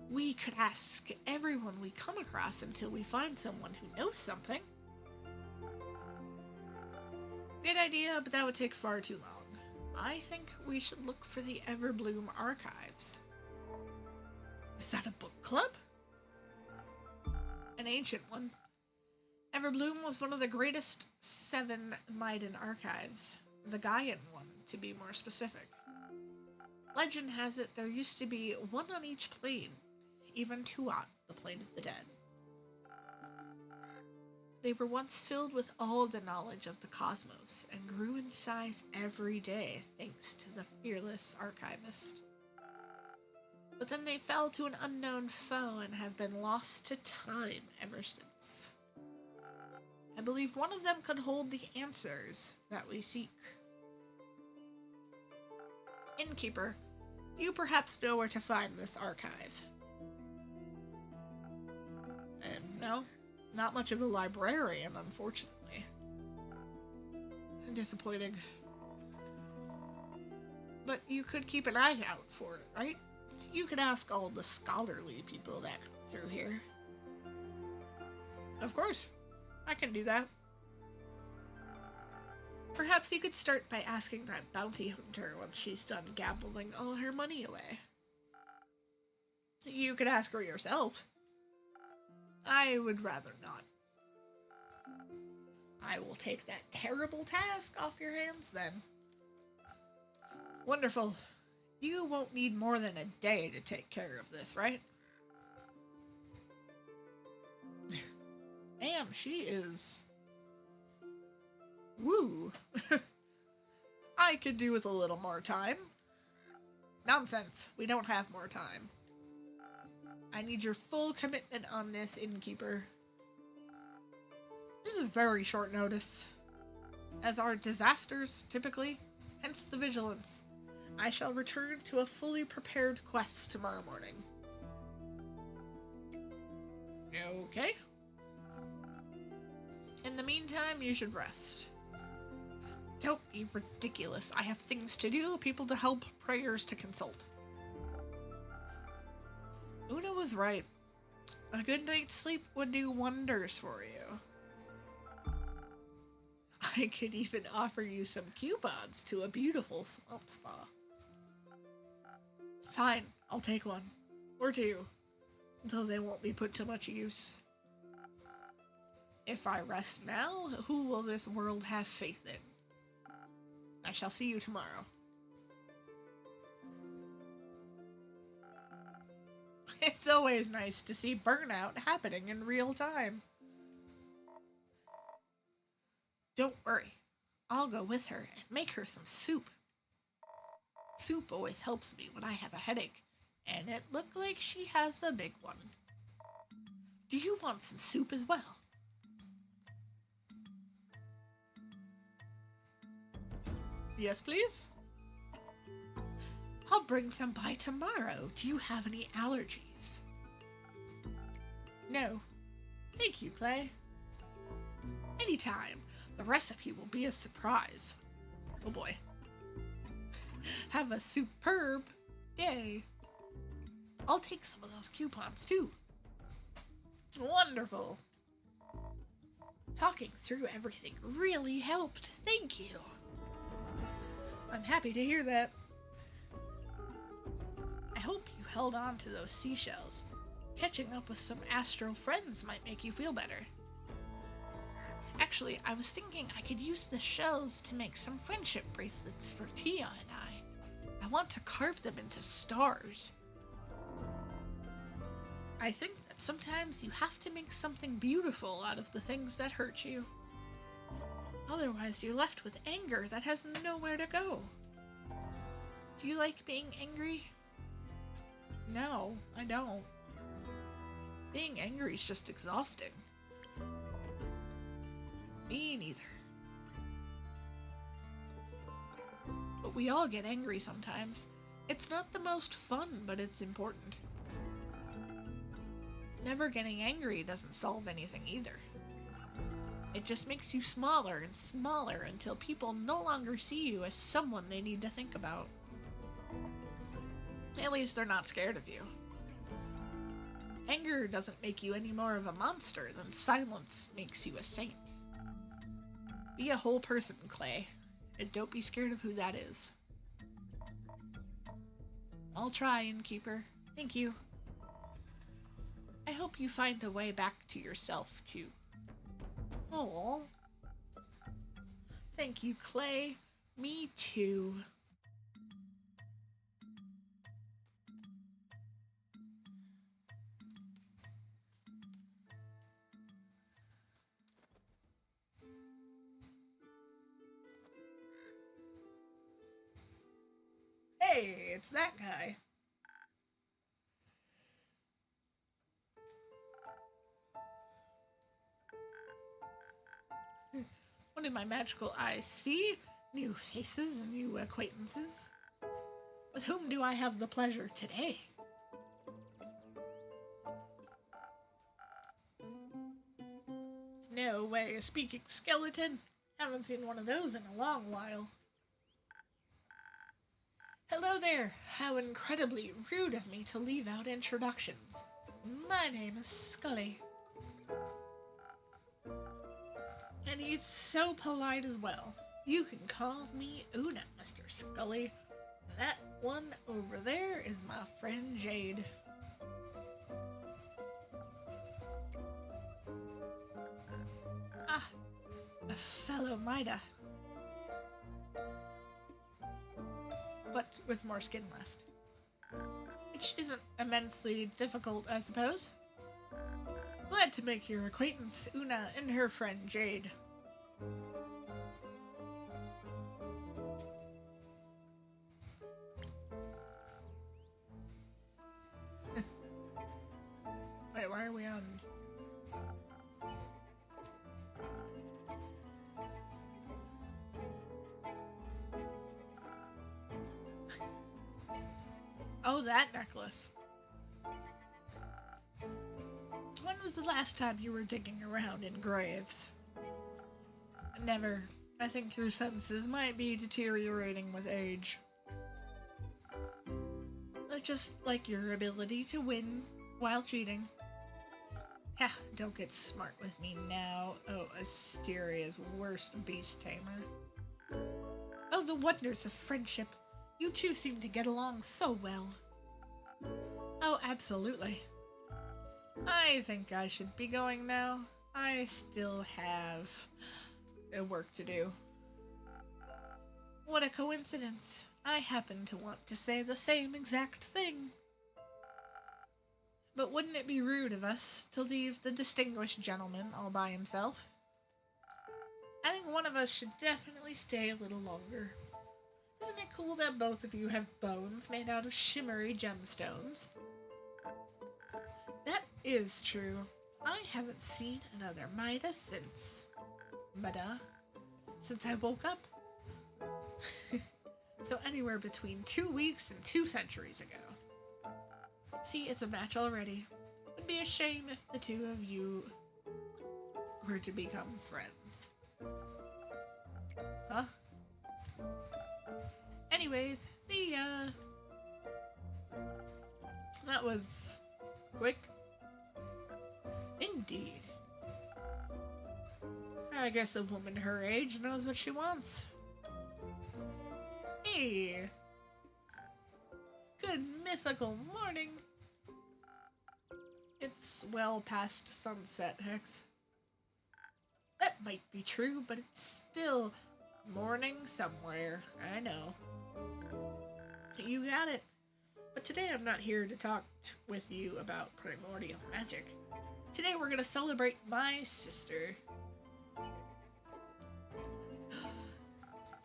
Speaker 1: We could ask everyone we come across until we find someone who knows something. Good idea, but that would take far too long. I think we should look for the Everbloom archives. Is that a book club? an ancient one. Everbloom was one of the greatest 7 Maiden archives, the Gaian one, to be more specific. Legend has it there used to be one on each plane, even Tuat, the plane of the dead. They were once filled with all the knowledge of the cosmos and grew in size every day thanks to the fearless archivist. But then they fell to an unknown foe and have been lost to time ever since. I believe one of them could hold the answers that we seek. Innkeeper, you perhaps know where to find this archive. No, not much of a librarian, unfortunately. Disappointing. But you could keep an eye out for it, right? You could ask all the scholarly people that come through here. Of course, I can do that. Perhaps you could start by asking that bounty hunter once she's done gambling all her money away. You could ask her yourself. I would rather not. I will take that terrible task off your hands then. Wonderful. You won't need more than a day to take care of this, right? Damn, she is... Woo. I could do with a little more time. Nonsense. We don't have more time. I need your full commitment on this, Innkeeper. This is very short notice, as are disasters, typically, hence the vigilance. I shall return to a fully prepared quest tomorrow morning. Okay. In the meantime, you should rest. Don't be ridiculous. I have things to do, people to help, prayers to consult. Una was right. A good night's sleep would do wonders for you. I could even offer you some coupons to a beautiful swamp spa. Fine, I'll take one. Or two. Though they won't be put to much use. If I rest now, who will this world have faith in? I shall see you tomorrow. It's always nice to see burnout happening in real time. Don't worry. I'll go with her and make her some soup. Soup always helps me when I have a headache, and it looked like she has a big one. Do you want some soup as well? Yes, please? I'll bring some by tomorrow. Do you have any allergies? No. Thank you, Clay. Anytime. The recipe will be a surprise. Oh boy. Have a superb day. I'll take some of those coupons too. Wonderful. Talking through everything really helped. Thank you. I'm happy to hear that. I hope you held on to those seashells. Catching up with some astral friends might make you feel better. Actually, I was thinking I could use the shells to make some friendship bracelets for Tia and I. I want to carve them into stars. I think that sometimes you have to make something beautiful out of the things that hurt you. Otherwise, you're left with anger that has nowhere to go. Do you like being angry? No, I don't. Being angry is just exhausting. Me neither. But we all get angry sometimes. It's not the most fun, but it's important. Never getting angry doesn't solve anything either. It just makes you smaller and smaller until people no longer see you as someone they need to think about. At least they're not scared of you. Anger doesn't make you any more of a monster than silence makes you a saint. Be a whole person, Clay, and don't be scared of who that is. I'll try, Innkeeper. Thank you. I hope you find a way back to yourself, too. Oh, thank you, Clay. Me too. Hey, it's that guy. What did my magical eyes see? New faces and new acquaintances. With whom do I have the pleasure today? No way, a speaking skeleton. Haven't seen one of those in a long while. Hello there. How incredibly rude of me to leave out introductions. My name is Scully. And he's so polite as well. You can call me Una, Mr. Scully. That one over there is my friend Jade. Ah, a fellow Mida. But with more skin left. Which isn't immensely difficult, I suppose. Glad to make your acquaintance, Una and her friend Jade. Wait, why are we on? Oh, that necklace. When was the last time you were digging around in graves? Never. I think your senses might be deteriorating with age. Just like your ability to win while cheating. Ha, don't get smart with me now. Oh, Asteria's worst beast tamer. Oh, the wonders of friendship. You two seem to get along so well. Oh, absolutely. I think I should be going now. I still have work to do. What a coincidence. I happen to want to say the same exact thing. But wouldn't it be rude of us to leave the distinguished gentleman all by himself? I think one of us should definitely stay a little longer. Isn't it cool that both of you have bones made out of shimmery gemstones? That is true. I haven't seen another Midas since I woke up. So anywhere between 2 weeks and 2 centuries ago. See, it's a match already. It'd be a shame if the two of you were to become friends. Huh? Anyways, that was quick. Indeed. I guess a woman her age knows what she wants. Hey! Good mythical morning. It's well past sunset, Hex. That might be true, but it's still morning somewhere. I know. You got it. But today I'm not here to talk with you about primordial magic. Today we're going to celebrate my sister.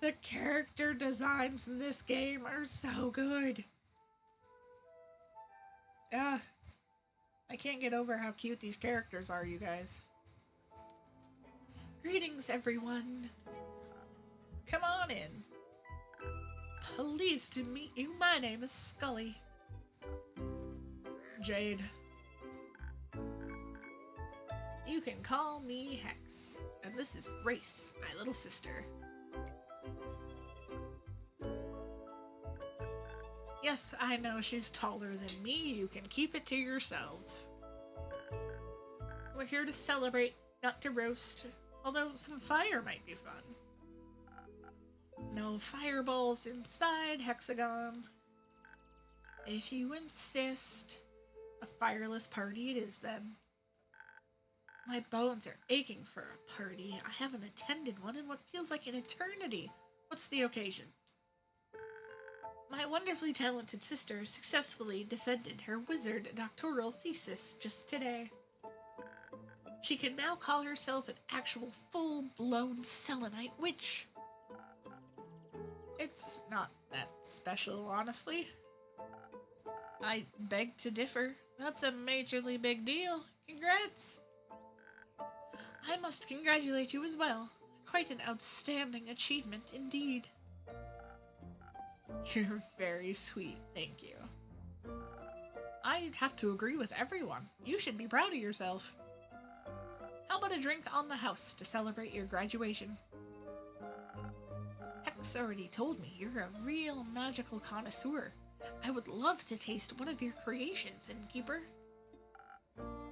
Speaker 1: The character designs in this game are so good. I can't get over how cute these characters are, you guys. Greetings, everyone. Come on in. Pleased to meet you. My name is Scully. Jade. You can call me Hex. And this is Grace, my little sister. Yes, I know she's taller than me. You can keep it to yourselves. We're here to celebrate, not to roast. Although some fire might be fun. No fireballs inside Hexagon. If you insist. A fireless party it is then. My bones are aching for a party. I haven't attended one in what feels like an eternity. What's the occasion? My wonderfully talented sister successfully defended her wizard doctoral thesis just today. She can now call herself an actual full-blown selenite witch. It's not that special, honestly. I beg to differ. That's a majorly big deal. Congrats! I must congratulate you as well. Quite an outstanding achievement indeed. You're very sweet, thank you. I'd have to agree with everyone. You should be proud of yourself. How about a drink on the house to celebrate your graduation? Hex already told me you're a real magical connoisseur. I would love to taste one of your creations, Innkeeper.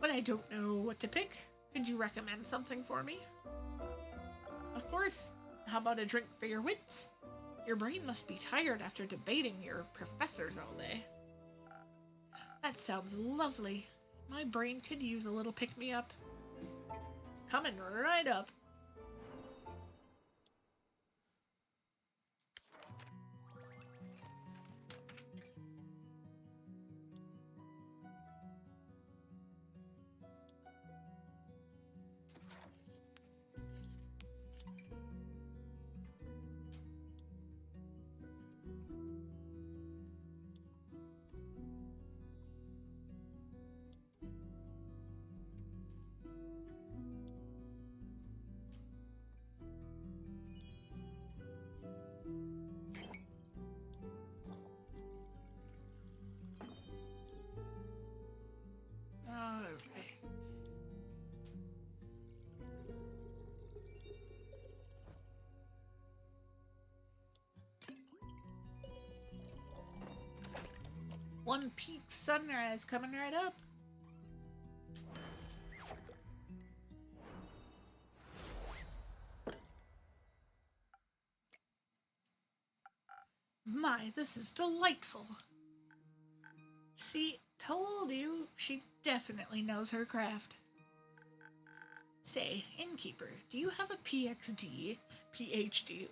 Speaker 1: But I don't know what to pick. Could you recommend something for me? Of course. How about a drink for your wits? Your brain must be tired after debating your professors all day. That sounds lovely. My brain could use a little pick-me-up. Coming right up. Alright. One peak sunrise coming right up. My, this is delightful. See, told you, she definitely knows her craft. Say, Innkeeper, do you have a PhD,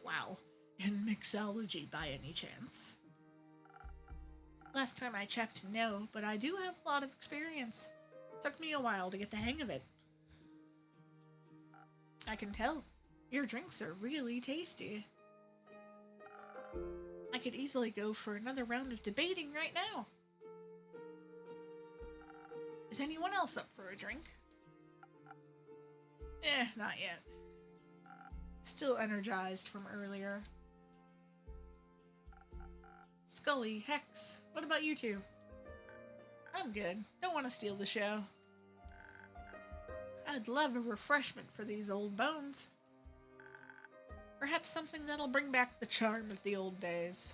Speaker 1: wow, in mixology by any chance? Last time I checked, no, but I do have a lot of experience. Took me a while to get the hang of it. I can tell. Your drinks are really tasty. I could easily go for another round of debating right now. Is anyone else up for a drink? Not yet. Still energized from earlier. Scully, Hex, what about you two? I'm good. Don't want to steal the show. I'd love a refreshment for these old bones. Perhaps something that'll bring back the charm of the old days.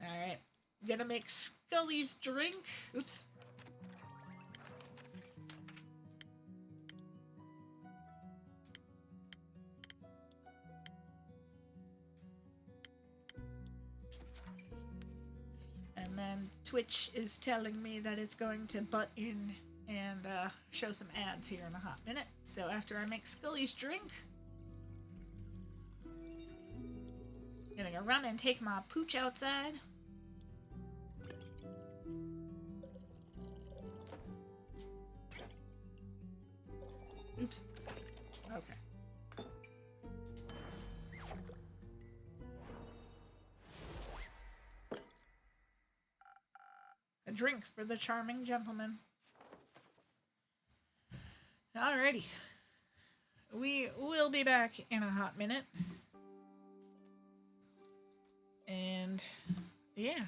Speaker 1: Alright. Gonna make Scully's drink. Oops. And then Twitch is telling me that it's going to butt in and show some ads here in a hot minute. So after I make Scully's drink, I'm gonna go run and take my pooch outside. Oops. Okay. A drink for the charming gentleman. Alrighty. We will be back in a hot minute. And yeah.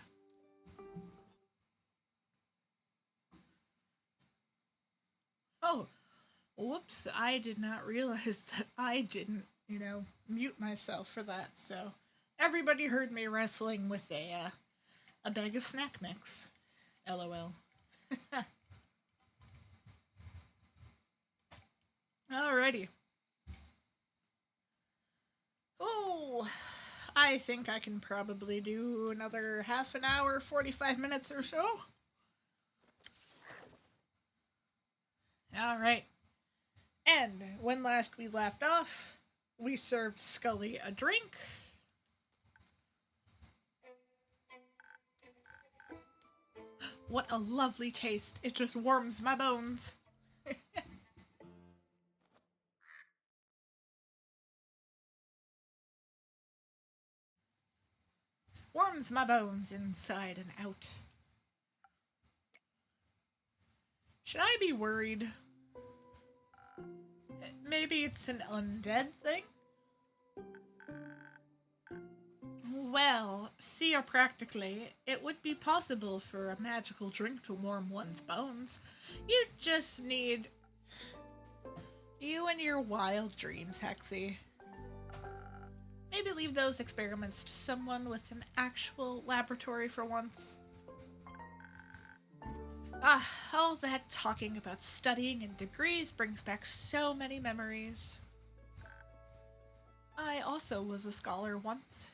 Speaker 1: Oh, whoops. I did not realize that I didn't, mute myself for that. So everybody heard me wrestling with a bag of snack mix. LOL. Alrighty. Oh, I think I can probably do another half an hour, 45 minutes or so. Alright. And when last we left off, we served Scully a drink. What a lovely taste. It just warms my bones. Warms my bones inside and out. Should I be worried? Maybe it's an undead thing? Well, theopractically, it would be possible for a magical drink to warm one's bones. You just need you and your wild dreams, Hexy. Maybe leave those experiments to someone with an actual laboratory for once. All that talking about studying and degrees brings back so many memories. I also was a scholar once.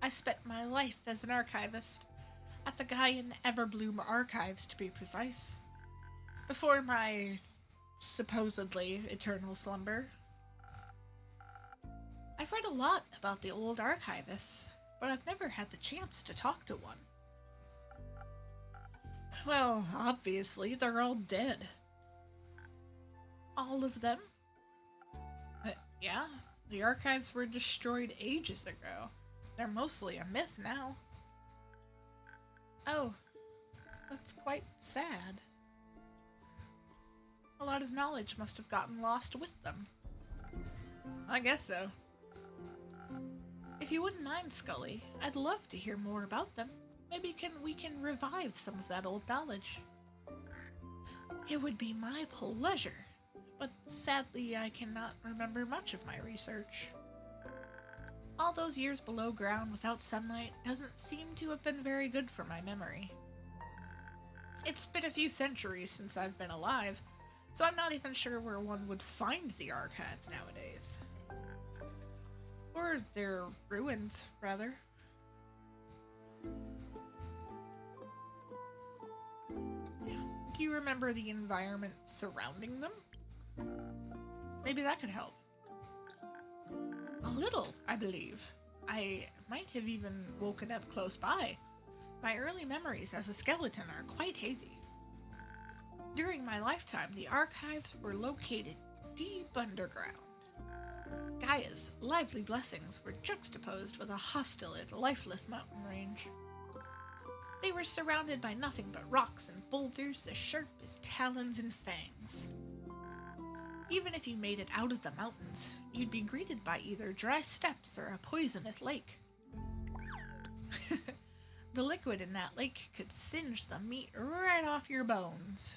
Speaker 1: I spent my life as an archivist, at the Gaian Everbloom Archives to be precise, before my supposedly eternal slumber. I've read a lot about the old archivists, but I've never had the chance to talk to one. Well, obviously, they're all dead. All of them? Yeah, the archives were destroyed ages ago. They're mostly a myth now. Oh, that's quite sad. A lot of knowledge must have gotten lost with them. I guess so. If you wouldn't mind, Scully, I'd love to hear more about them. Maybe we can revive some of that old knowledge. It would be my pleasure, but sadly I cannot remember much of my research. All those years below ground without sunlight doesn't seem to have been very good for my memory. It's been a few centuries since I've been alive, so I'm not even sure where one would find the archives nowadays. Or their ruins, rather. Do you remember the environment surrounding them? Maybe that could help. A little, I believe. I might have even woken up close by. My early memories as a skeleton are quite hazy. During my lifetime, the archives were located deep underground. Gaia's lively blessings were juxtaposed with a hostile and lifeless mountain range. They were surrounded by nothing but rocks and boulders as sharp as talons and fangs. Even if you made it out of the mountains, you'd be greeted by either dry steppes or a poisonous lake. The liquid in that lake could singe the meat right off your bones.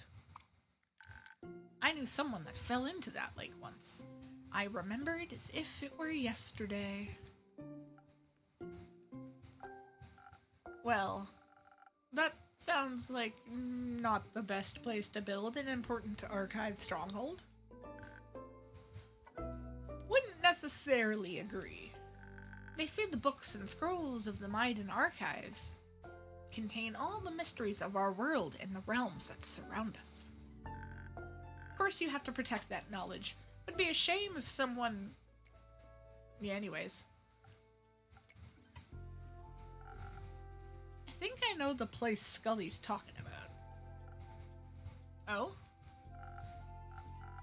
Speaker 1: I knew someone that fell into that lake once. I remember it as if it were yesterday. Well, that sounds like not the best place to build an important archive stronghold. Wouldn't necessarily agree. They say the books and scrolls of the Maiden archives contain all the mysteries of our world and the realms that surround us. Of course, you have to protect that knowledge. It would be a shame if someone... Yeah, anyways. I think I know the place Scully's talking about. Oh?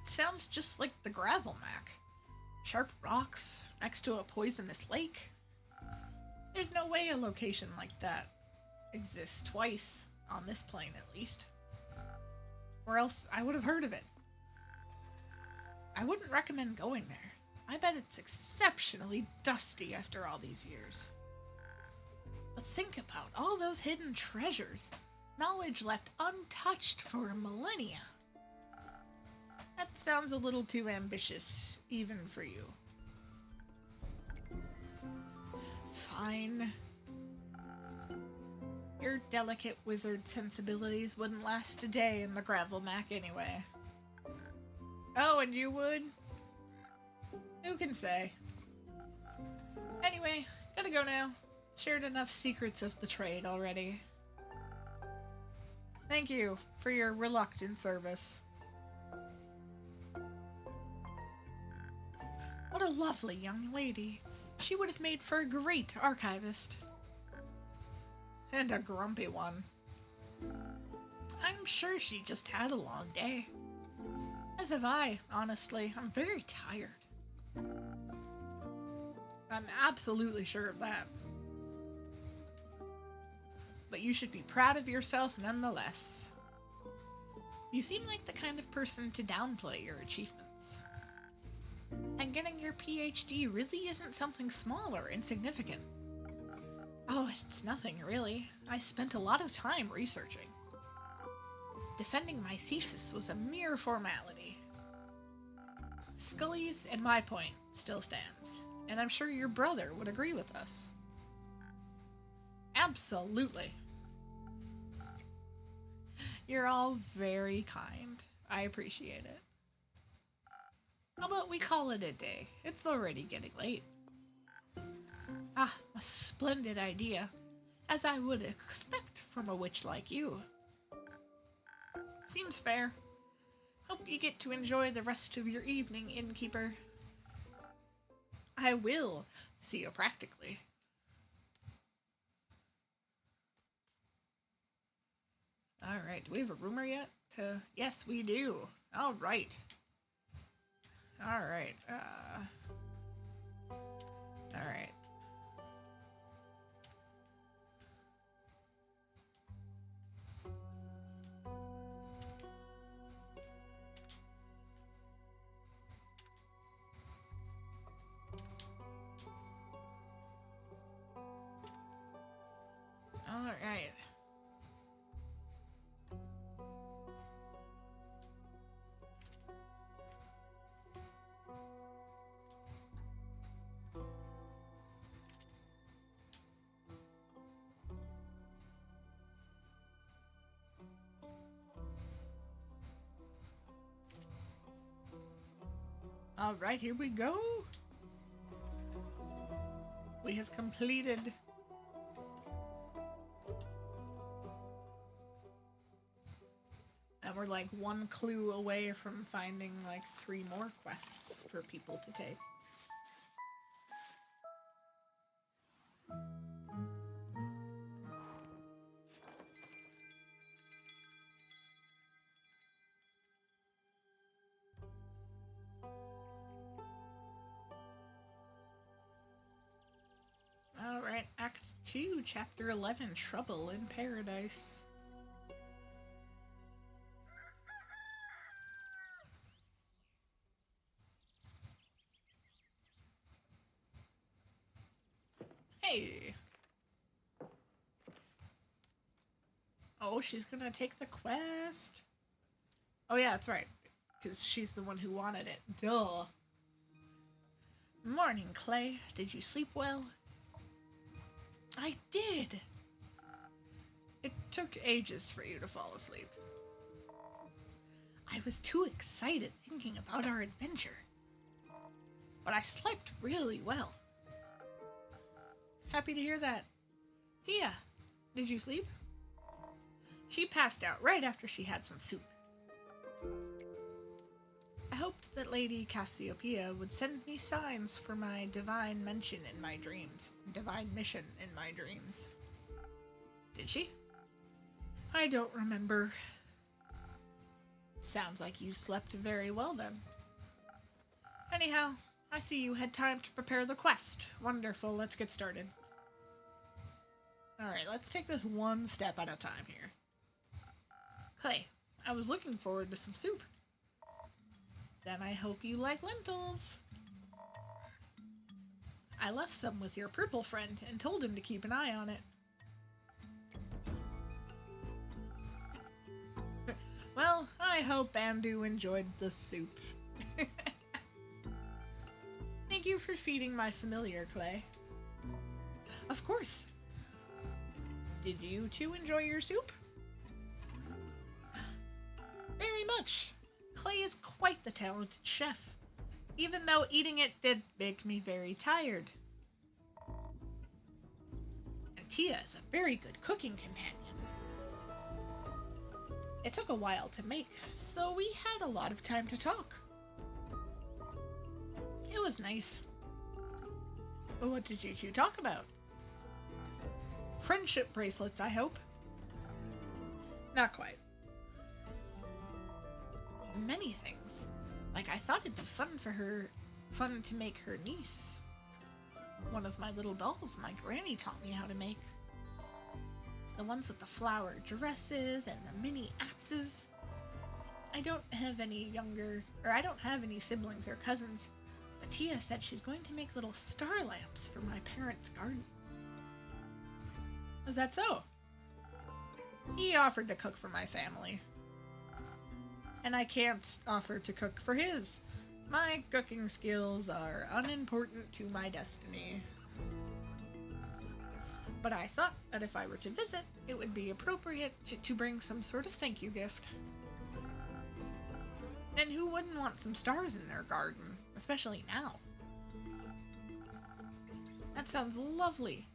Speaker 1: It sounds just like the Gravel Mac. Sharp rocks next to a poisonous lake. There's no way a location like that exists twice, on this plane at least. Or else I would have heard of it. I wouldn't recommend going there. I bet it's exceptionally dusty after all these years. But think about all those hidden treasures. Knowledge left untouched for millennia. That sounds a little too ambitious, even for you. Fine. Your delicate wizard sensibilities wouldn't last a day in the Gravel Mac anyway. Oh, and you would? Who can say? Anyway, gotta go now. Shared enough secrets of the trade already. Thank you for your reluctant service. What a lovely young lady. She would have made for a great archivist. And a grumpy one. I'm sure she just had a long day. As have I, honestly. I'm very tired. I'm absolutely sure of that. But you should be proud of yourself nonetheless. You seem like the kind of person to downplay your achievements. And getting your PhD really isn't something small or insignificant. Oh, it's nothing, really. I spent a lot of time researching. Defending my thesis was a mere formality. Scully's and my point still stands, and I'm sure your brother would agree with us. Absolutely. You're all very kind. I appreciate it. How about we call it a day? It's already getting late. Ah, a splendid idea, as I would expect from a witch like you. Seems fair. Hope you get to enjoy the rest of your evening, innkeeper. I will, theopractically. Alright, do we have a rumor yet? Yes, we do. Alright. Alright, Alright. Alright. Alright, here we go. We have completed. And we're like one clue away from finding like 3 more quests for people to take. Alright, Act 2, Chapter 11, Trouble in Paradise. Hey! Oh, she's gonna take the quest. Oh yeah, that's right. Because she's the one who wanted it. Duh. Morning, Clay. Did you sleep well? I did. It took ages for you to fall asleep. I was too excited thinking about our adventure. But I slept really well. Happy to hear that. Thea, did you sleep? She passed out right after she had some soup. I hoped that Lady Cassiopeia would send me signs for my divine mission in my dreams. Did she? I don't remember. Sounds like you slept very well then. Anyhow, I see you had time to prepare the quest. Wonderful, let's get started. Alright, let's take this one step at a time here. Hey, I was looking forward to some soup. Then I hope you like lentils. I left some with your purple friend and told him to keep an eye on it. Well, I hope Bandu enjoyed the soup. Thank you for feeding my familiar, Clay. Of course. Did you two enjoy your soup? Very much. Clay is quite the talented chef, even though eating it did make me very tired. And Tia is a very good cooking companion. It took a while to make, so we had a lot of time to talk. It was nice. But what did you two talk about? Friendship bracelets, I hope. Not quite. Many things. Like, I thought it'd be fun to make her niece one of my little dolls my granny taught me how to make. The ones with the flower dresses and the mini axes. I don't have any siblings or cousins, but Tia said she's going to make little star lamps for my parents' garden. Was that so? He offered to cook for my family. And I can't offer to cook for his. My cooking skills are unimportant to my destiny. But I thought that if I were to visit, it would be appropriate to bring some sort of thank you gift. And who wouldn't want some stars in their garden, especially now? That sounds lovely.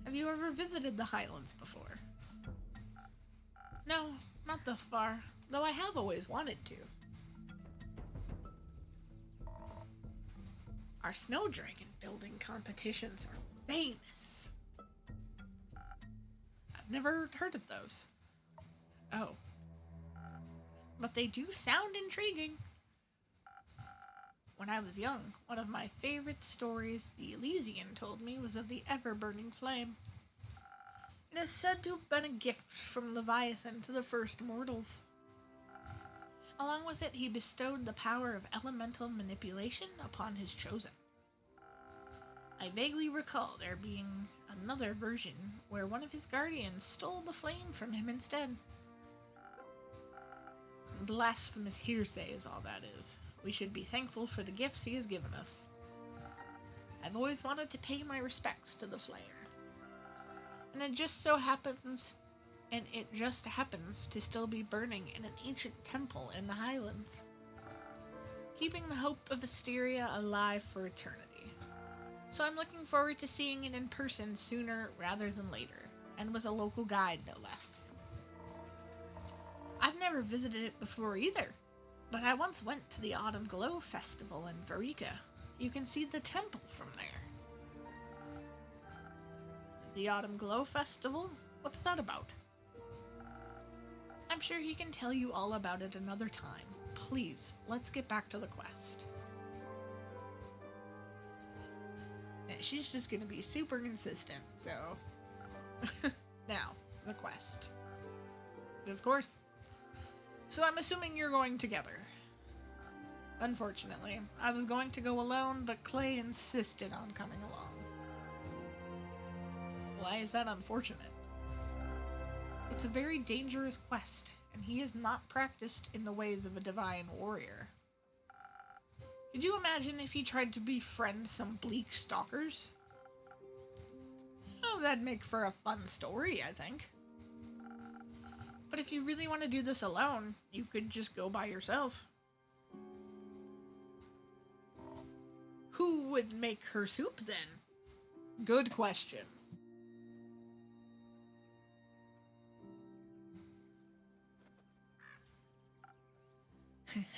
Speaker 1: Have you ever visited the Highlands before? No, not thus far, though I have always wanted to. Our snow dragon building competitions are famous. I've never heard of those. Oh. But they do sound intriguing. When I was young, one of my favorite stories the Elysian told me was of the ever-burning flame. It is said to have been a gift from Leviathan to the first mortals. Along with it, he bestowed the power of elemental manipulation upon his chosen. I vaguely recall there being another version where one of his guardians stole the flame from him instead. Blasphemous hearsay is all that is. We should be thankful for the gifts he has given us. I've always wanted to pay my respects to the flame. And it just happens to still be burning in an ancient temple in the Highlands, keeping the hope of Asteria alive for eternity. So I'm looking forward to seeing it in person sooner rather than later, and with a local guide no less. I've never visited it before either, but I once went to the Autumn Glow Festival in Varika. You can see the temple from there. The Autumn Glow Festival? What's that about? I'm sure he can tell you all about it another time. Please, let's get back to the quest. She's just gonna be super consistent, so... Now, the quest. Of course. So I'm assuming you're going together. Unfortunately, I was going to go alone, but Clay insisted on coming along. Why is that unfortunate? It's a very dangerous quest, and he is not practiced in the ways of a divine warrior. Could you imagine if he tried to befriend some bleak stalkers? Oh, that'd make for a fun story, I think. But if you really want to do this alone, you could just go by yourself. Who would make her soup, then? Good question.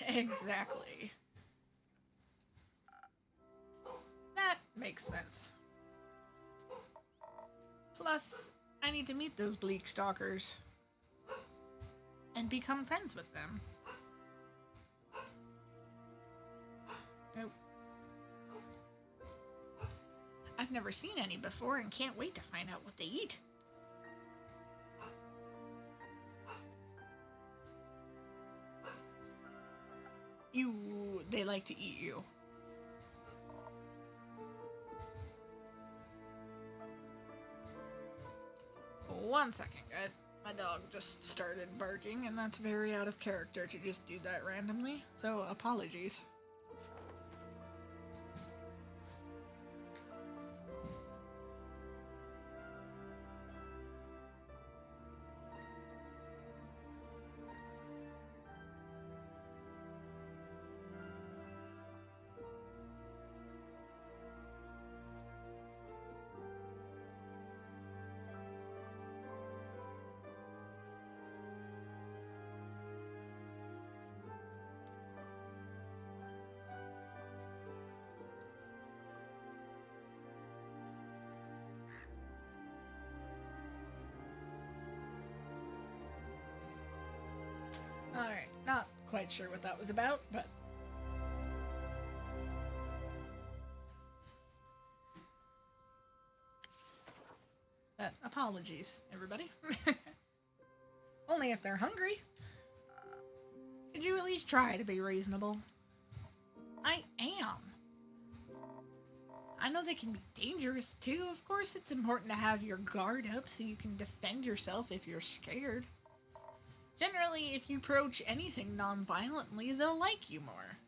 Speaker 1: Exactly. That makes sense. Plus, I need to meet those bleak stalkers and become friends with them. Nope. I've never seen any before and can't wait to find out what they eat. They like to eat you. One second, guys. My dog just started barking, and that's very out of character to just do that randomly, so apologies. Alright, not quite sure what that was about, but... apologies, everybody. Only if they're hungry. Could you at least try to be reasonable? I am. I know they can be dangerous too. Of course, it's important to have your guard up so you can defend yourself if you're scared. Generally, if you approach anything non-violently, they'll like you more.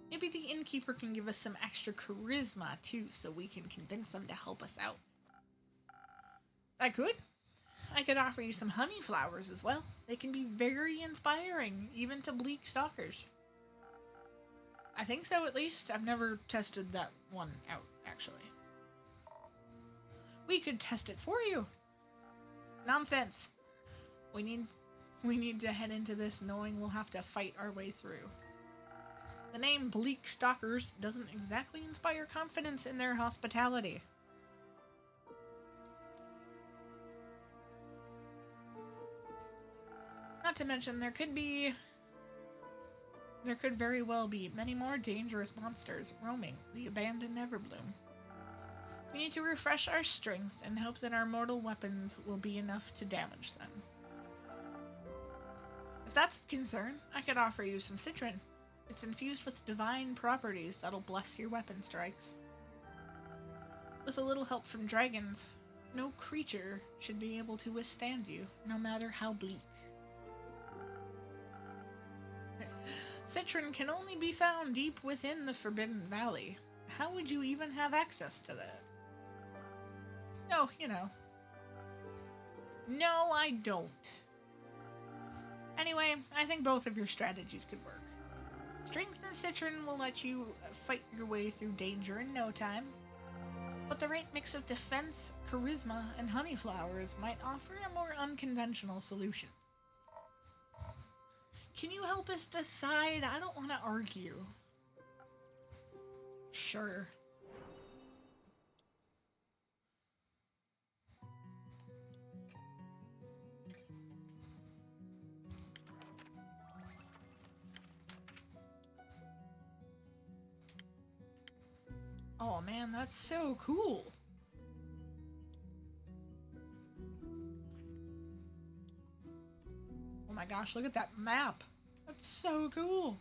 Speaker 1: Maybe the innkeeper can give us some extra charisma too, so we can convince them to help us out. I could offer you some honey flowers as well. They can be very inspiring, even to bleak stalkers. I think so, at least. I've never tested that one out, actually. We could test it for you. Nonsense. We need to head into this knowing we'll have to fight our way through. The name Bleak Stalkers doesn't exactly inspire confidence in their hospitality. Not to mention, there could very well be many more dangerous monsters roaming the abandoned Everbloom. We need to refresh our strength and hope that our mortal weapons will be enough to damage them. If that's of concern, I could offer you some citron. It's infused with divine properties that'll bless your weapon strikes. With a little help from dragons, no creature should be able to withstand you, no matter how bleak. Citron can only be found deep within the Forbidden Valley. How would you even have access to that? No, you know. No, I don't. Anyway, I think both of your strategies could work. Strength and Citron will let you fight your way through danger in no time. But the right mix of defense, charisma, and honey flowers might offer a more unconventional solution. Can you help us decide? I don't want to argue. Sure. Oh man, that's so cool. Oh my gosh, look at that map. That's so cool.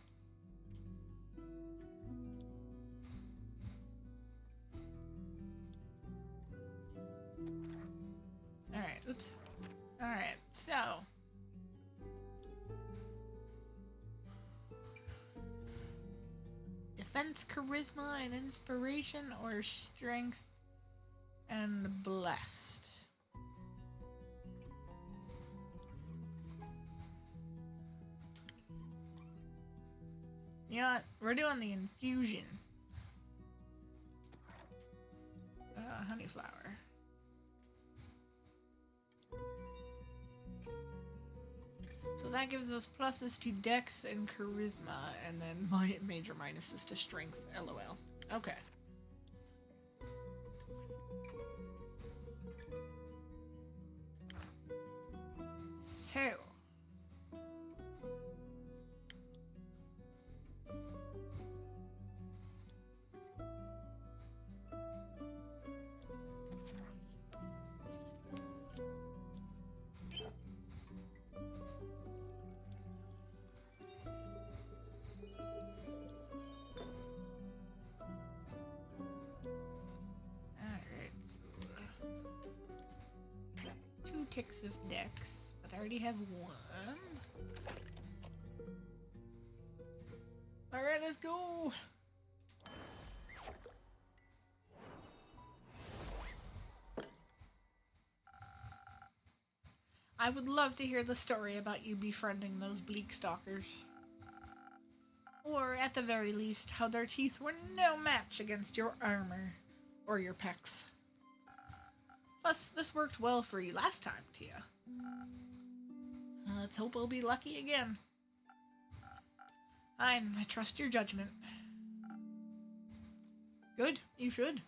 Speaker 1: Alright, oops. Alright, so. Defense, charisma, and inspiration, or strength and blessed? You know what? We're doing the infusion. Honey flower. So that gives us pluses to dex and charisma, and then major minuses to strength. LOL. Okay. So. Ticks of dex, but I already have one. Alright, let's go! I would love to hear the story about you befriending those bleak stalkers. Or, at the very least, how their teeth were no match against your armor or your pecs. Plus, this worked well for you last time, Tia. Let's hope we'll be lucky again. Fine, I trust your judgment. Good, you should.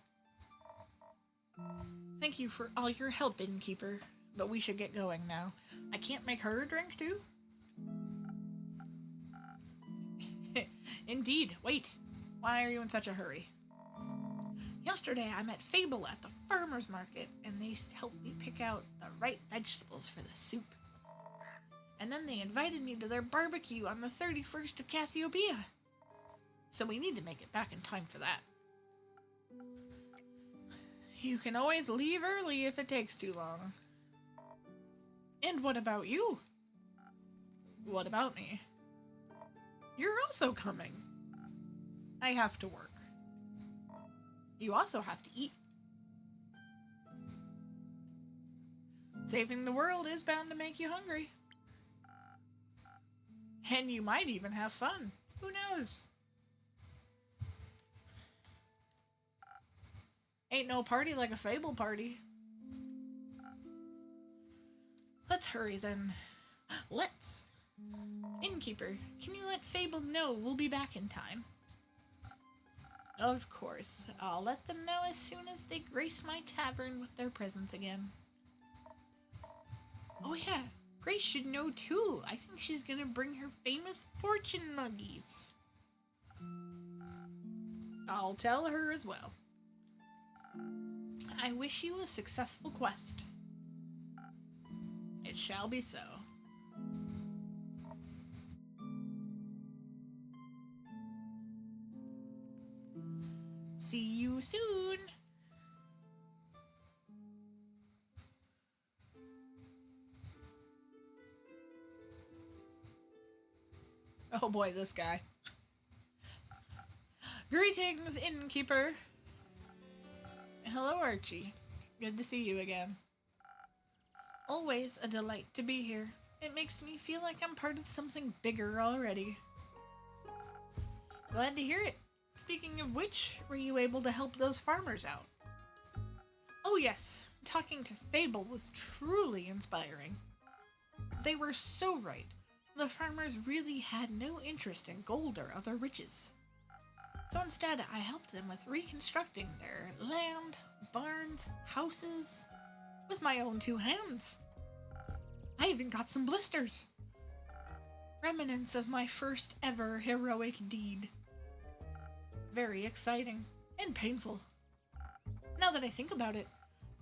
Speaker 1: Thank you for all your help, innkeeper. But we should get going now. I can't make her a drink, too? Indeed. Wait. Why are you in such a hurry? Yesterday I met Fable at the farmer's market, and they helped me pick out the right vegetables for the soup. And then they invited me to their barbecue on the 31st of Cassiopeia. So we need to make it back in time for that. You can always leave early if it takes too long. And what about you? What about me? You're also coming. I have to work. You also have to eat. Saving the world is bound to make you hungry. And you might even have fun. Who knows? Ain't no party like a Fable party. Let's hurry then. Let's. Innkeeper, can you let Fable know we'll be back in time? Of course. I'll let them know as soon as they grace my tavern with their presence again. Oh yeah, Grace should know too. I think she's gonna bring her famous fortune nuggies. I'll tell her as well. I wish you a successful quest. It shall be so. See you soon. Oh boy, this guy. Greetings, innkeeper. Hello, Archie. Good to see you again. Always a delight to be here. It makes me feel like I'm part of something bigger already. Glad to hear it. Speaking of which, were you able to help those farmers out? Oh yes, talking to Fable was truly inspiring. They were so right. The farmers really had no interest in gold or other riches. So instead, I helped them with reconstructing their land, barns, houses, with my own 2 hands. I even got some blisters. Remnants of my first ever heroic deed. Very exciting and painful. Now that I think about it,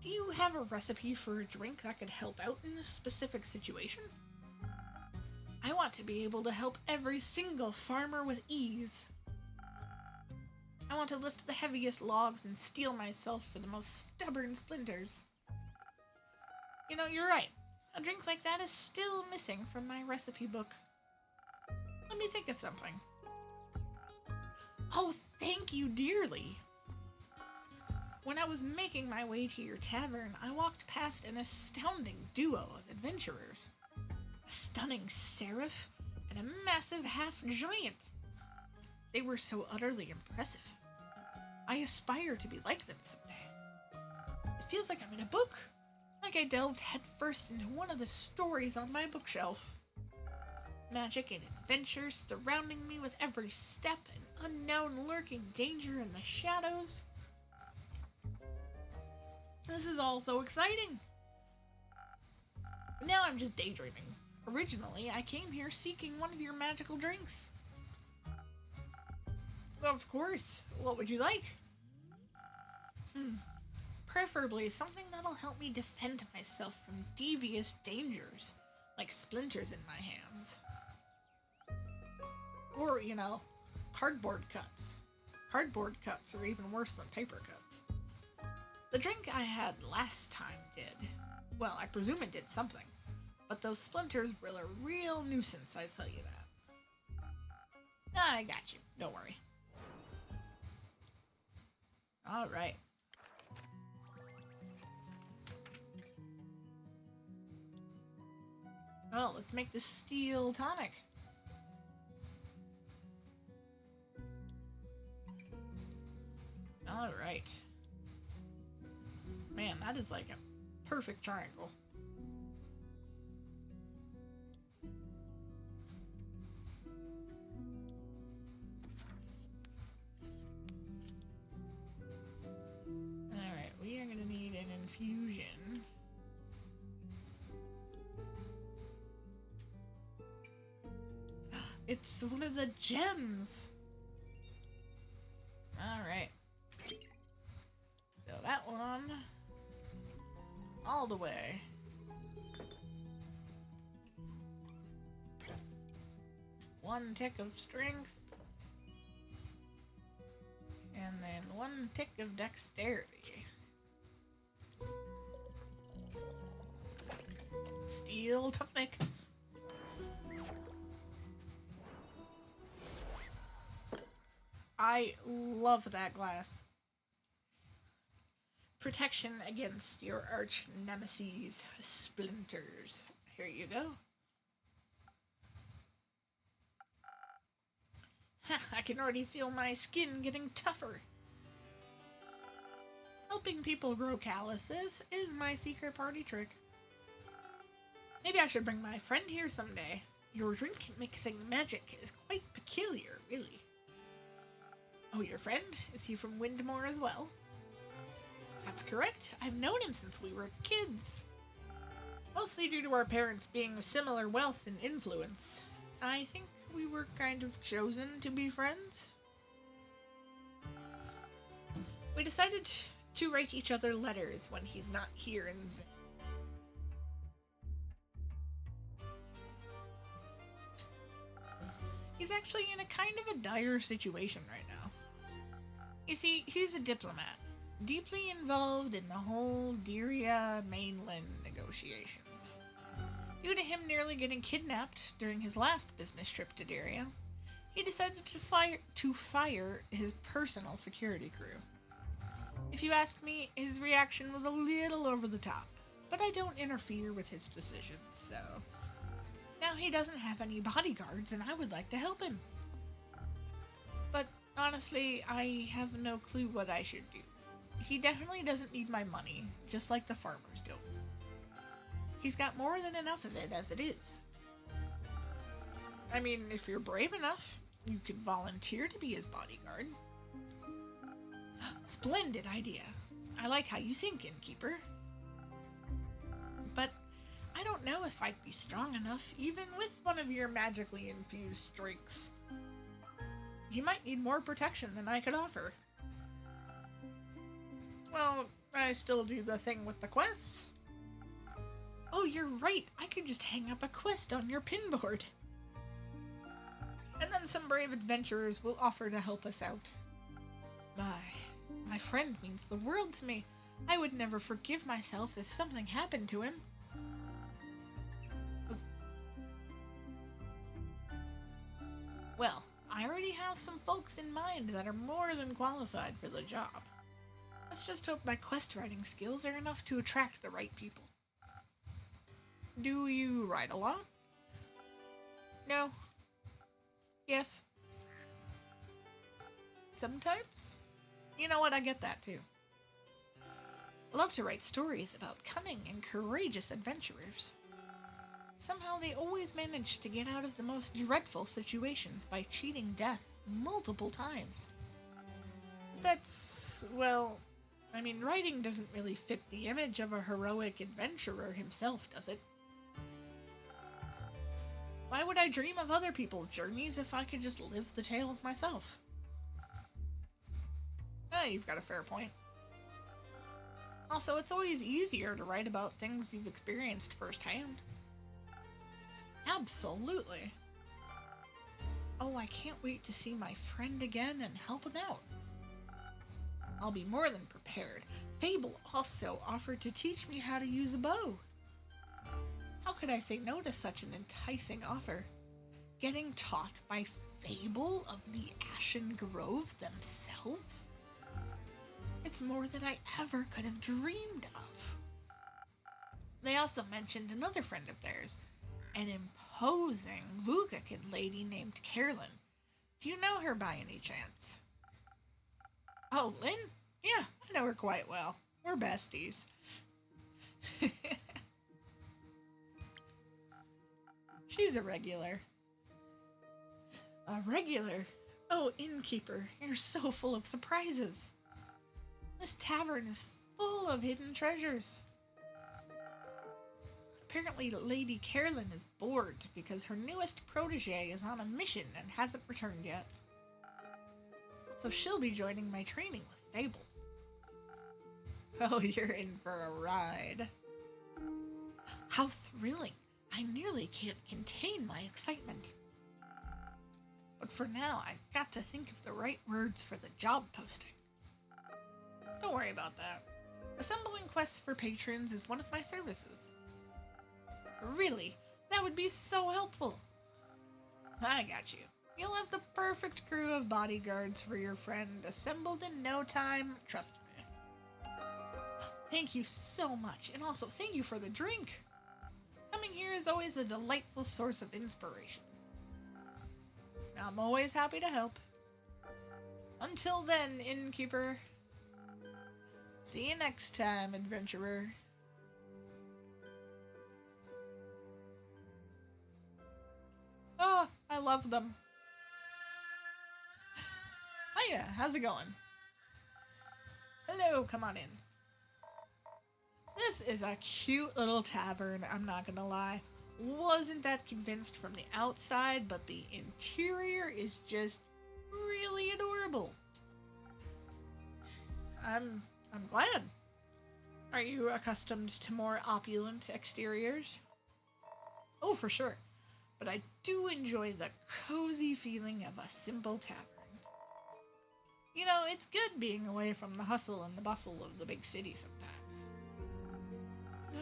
Speaker 1: do you have a recipe for a drink that could help out in a specific situation? I want to be able to help every single farmer with ease. I want to lift the heaviest logs and steel myself for the most stubborn splinters. You know, you're right. A drink like that is still missing from my recipe book. Let me think of something. Oh, thank you dearly. When I was making my way to your tavern, I walked past an astounding duo of adventurers. A stunning seraph and a massive half-giant. They were so utterly impressive. I aspire to be like them someday. It feels like I'm in a book. Like I delved headfirst into one of the stories on my bookshelf. Magic and adventure surrounding me with every step, and unknown lurking danger in the shadows. This is all so exciting. Now I'm just daydreaming. Originally, I came here seeking one of your magical drinks. Of course. What would you like? Preferably something that'll help me defend myself from devious dangers, like splinters in my hands. Or, you know, cardboard cuts. Cardboard cuts are even worse than paper cuts. The drink I had last time did. Well, I presume it did something. But those splinters were a real nuisance, I tell you that. I got you. Don't worry. Alright. Well, let's make this steel tonic. Alright. Man, that is like a perfect triangle. Alright, we are gonna need an infusion. It's one of the gems! Alright. So that one, all the way. One tick of strength. And then one tick of dexterity. Steel tonic. I love that glass. Protection against your arch nemesis, splinters. Here you go. I can already feel my skin getting tougher. Helping people grow calluses is my secret party trick. Maybe I should bring my friend here someday. Your drink mixing magic is quite peculiar, really. Oh, your friend? Is he from Windmore as well? That's correct. I've known him since we were kids. Mostly due to our parents being of similar wealth and influence. I think we were kind of chosen to be friends. We decided to write each other letters when he's not here in Zen. He's actually in a kind of a dire situation right now. You see, he's a diplomat, deeply involved in the whole Diria mainland negotiations. Due to him nearly getting kidnapped during his last business trip to Diria, he decided to fire his personal security crew. If you ask me, his reaction was a little over the top, but I don't interfere with his decisions, so... Now he doesn't have any bodyguards, and I would like to help him. But honestly, I have no clue what I should do. He definitely doesn't need my money, just like the farmers don't. He's got more than enough of it as it is. I mean, if you're brave enough, you could volunteer to be his bodyguard. Splendid idea. I like how you think, innkeeper. But I don't know if I'd be strong enough, even with one of your magically infused drinks. He might need more protection than I could offer. Well, I still do the thing with the quests. Oh, you're right. I could just hang up a quest on your pinboard. And then some brave adventurers will offer to help us out. My friend means the world to me. I would never forgive myself if something happened to him. Well, I already have some folks in mind that are more than qualified for the job. Let's just hope my quest writing skills are enough to attract the right people. Do you write a lot? No. Yes. Sometimes? You know what, I get that too. I love to write stories about cunning and courageous adventurers. Somehow they always manage to get out of the most dreadful situations by cheating death multiple times. That's, well, I mean, writing doesn't really fit the image of a heroic adventurer himself, does it? Why would I dream of other people's journeys if I could just live the tales myself? You've got a fair point. Also, it's always easier to write about things you've experienced firsthand. Absolutely. Oh, I can't wait to see my friend again and help him out. I'll be more than prepared. Fable also offered to teach me how to use a bow. How could I say no to such an enticing offer? Getting taught by Fable of the Ashen Groves themselves? It's more than I ever could have dreamed of. They also mentioned another friend of theirs, an imposing Vugakin lady named Carolyn. Do you know her by any chance? Oh, Lynn? Yeah, I know her quite well. We're besties. She's a regular. A regular? Oh, innkeeper, you're so full of surprises. This tavern is full of hidden treasures. Apparently, Lady Carolyn is bored because her newest protege is on a mission and hasn't returned yet. so she'll be joining my training with Fable. Oh, you're in for a ride. How thrilling! I nearly can't contain my excitement. But for now, I've got to think of the right words for the job posting. Don't worry about that. Assembling quests for patrons is one of my services. Really? That would be so helpful. I got you. You'll have the perfect crew of bodyguards for your friend, assembled in no time. Trust me. Thank you so much, and also thank you for the drink. Coming here is always a delightful source of inspiration. I'm always happy to help. Until then, innkeeper. See you next time, adventurer. Oh, I love them. Hiya, how's it going? Hello, come on in. This is a cute little tavern, I'm not gonna lie. Wasn't that convinced from the outside, but the interior is just really adorable. I'm glad. Are you accustomed to more opulent exteriors? Oh, for sure. But I do enjoy the cozy feeling of a simple tavern. You know, it's good being away from the hustle and the bustle of the big city sometimes.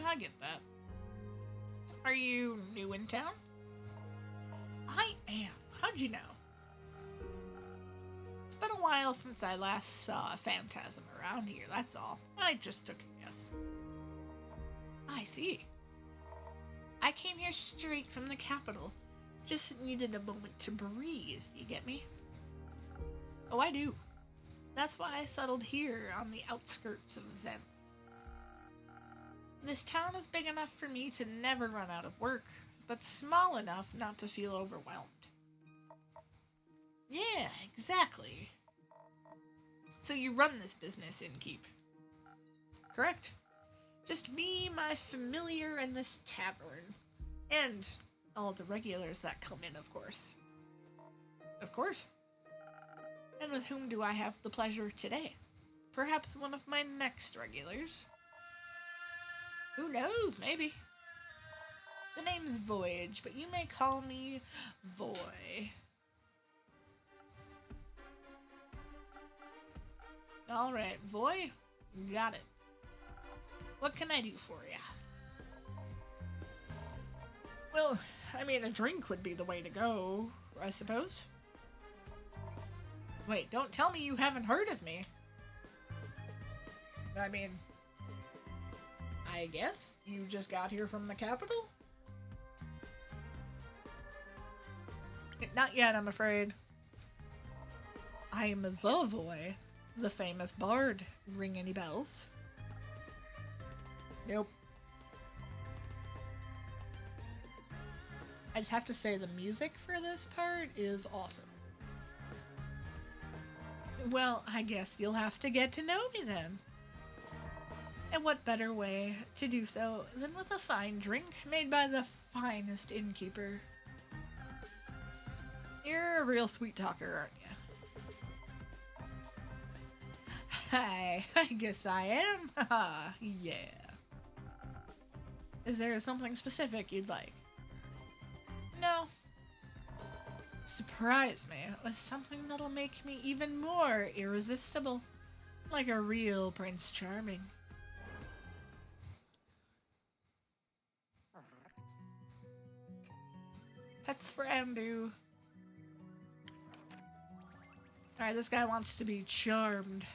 Speaker 1: I get that. Are you new in town? I am. How'd you know? It's been a while since I last saw a phantasm around here, that's all. I just took a guess. I see. I came here straight from the capital. Just needed a moment to breathe, you get me? Oh, I do. That's why I settled here on the outskirts of Zen. This town is big enough for me to never run out of work, but small enough not to feel overwhelmed. Yeah, exactly. So you run this business, innkeep? Correct. Just me, my familiar, and this tavern. And all the regulars that come in, of course. Of course. And with whom do I have the pleasure today? Perhaps one of my next regulars? Who knows, maybe. The name's Voyage, but you may call me Voy. Alright, Voy, got it. What can I do for ya? Well, I mean, a drink would be the way to go, I suppose. Wait, don't tell me you haven't heard of me. I mean, I guess you just got here from the capital? Not yet, I'm afraid. I am the Voy, the famous bard. Ring any bells? Nope. I just have to say the music for this part is awesome. Well, I guess you'll have to get to know me then. And what better way to do so than with a fine drink made by the finest innkeeper? You're a real sweet talker, aren't you? Hi, I guess I am. Haha, yeah. Is there something specific you'd like? No. Surprise me with something that'll make me even more irresistible. Like a real Prince Charming. Pets for Andu. Alright, this guy wants to be charmed.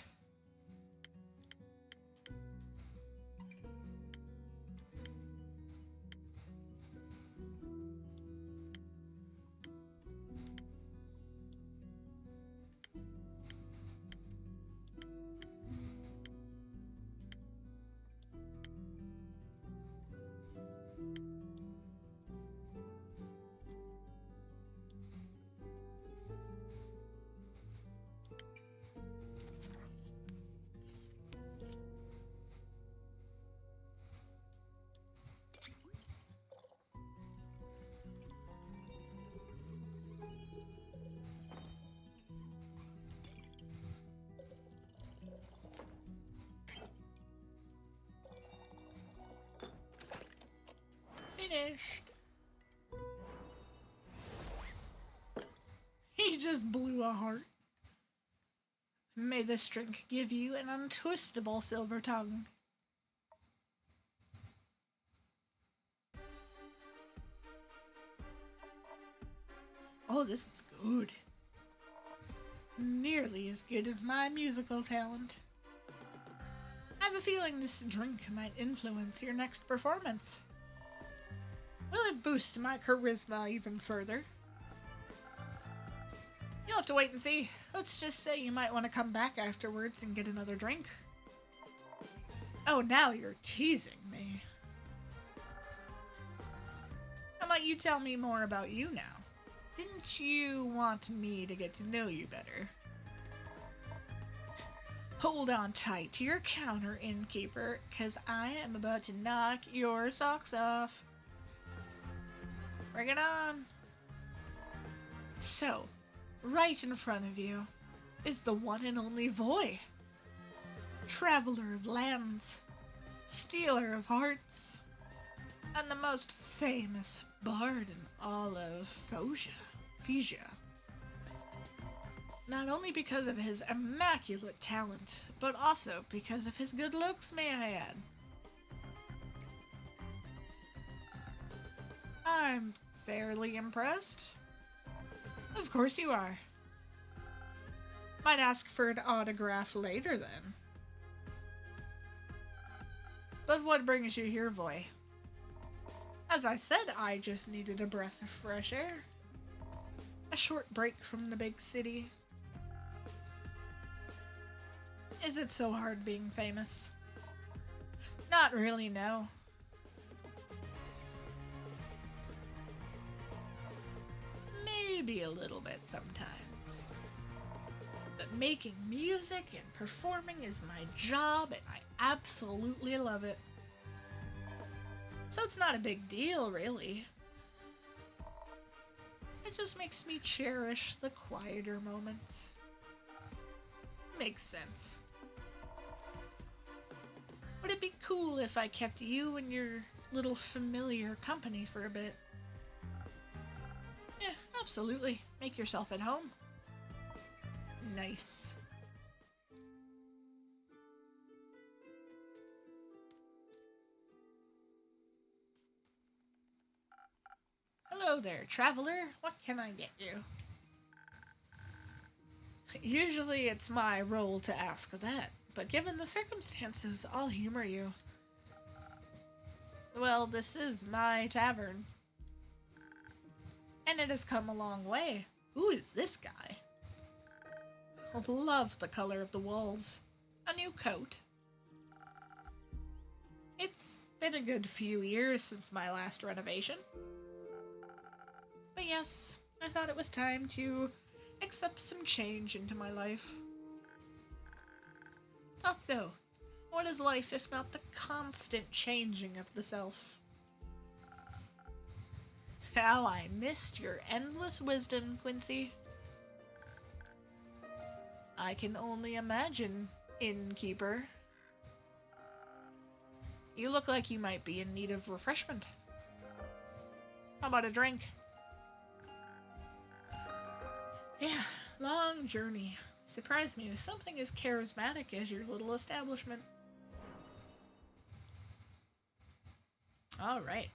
Speaker 1: finished. He just blew a heart. May this drink give you an untwistable silver tongue. Oh, this is good. Nearly as good as my musical talent. I have a feeling this drink might influence your next performance. Will it boost my charisma even further? You'll have to wait and see. Let's just say you might want to come back afterwards and get another drink. Oh, now you're teasing me. How about you tell me more about you now? Didn't you want me to get to know you better? Hold on tight to your counter, innkeeper, because I am about to knock your socks off. Bring it on. So, right in front of you is the one and only Voy. Traveler of lands, stealer of hearts, and the most famous bard in all of Phoesia. Not only because of his immaculate talent, but also because of his good looks, may I add. I'm fairly impressed. Of course you are. Might ask for an autograph later then. But what brings you here, Voy? As I said, I just needed a breath of fresh air. A short break from the big city. Is it so hard being famous? Not really, no. Maybe a little bit sometimes. But making music and performing is my job, and I absolutely love it. So it's not a big deal, really. It just makes me cherish the quieter moments. Makes sense. Would it be cool if I kept you and your little familiar company for a bit? Yeah, absolutely. Make yourself at home. Nice. Hello there, traveler. What can I get you? Usually it's my role to ask that, but given the circumstances, I'll humor you. Well, this is my tavern. And it has come a long way. Who is this guy? Love the color of the walls. A new coat. It's been a good few years since my last renovation. But yes, I thought it was time to accept some change into my life. Thought so. What is life if not the constant changing of the self? How I missed your endless wisdom, Quincy. I can only imagine, innkeeper. You look like you might be in need of refreshment. How about a drink? Yeah, long journey. Surprised me with something as charismatic as your little establishment. All right.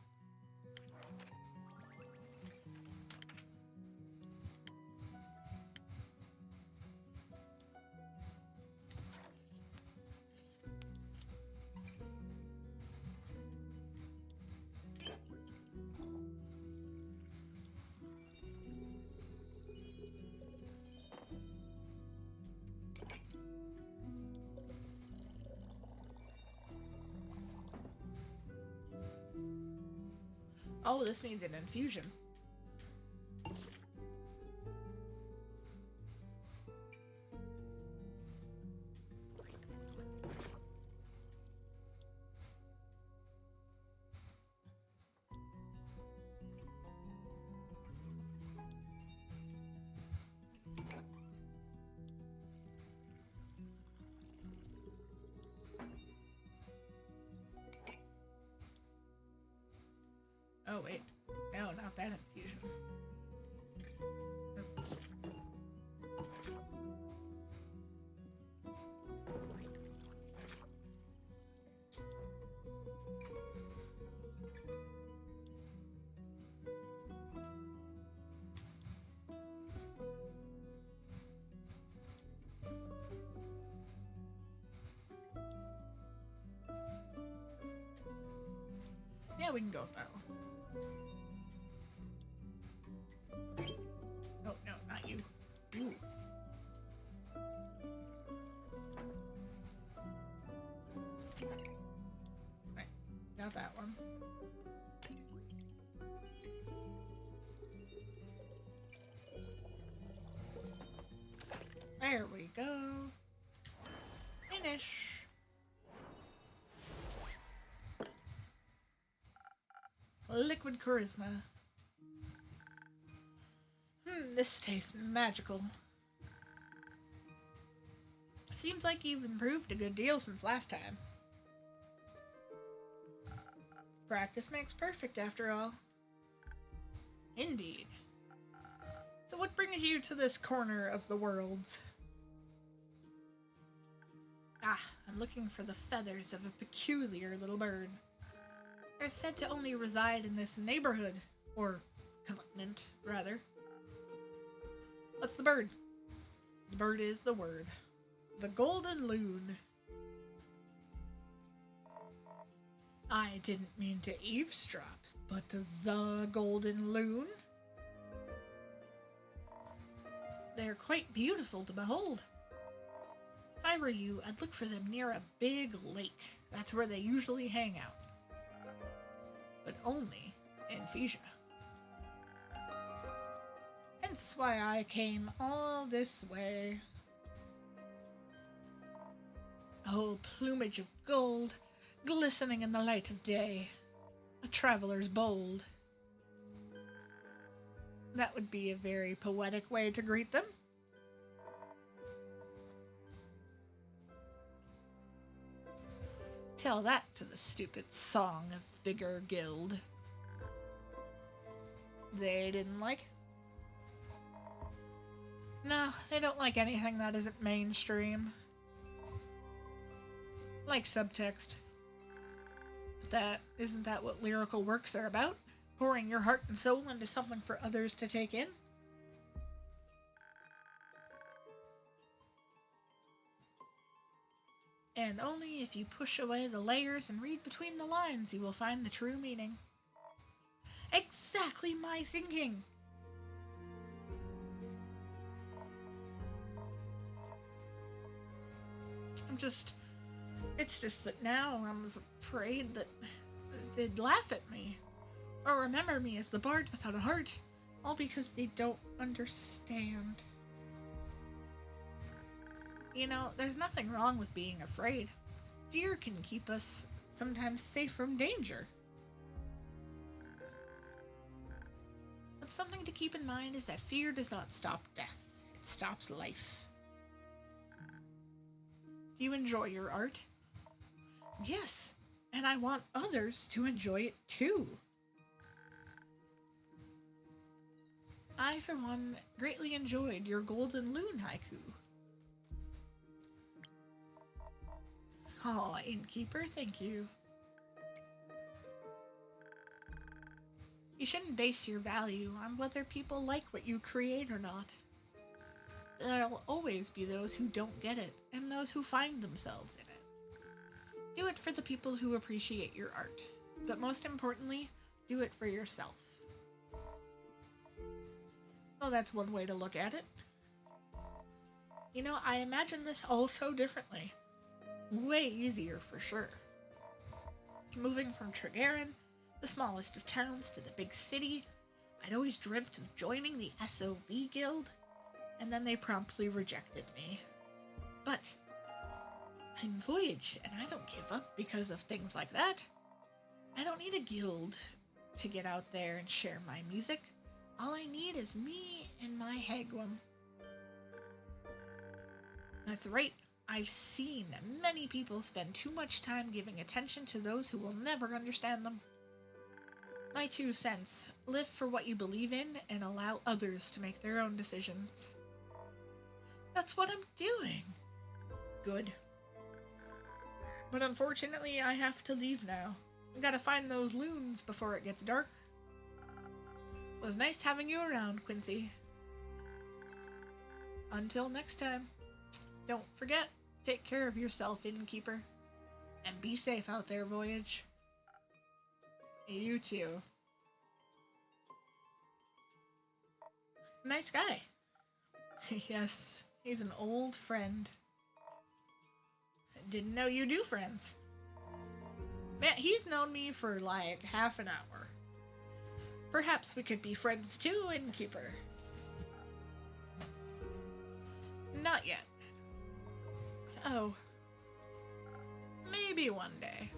Speaker 1: Oh, this needs an infusion. Oh, wait. No, not that infusion. Yeah, we can go with that one. Oh, no, not you. Ooh. Right, got that one. There we go. Finish. Liquid charisma. This tastes magical. Seems like you've improved a good deal since last time. Practice makes perfect, after all. Indeed. So what brings you to this corner of the world? Ah, I'm looking for the feathers of a peculiar little bird. They're said to only reside in this neighborhood, or continent, rather. What's the bird? The bird is the word. The golden loon. I didn't mean to eavesdrop, but the golden loon? They're quite beautiful to behold. If I were you, I'd look for them near a big lake. That's where they usually hang out. But only in Phaesia. Hence why I came all this way. Oh, plumage of gold, glistening in the light of day. A traveler's bold. That would be a very poetic way to greet them. Tell that to the stupid Song of Vigor Guild. They didn't like it? No, they don't like anything that isn't mainstream. Like subtext. But isn't that what lyrical works are about? Pouring your heart and soul into something for others to take in? And only if you push away the layers and read between the lines you will find the true meaning. Exactly my thinking! It's just that now I'm afraid that they'd laugh at me. Or remember me as the bard without a heart. All because they don't understand. You know, there's nothing wrong with being afraid. Fear can keep us sometimes safe from danger. But something to keep in mind is that fear does not stop death. It stops life. Do you enjoy your art? Yes, and I want others to enjoy it too. I, for one, greatly enjoyed your Golden Loon haiku. Oh, innkeeper, thank you. You shouldn't base your value on whether people like what you create or not. There'll always be those who don't get it, and those who find themselves in it. Do it for the people who appreciate your art, but most importantly, do it for yourself. Well, that's one way to look at it. You know, I imagine this all so differently. Way easier for sure. Moving from Tregarin, the smallest of towns, to the big city, I'd always dreamt of joining the SOV Guild, and then they promptly rejected me. But I'm Voyage, and I don't give up because of things like that. I don't need a guild to get out there and share my music. All I need is me and my Hagwam. That's right. I've seen many people spend too much time giving attention to those who will never understand them. My 2 cents. Live for what you believe in and allow others to make their own decisions. That's what I'm doing. Good. But unfortunately, I have to leave now. I gotta find those loons before it gets dark. It was nice having you around, Quincy. Until next time, don't forget, take care of yourself, innkeeper. And be safe out there, Voyage. You too. Nice guy. Yes, he's an old friend. Didn't know you do friends. Man, he's known me for like half an hour. Perhaps we could be friends too, innkeeper. Not yet. Oh. Maybe one day.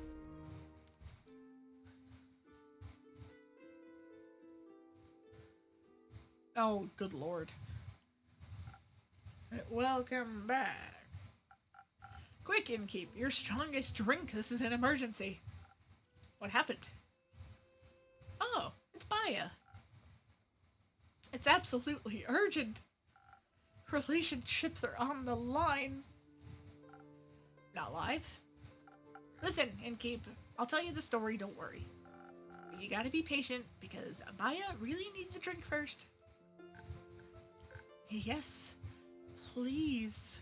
Speaker 1: Oh, good lord. Welcome back. Quick, innkeep, your strongest drink. This is an emergency. What happened? Oh, it's Baya. It's absolutely urgent. Relationships are on the line. Not lives. Listen, innkeep, I'll tell you the story, don't worry. You gotta be patient, because Baya really needs a drink first. Yes, please.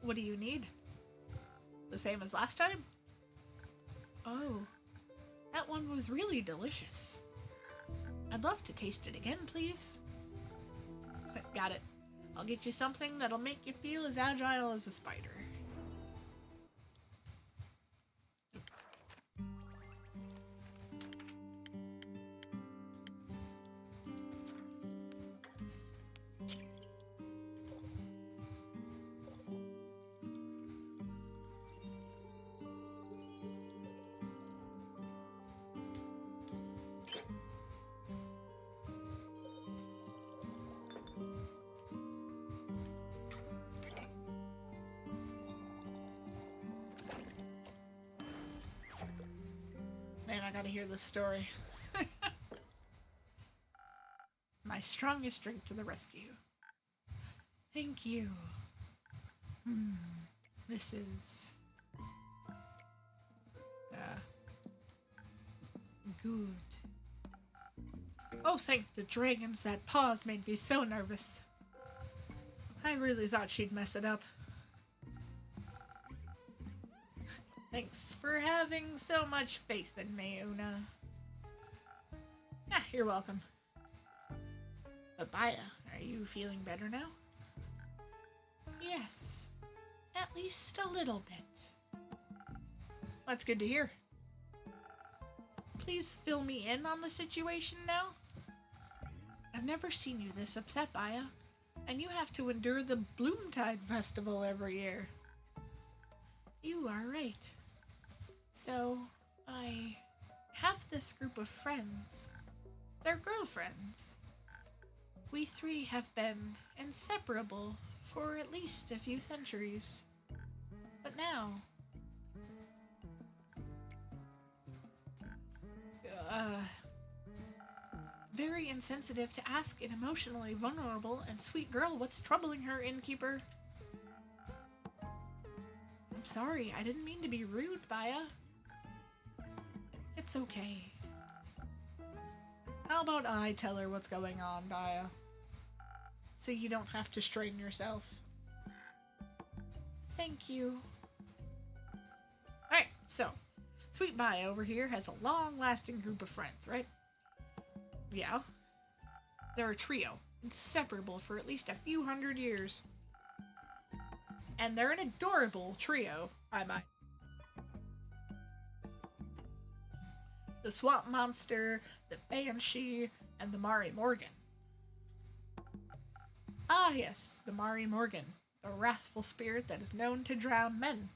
Speaker 1: What do you need? The same as last time? Oh, that one was really delicious. I'd love to taste it again, please. Got it. I'll get you something that'll make you feel as agile as a spider. Man, I gotta hear this story. My strongest drink to the rescue. Thank you. This is... good. Oh, thank the dragons, that pause made me so nervous. I really thought she'd mess it up. Thanks for having so much faith in me, Una. You're welcome. But Baya, are you feeling better now? Yes, at least a little bit. That's good to hear. Please fill me in on the situation now. I've never seen you this upset, Baya, and you have to endure the Bloomtide Festival every year. You are right. So, I have this group of friends. They're girlfriends. We three have been inseparable for at least a few centuries. But now... very insensitive to ask an emotionally vulnerable and sweet girl what's troubling her, innkeeper. I'm sorry, I didn't mean to be rude, Baya. It's okay. How about I tell her what's going on, Baya? So you don't have to strain yourself. Thank you. Alright, so, Sweet Baya over here has a long-lasting group of friends, right? Yeah. They're a trio, inseparable for at least a few hundred years. And they're an adorable trio, I might. The Swamp Monster, the Banshee, and the Mari Morgan. Ah yes, the Mari Morgan, a wrathful spirit that is known to drown men.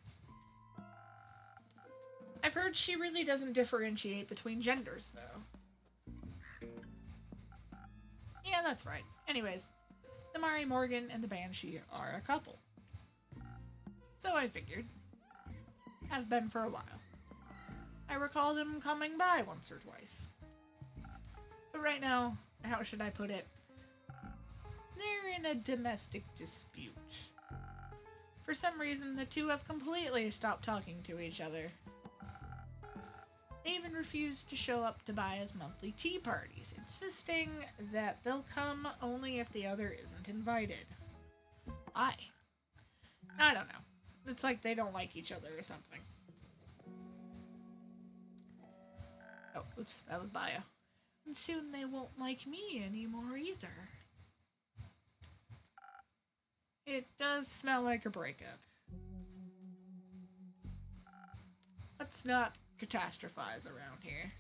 Speaker 1: I've heard she really doesn't differentiate between genders, though. Yeah, that's right. Anyways, the Mari Morgan and the Banshee are a couple. So I figured. Have been for a while. I recall them coming by once or twice. But right now, how should I put it? They're in a domestic dispute. For some reason, the two have completely stopped talking to each other. They even refuse to show up to Baya's monthly tea parties, insisting that they'll come only if the other isn't invited. Why? I don't know. It's like they don't like each other or something. Oh, oops, that was Baya. And soon they won't like me anymore either. It does smell like a breakup. Let's not catastrophize around here.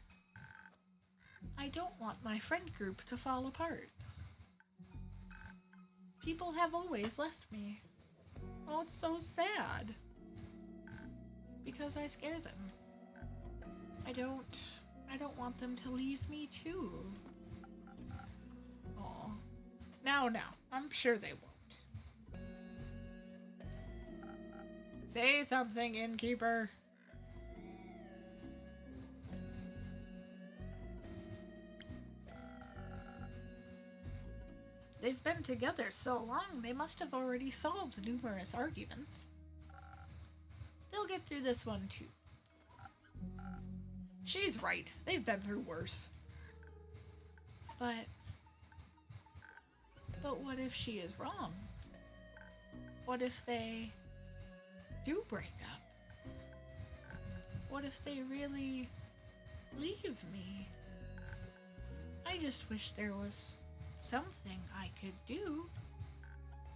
Speaker 1: I don't want my friend group to fall apart. People have always left me. Oh, it's so sad. Because I scare them. I don't want them to leave me too. Aw. Now, I'm sure they won't. Say something, innkeeper. They've been together so long, they must have already solved numerous arguments. They'll get through this one too. She's right. They've been through worse. But what if she is wrong? What if they do break up? What if they really leave me? I just wish there was something I could do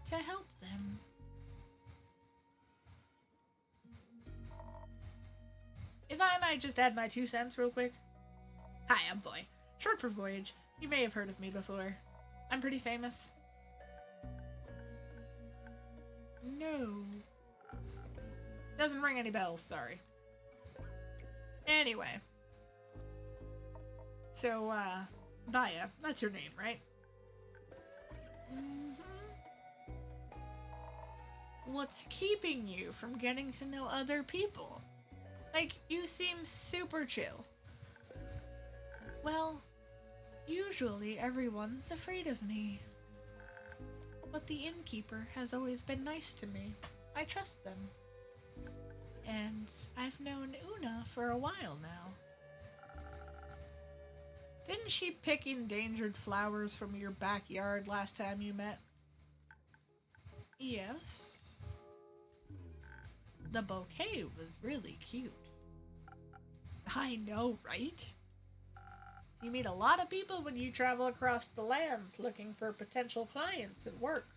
Speaker 1: to help them. If I might just add my 2 cents real quick. Hi, I'm Voy. Short for Voyage. You may have heard of me before. I'm pretty famous. No. Doesn't ring any bells, sorry. Anyway. So, Baya, that's your name, right? Mm-hmm. What's keeping you from getting to know other people? Like, you seem super chill. Well, usually everyone's afraid of me. But the innkeeper has always been nice to me. I trust them. And I've known Una for a while now. Didn't she pick endangered flowers from your backyard last time you met? Yes. The bouquet was really cute. I know, right? You meet a lot of people when you travel across the lands looking for potential clients at work.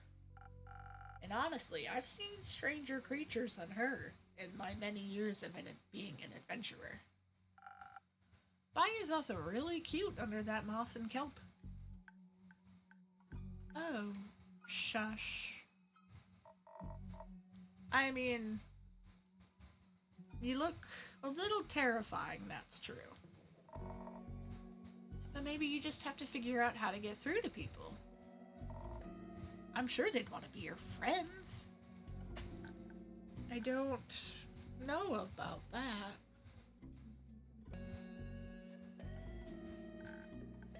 Speaker 1: And honestly, I've seen stranger creatures than her in my many years of being an adventurer. Baya is also really cute under that moss and kelp. Oh, shush. I mean, you look a little terrifying, that's true. But maybe you just have to figure out how to get through to people. I'm sure they'd want to be your friends. I don't know about that.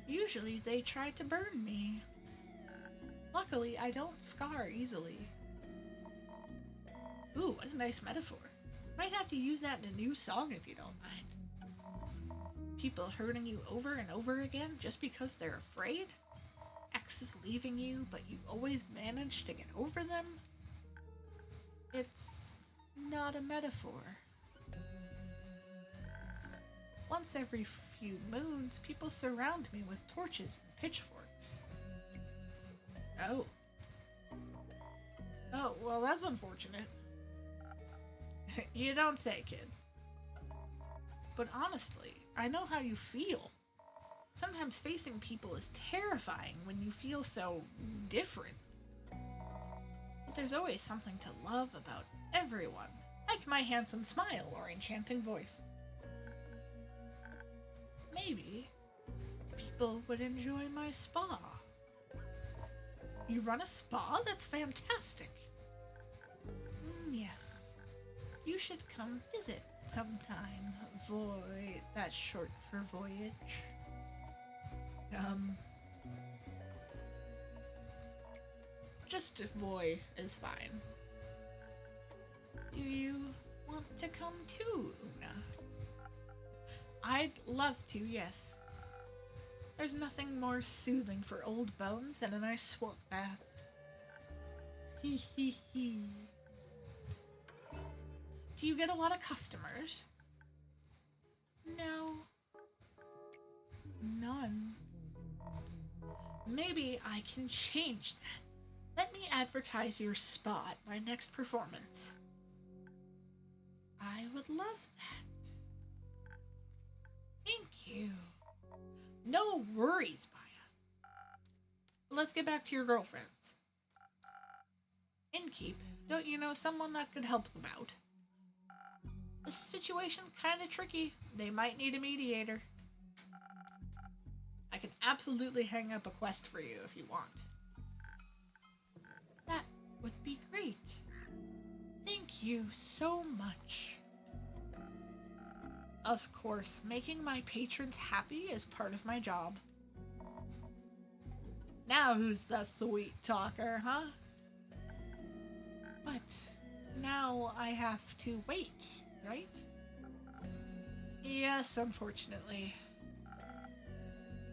Speaker 1: Usually they try to burn me. Luckily, I don't scar easily. Ooh, what a nice metaphor. Might have to use that in a new song if you don't mind. People hurting you over and over again just because they're afraid? Exes leaving you, but you always manage to get over them? It's not a metaphor. Once every few moons, people surround me with torches and pitchforks. Oh. Oh, well, that's unfortunate. You don't say, kid. But honestly, I know how you feel. Sometimes facing people is terrifying when you feel so different. But there's always something to love about everyone, like my handsome smile or enchanting voice. Maybe people would enjoy my spa. You run a spa? That's fantastic. Yes. You should come visit sometime. That's short for voyage. Um, just Voy is fine. Do you want to come too, Una? I'd love to, yes. There's nothing more soothing for old bones than a nice swamp bath. Hee hee hee. Do you get a lot of customers? No. None. Maybe I can change that. Let me advertise your spa at my next performance. I would love that. Thank you. No worries, Maya. Let's get back to your girlfriends. Innkeep, don't you know someone that could help them out? The situation's kind of tricky. They might need a mediator. I can absolutely hang up a quest for you if you want. That would be great. Thank you so much. Of course, making my patrons happy is part of my job. Now who's the sweet talker, huh? But now I have to wait, right? Yes, unfortunately.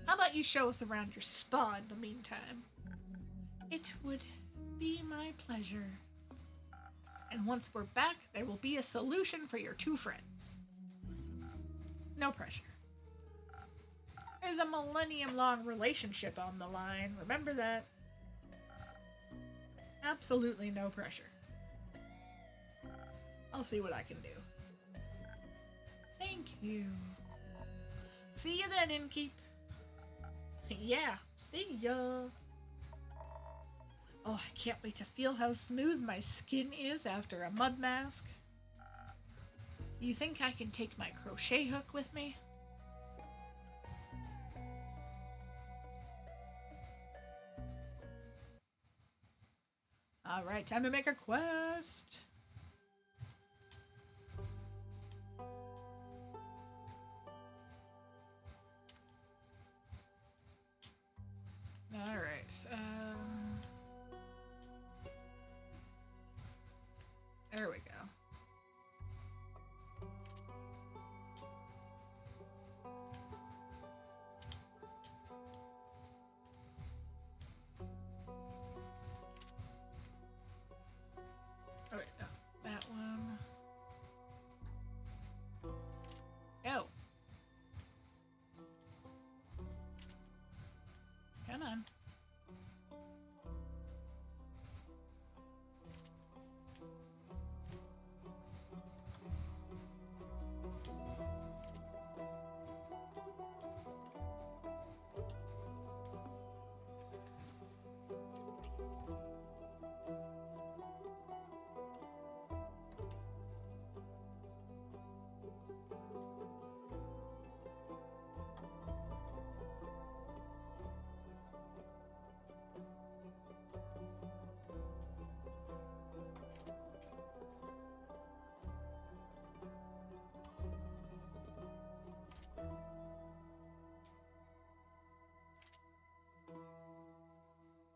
Speaker 1: How about you show us around your spa in the meantime? It would be my pleasure. And once we're back, there will be a solution for your two friends. No pressure. There's a millennium-long relationship on the line. Remember that. Absolutely no pressure. I'll see what I can do. Thank you. See you then, Innkeep. Yeah, see ya. Oh, I can't wait to feel how smooth my skin is after a mud mask. You think I can take my crochet hook with me? Alright, time to make a quest. Alright, there we go. Oh wait, no, that one. Go. Come on.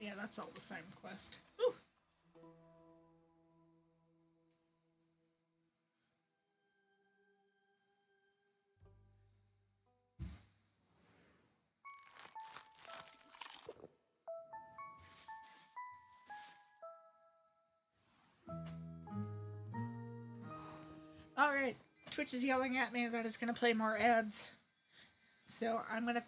Speaker 1: Yeah, that's all the same quest. Whew. Alright, Twitch is yelling at me that it's going to play more ads. So I'm going to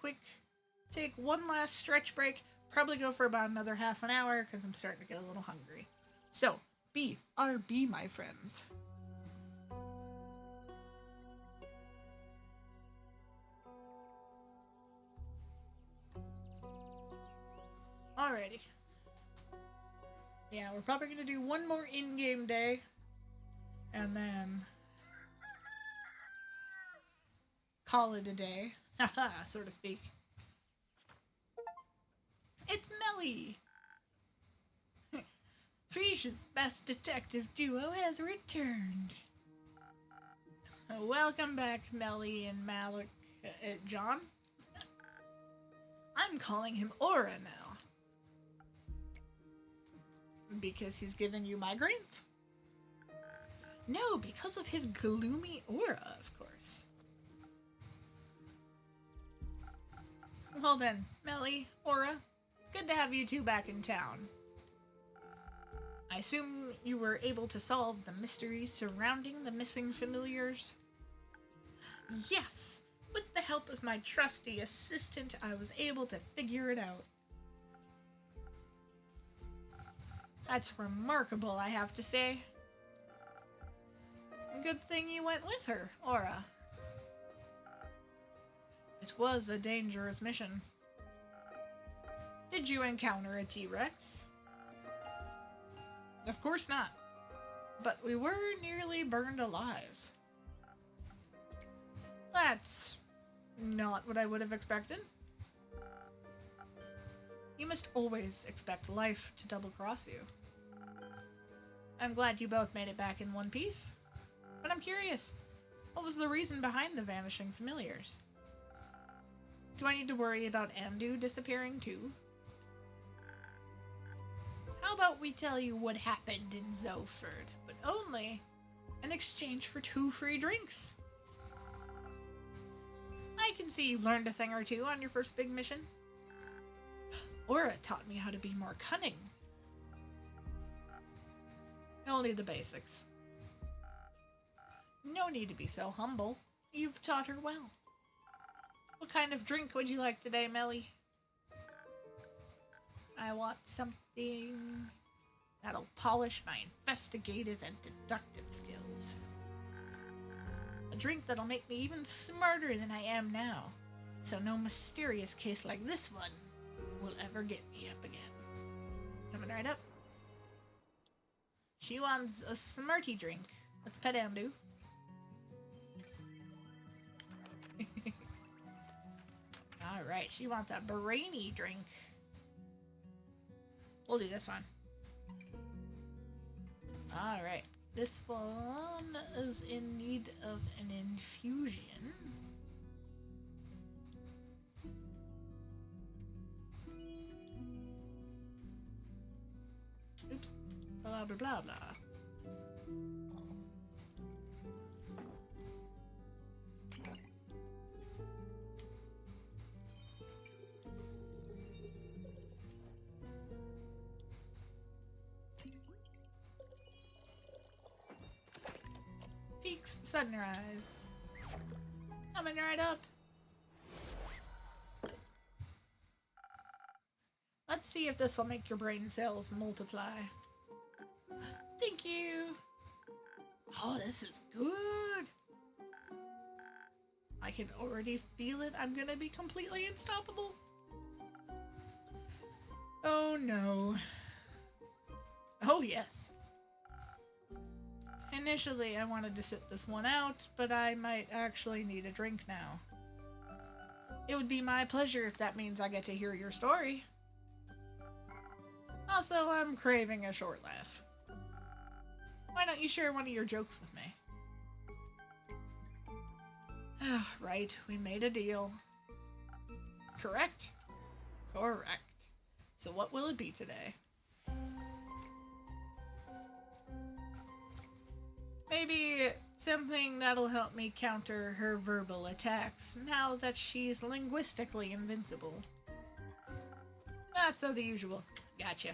Speaker 1: take one last stretch break. Probably go for about another half an hour because I'm starting to get a little hungry. So, BRB, my friends. Alrighty. Yeah, we're probably going to do one more in-game day. And then call it a day. Haha, so to speak. It's Melly! Frisia's best detective duo has returned. Welcome back, Melly and Malik. John? I'm calling him Aura now. Because he's giving you migraines? No, because of his gloomy aura, of course. Well then, Melly, Aura, good to have you two back in town. I assume you were able to solve the mysteries surrounding the missing familiars? Yes, with the help of my trusty assistant, I was able to figure it out. That's remarkable, I have to say. Good thing you went with her, Aura. It was a dangerous mission. Did you encounter a T-Rex? Of course not. But we were nearly burned alive. That's not what I would have expected. You must always expect life to double-cross you. I'm glad you both made it back in one piece. But I'm curious, what was the reason behind the vanishing familiars? Do I need to worry about Andu disappearing too? How about we tell you what happened in Zoford, but only in exchange for 2 free drinks? I can see you've learned a thing or two on your first big mission. Aura taught me how to be more cunning. Only the basics. No need to be so humble. You've taught her well. What kind of drink would you like today, Melly? I want something that'll polish my investigative and deductive skills. A drink that'll make me even smarter than I am now, so no mysterious case like this one will ever get me up again. Coming right up. She wants a smarty drink. Let's pet Andu. Alright, she wants a brainy drink. We'll do this one. Alright, this one is in need of an infusion. Oops. Blah blah blah blah. Peaks sunrise. Coming right up. Let's see if this will make your brain cells multiply. Thank you. Oh, this is good. I can already feel it. I'm gonna be completely unstoppable. Oh no. Oh yes. Initially, I wanted to sit this one out, but I might actually need a drink now. It would be my pleasure if that means I get to hear your story. Also, I'm craving a short laugh. Why don't you share one of your jokes with me? Ah, right, we made a deal. Correct? Correct. So what will it be today? Maybe something that'll help me counter her verbal attacks now that she's linguistically invincible. Not so the usual. Gotcha.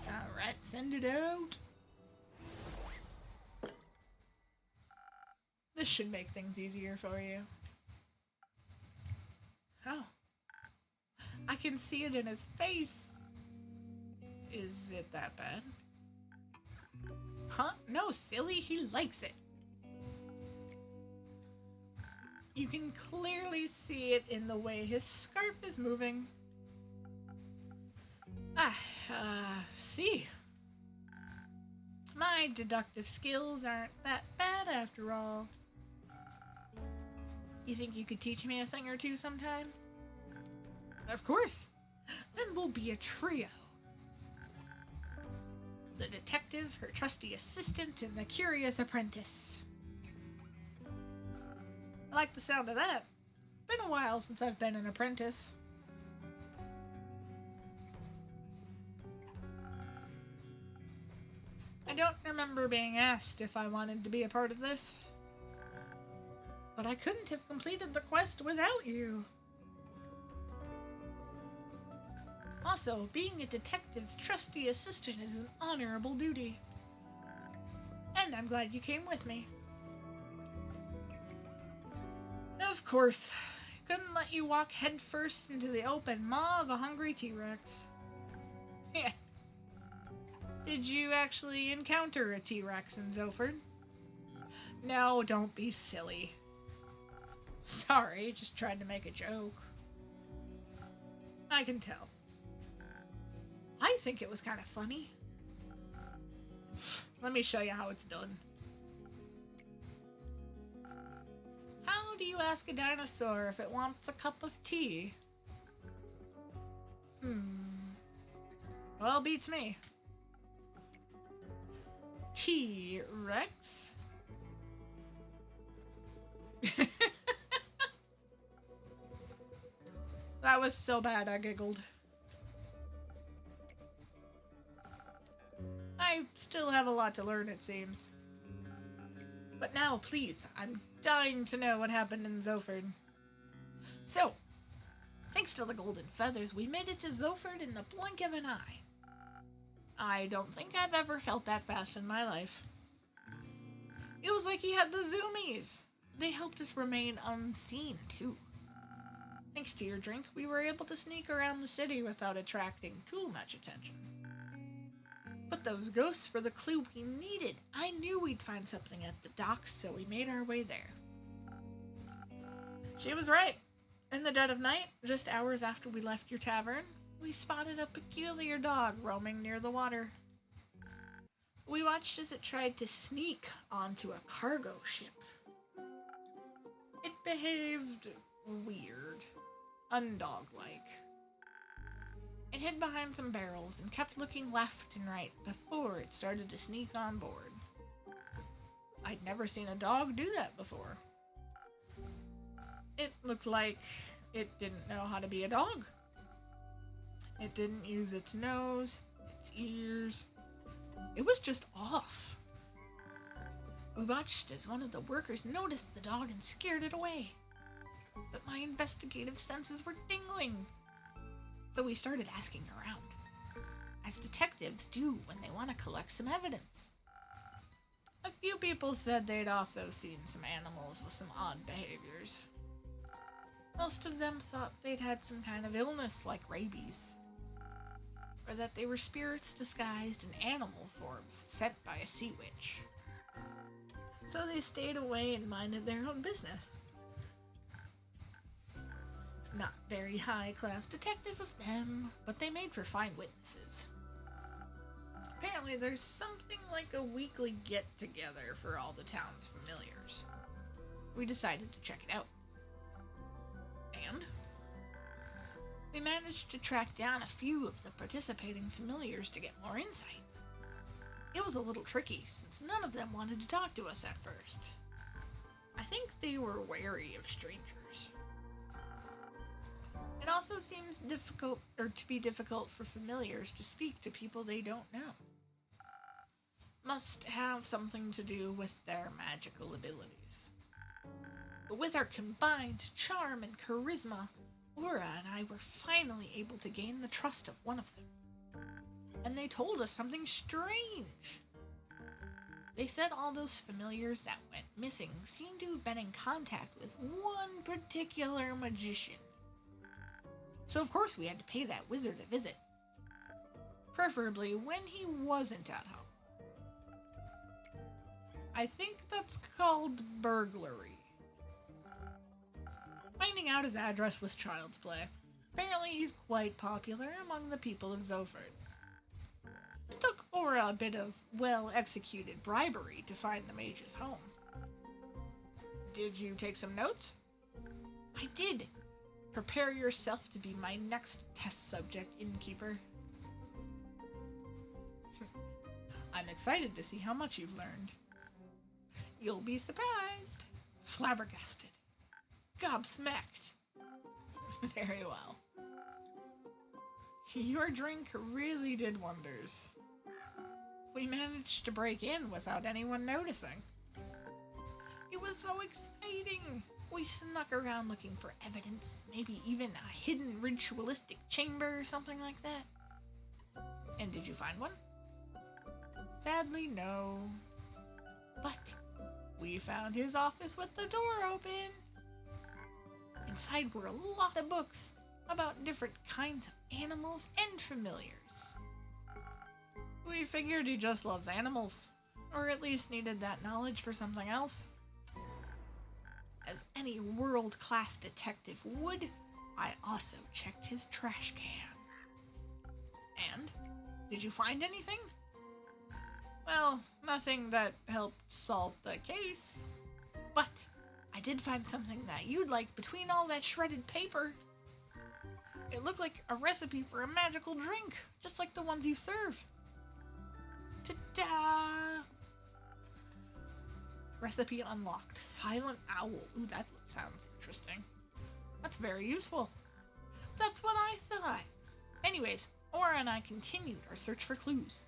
Speaker 1: Alright, send it out. This should make things easier for you. Oh. I can see it in his face. Is it that bad? Huh? No, silly, he likes it. You can clearly see it in the way his scarf is moving. See. My deductive skills aren't that bad after all. You think you could teach me a thing or two sometime? Of course. Then we'll be a trio. The detective, her trusty assistant, and the curious apprentice. I like the sound of that. Been a while since I've been an apprentice. I don't remember being asked if I wanted to be a part of this. But I couldn't have completed the quest without you. Also, being a detective's trusty assistant is an honorable duty. And I'm glad you came with me. Of course, I couldn't let you walk headfirst into the open maw of a hungry T-Rex. Yeah. Did you actually encounter a T-Rex in Zoford? No, don't be silly. Sorry, just tried to make a joke. I can tell. I think it was kind of funny. Let me show you how it's done. How do you ask a dinosaur if it wants a cup of tea? Well, beats me. T-Rex? That was so bad I giggled. I still have a lot to learn, it seems. But now, please, I'm dying to know what happened in Zoford. So, thanks to the golden feathers, we made it to Zoford in the blink of an eye. I don't think I've ever felt that fast in my life. It was like he had the zoomies. They helped us remain unseen, too. Thanks to your drink, we were able to sneak around the city without attracting too much attention. But those ghosts were the clue we needed. I knew we'd find something at the docks, so we made our way there. She was right. In the dead of night, just hours after we left your tavern, we spotted a peculiar dog roaming near the water. We watched as it tried to sneak onto a cargo ship. It behaved weird, undog-like. It hid behind some barrels and kept looking left and right before it started to sneak on board. I'd never seen a dog do that before. It looked like it didn't know how to be a dog. It didn't use its nose, its ears. It was just off. We watched as one of the workers noticed the dog and scared it away. But my investigative senses were tingling. So we started asking around, as detectives do when they want to collect some evidence. A few people said they'd also seen some animals with some odd behaviors. Most of them thought they'd had some kind of illness like rabies, or that they were spirits disguised in animal forms sent by a sea witch. So they stayed away and minded their own business. Not very high-class detective of them, but they made for fine witnesses. Apparently there's something like a weekly get-together for all the town's familiars. We decided to check it out. And we managed to track down a few of the participating familiars to get more insight. It was a little tricky, since none of them wanted to talk to us at first. I think they were wary of strangers. It also seems to be difficult for familiars to speak to people they don't know. Must have something to do with their magical abilities. But with our combined charm and charisma, Laura and I were finally able to gain the trust of one of them. And they told us something strange. They said all those familiars that went missing seemed to have been in contact with one particular magician. So of course we had to pay that wizard a visit. Preferably when he wasn't at home. I think that's called burglary. Finding out his address was child's play. Apparently he's quite popular among the people of Zoford. It took for a bit of well-executed bribery to find the mage's home. Did you take some notes? I did. Prepare yourself to be my next test subject, innkeeper. I'm excited to see how much you've learned. You'll be surprised. Flabbergasted. Gobsmacked. Very well. Your drink really did wonders. We managed to break in without anyone noticing. It was so exciting. We snuck around looking for evidence, maybe even a hidden ritualistic chamber or something like that. And did you find one? Sadly, no. But we found his office with the door open. Inside were a lot of books about different kinds of animals and familiars. We figured he just loves animals, or at least needed that knowledge for something else. As any world-class detective would, I also checked his trash can. And? Did you find anything? Well, nothing that helped solve the case. But I did find something that you'd like between all that shredded paper. It looked like a recipe for a magical drink, just like the ones you serve. Ta-da! Recipe unlocked. Silent Owl. Ooh, that sounds interesting. That's very useful. That's what I thought. Anyways, Aura and I continued our search for clues.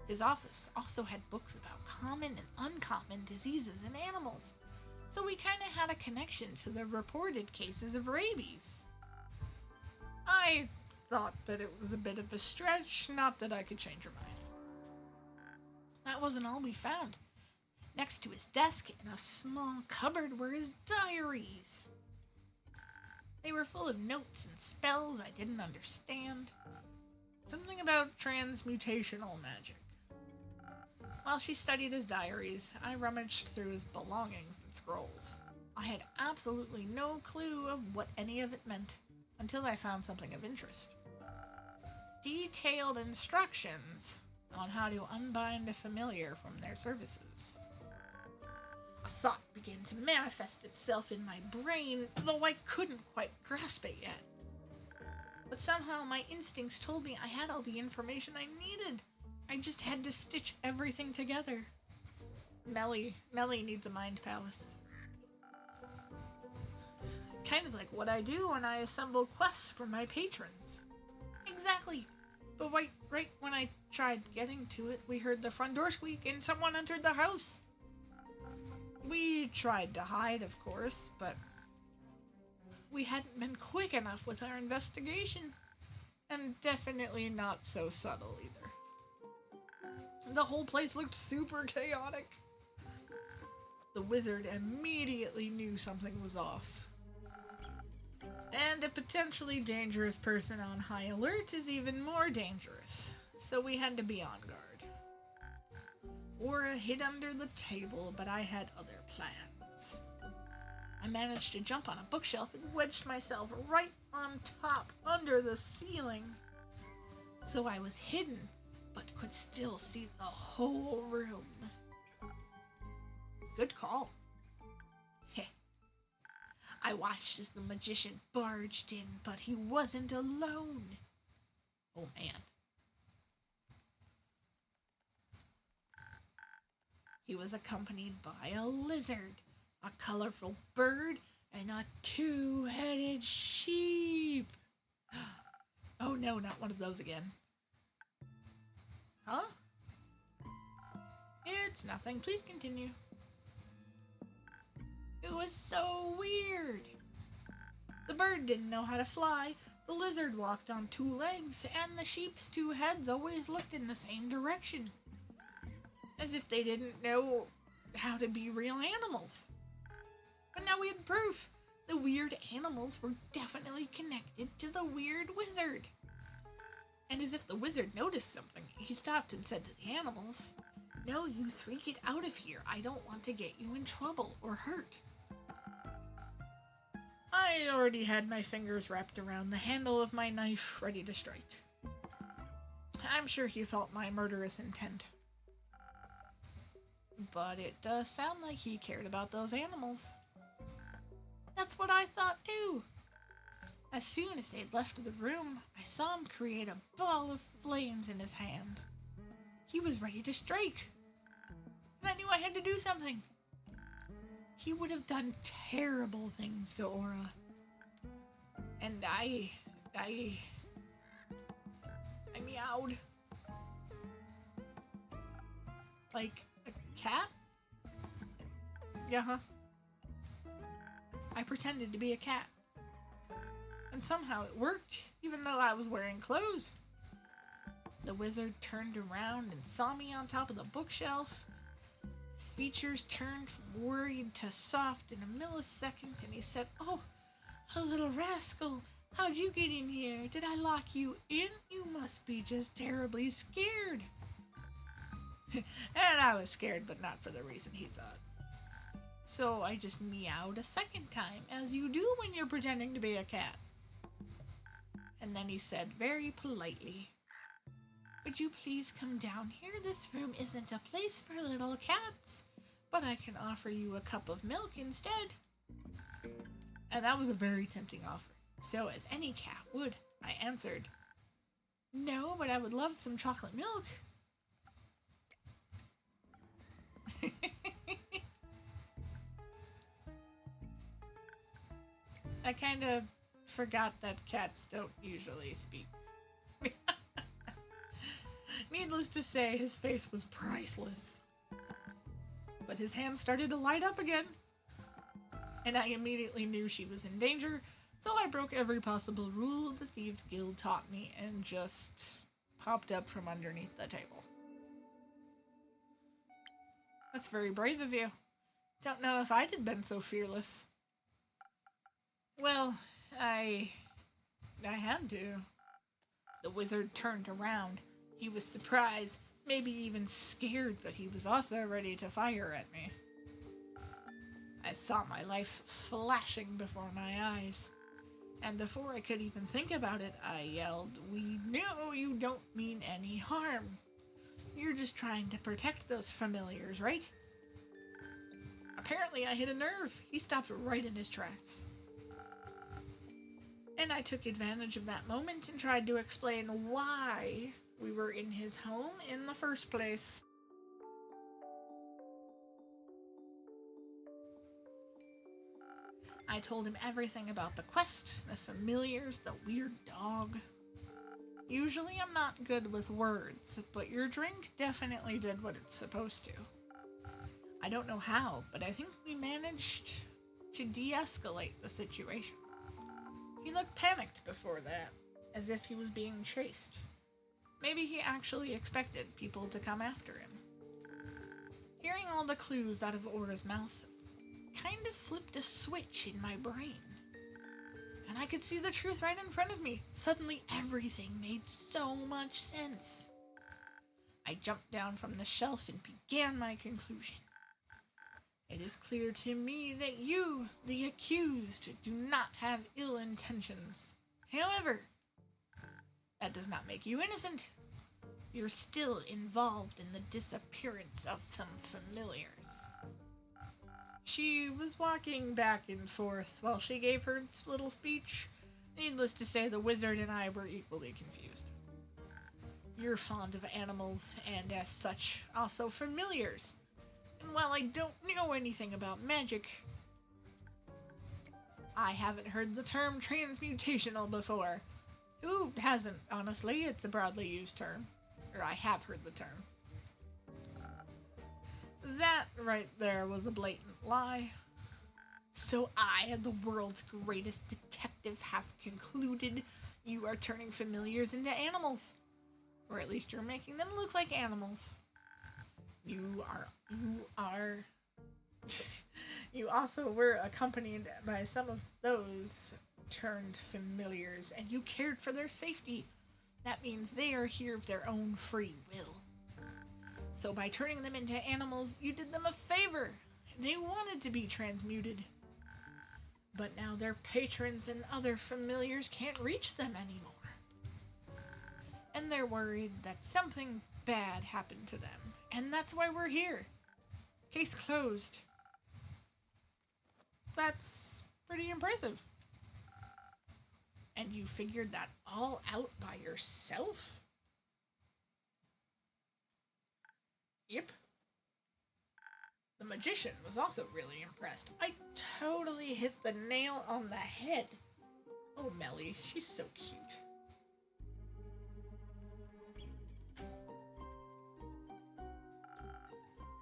Speaker 1: His office also had books about common and uncommon diseases in animals, so we kind of had a connection to the reported cases of rabies. I thought that it was a bit of a stretch, not that I could change her mind. That wasn't all we found. Next to his desk in a small cupboard were his diaries. They were full of notes and spells I didn't understand. Something about transmutational magic. While she studied his diaries, I rummaged through his belongings and scrolls. I had absolutely no clue of what any of it meant until I found something of interest. Detailed instructions on how to unbind a familiar from their services. A thought began to manifest itself in my brain, though I couldn't quite grasp it yet. But somehow my instincts told me I had all the information I needed. I just had to stitch everything together. Melly needs a mind palace. Kind of like what I do when I assemble quests for my patrons. Exactly. But right when I tried getting to it, we heard the front door squeak and someone entered the house. We tried to hide, of course, but we hadn't been quick enough with our investigation. And definitely not so subtle either. The whole place looked super chaotic. The wizard immediately knew something was off. And a potentially dangerous person on high alert is even more dangerous, so we had to be on guard. Aura hid under the table, but I had other plans. I managed to jump on a bookshelf and wedged myself right on top, under the ceiling. So I was hidden, but could still see the whole room. Good call. Heh. I watched as the magician barged in, but he wasn't alone. Oh man. He was accompanied by a lizard, a colorful bird, and a two-headed sheep. Oh no, not one of those again. Huh? It's nothing. Please continue. It was so weird. The bird didn't know how to fly, the lizard walked on two legs, and the sheep's two heads always looked in the same direction. As if they didn't know how to be real animals. But now we had proof. The weird animals were definitely connected to the weird wizard. And as if the wizard noticed something, he stopped and said to the animals, "No, you three get out of here. I don't want to get you in trouble or hurt." I already had my fingers wrapped around the handle of my knife, ready to strike. I'm sure he felt my murderous intent. But it does sound like he cared about those animals. That's what I thought too. As soon as they'd left the room, I saw him create a ball of flames in his hand. He was ready to strike. And I knew I had to do something. He would have done terrible things to Aura. And I meowed. Like a cat? Yeah, huh? I pretended to be a cat. And somehow it worked, even though I was wearing clothes. The wizard turned around and saw me on top of the bookshelf. His features turned from worried to soft in a millisecond, and he said, "Oh, a little rascal, how'd you get in here? Did I lock you in? You must be just terribly scared." And I was scared, but not for the reason he thought. So I just meowed a second time, as you do when you're pretending to be a cat. And then he said very politely, "Would you please come down here? This room isn't a place for little cats, but I can offer you a cup of milk instead." And that was a very tempting offer. So as any cat would, I answered, "No, but I would love some chocolate milk." I kind of forgot that cats don't usually speak. Needless to say, his face was priceless. But his hand started to light up again. And I immediately knew she was in danger, so I broke every possible rule the Thieves Guild taught me and just popped up from underneath the table. That's very brave of you. Don't know if I'd have been so fearless. Well, I had to. The wizard turned around. He was surprised, maybe even scared, but he was also ready to fire at me. I saw my life flashing before my eyes. And before I could even think about it, I yelled, "We know you don't mean any harm. You're just trying to protect those familiars, right?" Apparently I hit a nerve. He stopped right in his tracks. And I took advantage of that moment and tried to explain why we were in his home in the first place. I told him everything about the quest, the familiars, the weird dog. Usually I'm not good with words, but your drink definitely did what it's supposed to. I don't know how, but I think we managed to de-escalate the situation. He looked panicked before that, as if he was being chased. Maybe he actually expected people to come after him. Hearing all the clues out of Aura's mouth kind of flipped a switch in my brain. And I could see the truth right in front of me. Suddenly everything made so much sense. I jumped down from the shelf and began my conclusion. It is clear to me that you, the accused, do not have ill intentions. However, that does not make you innocent. You're still involved in the disappearance of some familiars. She was walking back and forth while she gave her little speech. Needless to say, the wizard and I were equally confused. You're fond of animals, and as such, also familiars. And while I don't know anything about magic, I haven't heard the term transmutational before. Who hasn't, honestly? It's a broadly used term. Or I have heard the term. That right there was a blatant lie. So I, the world's greatest detective, have concluded you are turning familiars into animals. Or at least you're making them look like animals. You also were accompanied by some of those turned familiars, and you cared for their safety. That means they are here of their own free will. So by turning them into animals, you did them a favor. They wanted to be transmuted. But now their patrons and other familiars can't reach them anymore. And they're worried that something bad happened to them. And that's why we're here. Case closed. That's pretty impressive. And you figured that all out by yourself? Yep. The magician was also really impressed. I totally hit the nail on the head. Oh, Melly, she's so cute.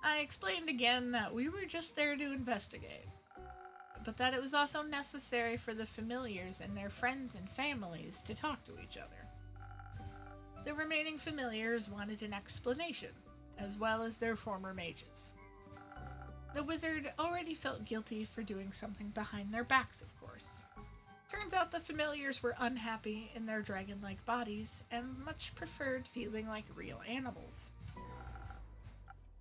Speaker 1: I explained again that we were just there to investigate, but that it was also necessary for the familiars and their friends and families to talk to each other. The remaining familiars wanted an explanation, as well as their former mages. The wizard already felt guilty for doing something behind their backs, of course. Turns out the familiars were unhappy in their dragon-like bodies and much preferred feeling like real animals.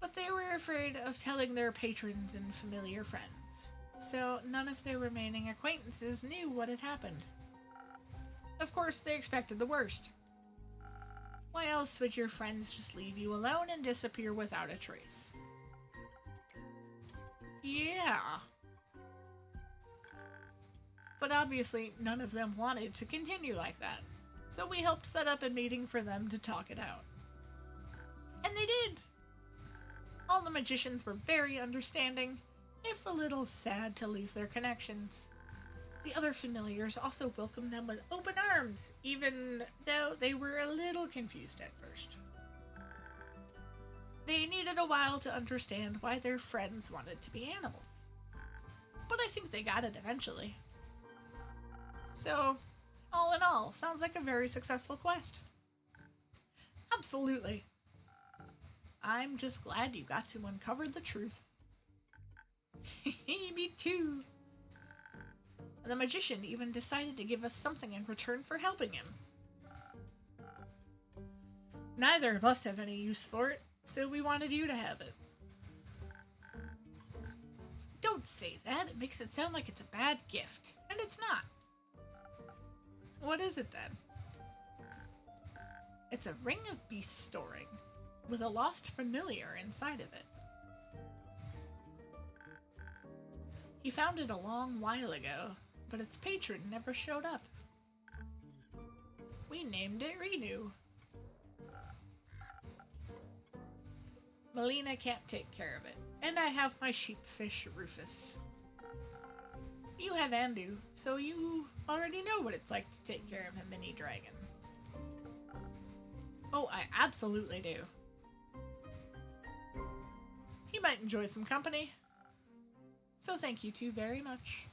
Speaker 1: But they were afraid of telling their patrons and familiar friends, so none of their remaining acquaintances knew what had happened. Of course, they expected the worst. Why else would your friends just leave you alone and disappear without a trace? Yeah. But obviously, none of them wanted to continue like that, so we helped set up a meeting for them to talk it out. And they did! All the magicians were very understanding, if a little sad to lose their connections. The other familiars also welcomed them with open arms, even though they were a little confused at first. They needed a while to understand why their friends wanted to be animals. But I think they got it eventually. So, all in all, sounds like a very successful quest. Absolutely. I'm just glad you got to uncover the truth. Me too. The magician even decided to give us something in return for helping him. Neither of us have any use for it, so we wanted you to have it. Don't say that. It makes it sound like it's a bad gift, and it's not. What is it then? It's a ring of beast storing, with a lost familiar inside of it. He found it a long while ago, but its patron never showed up. We named it Renew. Melina can't take care of it, and I have my sheepfish Rufus. You have Andu, so you already know what it's like to take care of a mini dragon. Oh, I absolutely do. He might enjoy some company. So thank you two very much.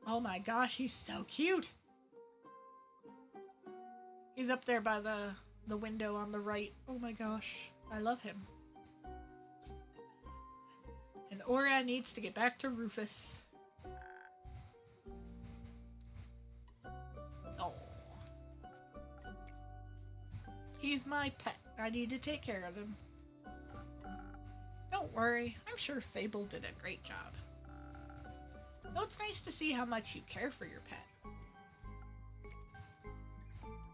Speaker 1: Oh my gosh, he's so cute. He's up there by the window on the right. Oh my gosh, I love him. And Aura needs to get back to Rufus. Oh. He's my pet. I need to take care of him. Don't worry, I'm sure Fable did a great job. Though it's nice to see how much you care for your pet.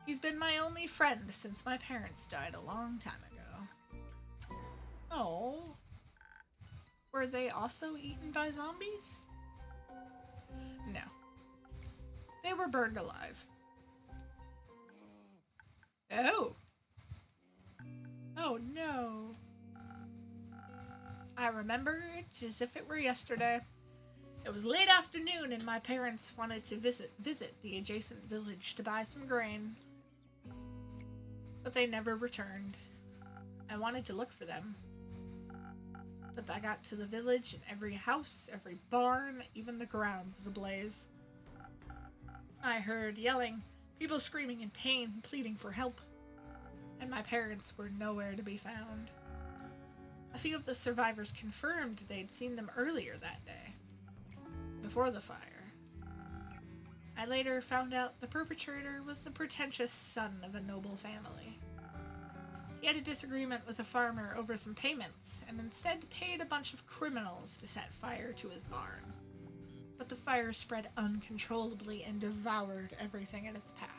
Speaker 1: He's been my only friend since my parents died a long time ago. Oh. Were they also eaten by zombies? No. They were burned alive. Oh. Oh no. I remember it as if it were yesterday. It was late afternoon and my parents wanted to visit the adjacent village to buy some grain. But they never returned. I wanted to look for them. But I got to the village and every house, every barn, even the ground was ablaze. I heard yelling, people screaming in pain, pleading for help. And my parents were nowhere to be found. A few of the survivors confirmed they'd seen them earlier that day, before the fire. I later found out the perpetrator was the pretentious son of a noble family. He had a disagreement with a farmer over some payments, and instead paid a bunch of criminals to set fire to his barn. But the fire spread uncontrollably and devoured everything in its path,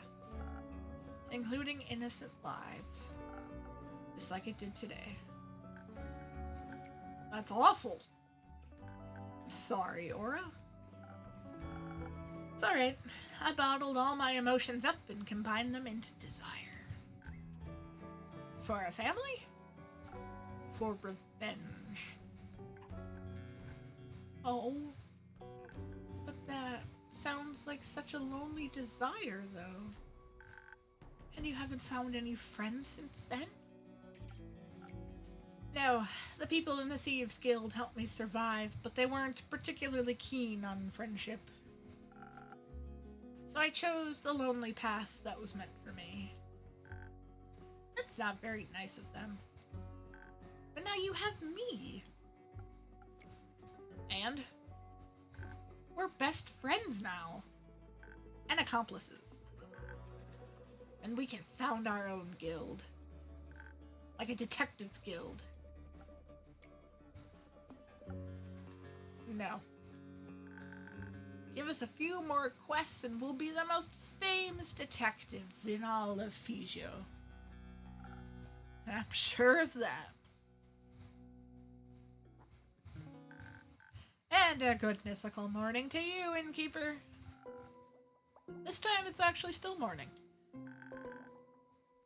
Speaker 1: including innocent lives, just like it did today. That's awful. I'm sorry, Aura. It's alright. I bottled all my emotions up and combined them into desire. For a family? For revenge. Oh. But that sounds like such a lonely desire, though. And you haven't found any friends since then? No, the people in the Thieves Guild helped me survive, but they weren't particularly keen on friendship. So I chose the lonely path that was meant for me. That's not very nice of them. But now you have me. And we're best friends now. And accomplices. And we can found our own guild. Like a detectives guild. No. Give us a few more quests and we'll be the most famous detectives in all of Fijio. I'm sure of that. And a good mythical morning to you, innkeeper. This time it's actually still morning.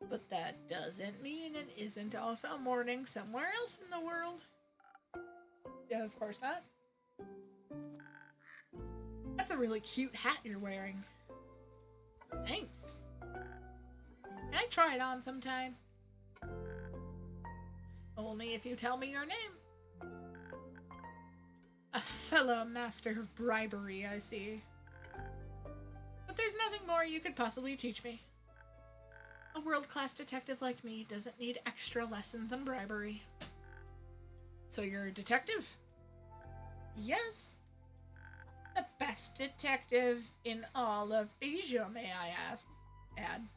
Speaker 1: But that doesn't mean it isn't also morning somewhere else in the world. Yeah, of course not. That's a really cute hat you're wearing. Thanks. Can I try it on sometime? Only if you tell me your name. A fellow master of bribery, I see. But there's nothing more you could possibly teach me. A world-class detective like me doesn't need extra lessons on bribery. So you're a detective? Yes. The best detective in all of Asia, may I add.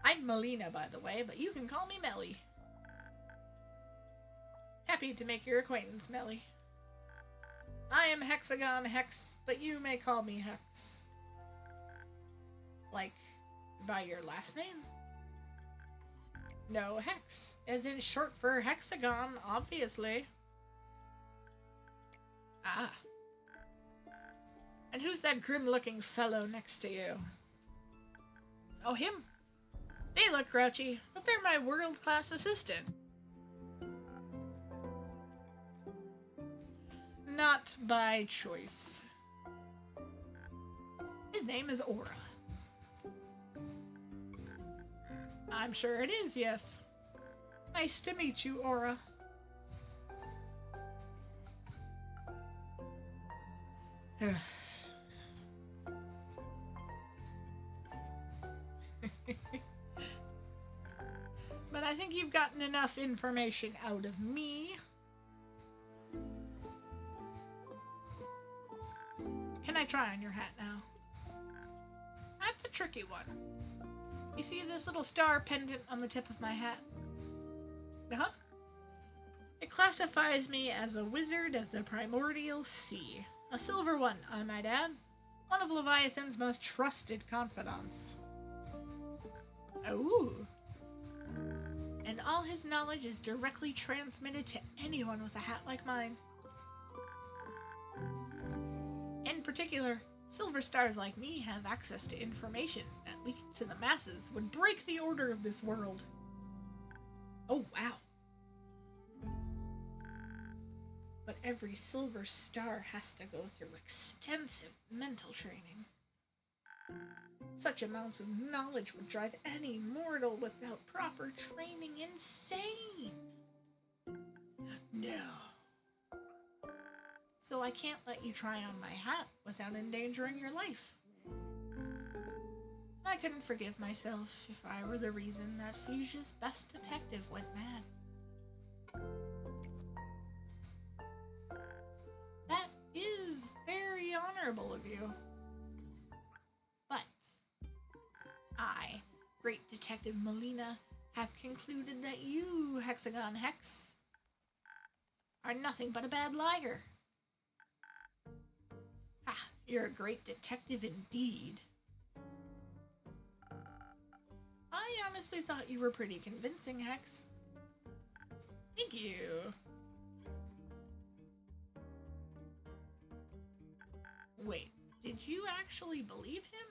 Speaker 1: I'm Melina, by the way, but you can call me Melly. Happy to make your acquaintance, Melly. I am Hexagon Hex, but you may call me Hex. Like, by your last name? No, Hex, as in short for Hexagon, obviously. Ah. And who's that grim-looking fellow next to you? Oh, him. They look grouchy, but they're my world-class assistant. Not by choice. His name is Aura. I'm sure it is, yes. Nice to meet you, Aura. But I think you've gotten enough information out of me. Can I try on your hat now? That's a tricky one. You see this little star pendant on the tip of my hat? Uh-huh. It classifies me as a wizard of the primordial sea. A silver one, I might add. One of Leviathan's most trusted confidants. Ooh. And all his knowledge is directly transmitted to anyone with a hat like mine. In particular, silver stars like me have access to information that leaked to the masses would break the order of this world. Oh, wow. But every silver star has to go through extensive mental training. Such amounts of knowledge would drive any mortal without proper training insane. No. So I can't let you try on my hat without endangering your life. I couldn't forgive myself if I were the reason that Fuchsia's best detective went mad. That is very honorable of you. But I, Great Detective Melina, have concluded that you, Hexagon Hex, are nothing but a bad liar. Ah, you're a great detective indeed. I honestly thought you were pretty convincing, Hex. Thank you. Wait, did you actually believe him?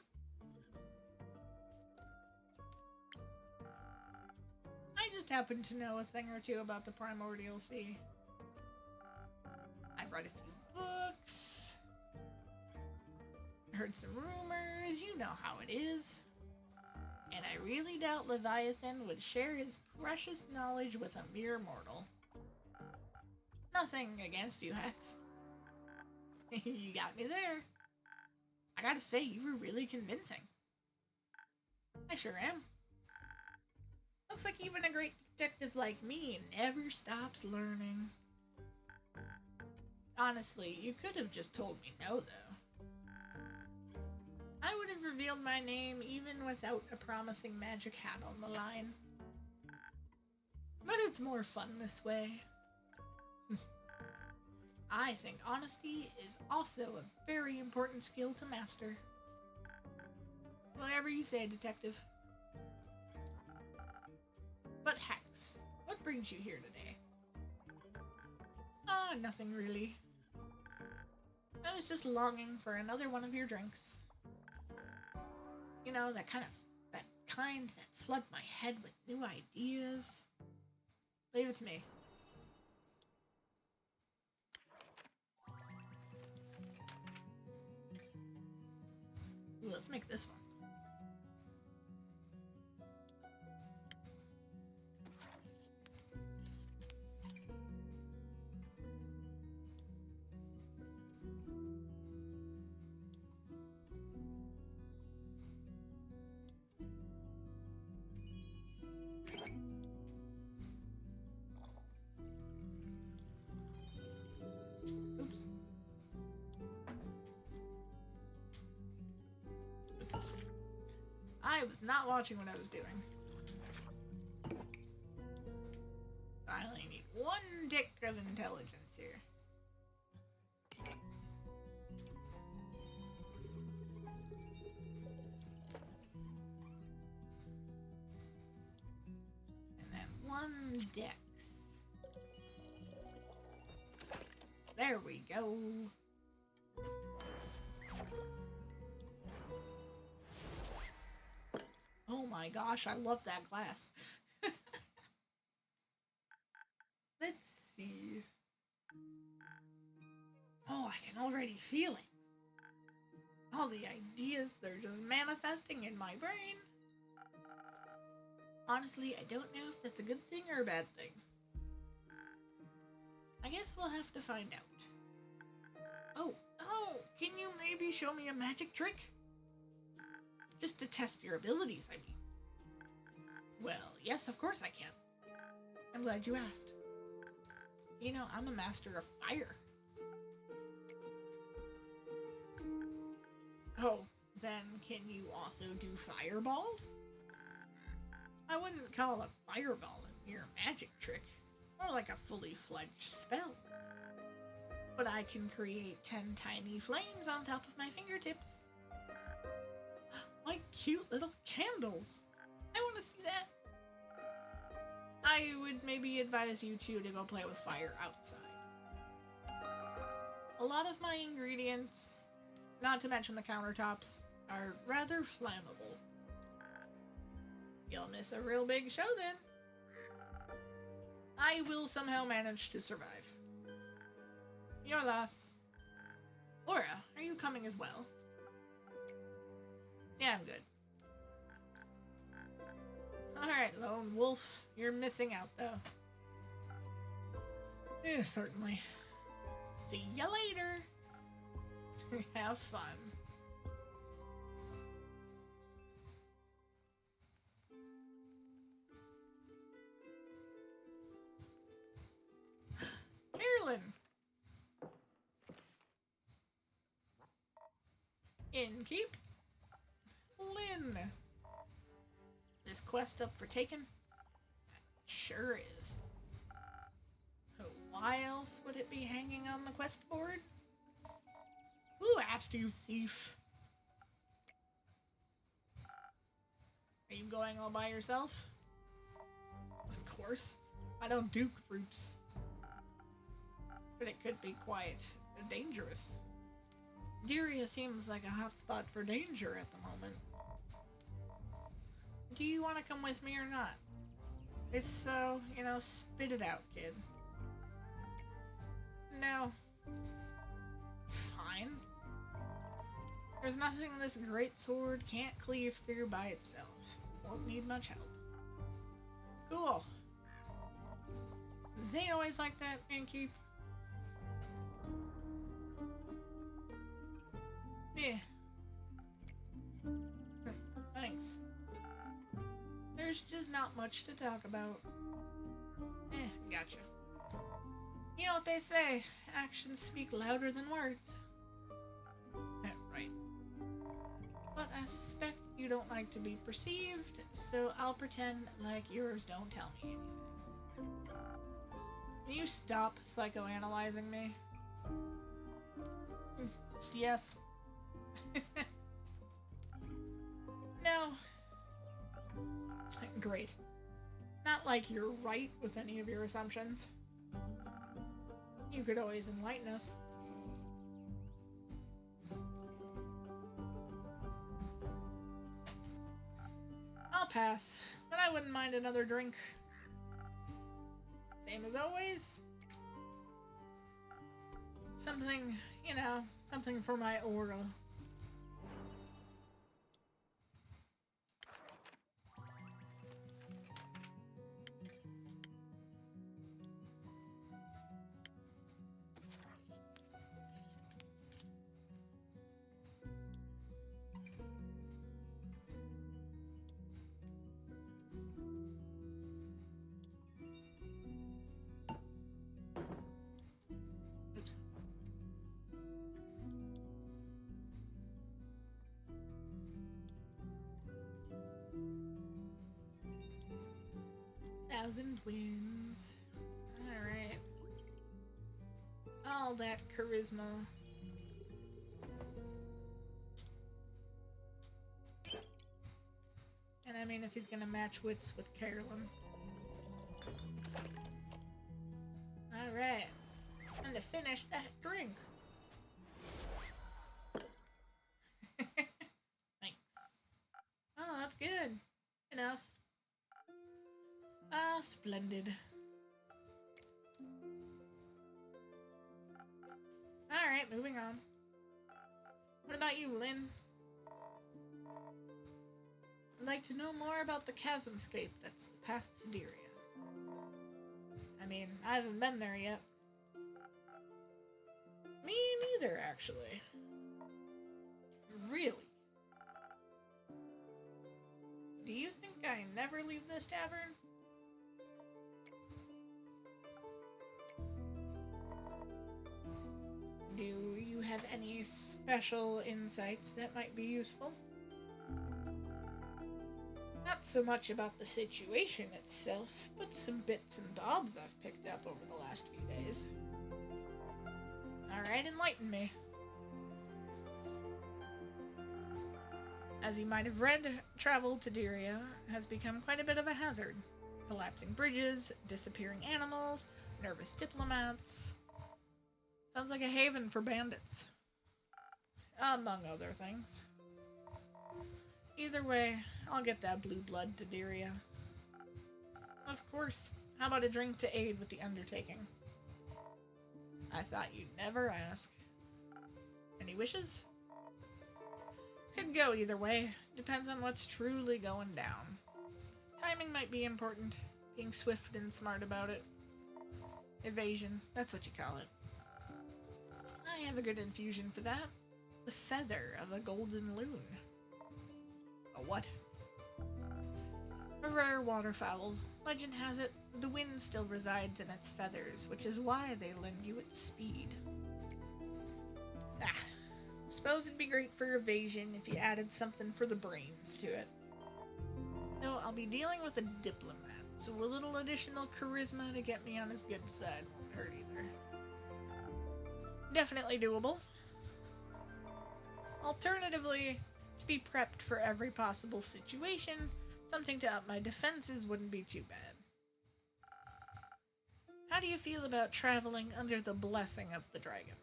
Speaker 1: I just happen to know a thing or two about the Primordial Sea. I've read a few books, heard some rumors, you know how it is. And I really doubt Leviathan would share his precious knowledge with a mere mortal. Nothing against you, Hex. You got me there. I gotta say, you were really convincing. I sure am. Looks like even a great detective like me never stops learning. Honestly, you could have just told me no, though. I would have revealed my name even without a promising magic hat on the line. But it's more fun this way. I think honesty is also a very important skill to master. Whatever you say, detective. But Hex, what brings you here today? Ah, nothing really. I was just longing for another one of your drinks. You know, that kind that flood my head with new ideas. Leave it to me. Ooh, let's make this one. Oops. I was not watching what I was doing. I only need one tick of intelligence here. And then one dex. There we go. Oh my gosh, I love that glass. Let's see. Oh, I can already feel it. All the ideas, they're just manifesting in my brain. Honestly, I don't know if that's a good thing or a bad thing. I guess we'll have to find out. Oh, can you maybe show me a magic trick? Just to test your abilities, I mean. Well, yes, of course I can. I'm glad you asked. You know, I'm a master of fire. Oh, then can you also do fireballs? I wouldn't call a fireball a mere magic trick, more like a fully fledged spell. But I can create 10 tiny flames on top of my fingertips. Like cute little candles. I want to see that. I would maybe advise you two to go play with fire outside. A lot of my ingredients, not to mention the countertops, are rather flammable. You'll miss a real big show then. I will somehow manage to survive. Your loss. Laura, are you coming as well? Yeah, I'm good. Alright, Lone Wolf, you're missing out though. Yeah, certainly. See ya later. Have fun. Carolyn. Innkeep. Lynn. This quest up for taking? Sure is. Why else would it be hanging on the quest board? Who asked you, thief? Are you going all by yourself? Of course. I don't do groups. But it could be quite dangerous. Diria seems like a hot spot for danger at the moment. Do you want to come with me or not? If so, spit it out, kid. No. Fine. There's nothing this great sword can't cleave through by itself. Won't need much help. Cool. They always like that, Mankeep. Yeah. Thanks. There's just not much to talk about. Gotcha. You know what they say, actions speak louder than words. Right. But I suspect you don't like to be perceived, so I'll pretend like yours don't tell me anything. Can you stop psychoanalyzing me? Yes. No. Great. Not like you're right with any of your assumptions. You could always enlighten us. I'll pass, but I wouldn't mind another drink. Same as always. Something, something for my aura. Thousand wins. Alright. All that charisma. And I mean, if he's gonna match wits with Carolyn. Alright. And to finish that drink. Thanks. Oh, that's good. Enough. Ah, splendid. Alright, moving on. What about you, Lynn? I'd like to know more about the chasmscape that's the path to Diria. I mean, I haven't been there yet. Me neither, actually. Really? Do you think I never leave this tavern? Do you have any special insights that might be useful? Not so much about the situation itself, but some bits and bobs I've picked up over the last few days. Alright, enlighten me. As you might have read, travel to Diria has become quite a bit of a hazard. Collapsing bridges, disappearing animals, nervous diplomats. Sounds like a haven for bandits. Among other things. Either way, I'll get that blue blood to Diria. Of course, how about a drink to aid with the undertaking? I thought you'd never ask. Any wishes? Could go either way. Depends on what's truly going down. Timing might be important. Being swift and smart about it. Evasion, that's what you call it. I have a good infusion for that. The feather of a golden loon. A what? A rare waterfowl. Legend has it, the wind still resides in its feathers, which is why they lend you its speed. Suppose it'd be great for evasion if you added something for the brains to it. No, I'll be dealing with a diplomat, so a little additional charisma to get me on his good side won't hurt either. Definitely doable. Alternatively, to be prepped for every possible situation, something to up my defenses wouldn't be too bad. How do you feel about traveling under the blessing of the dragons?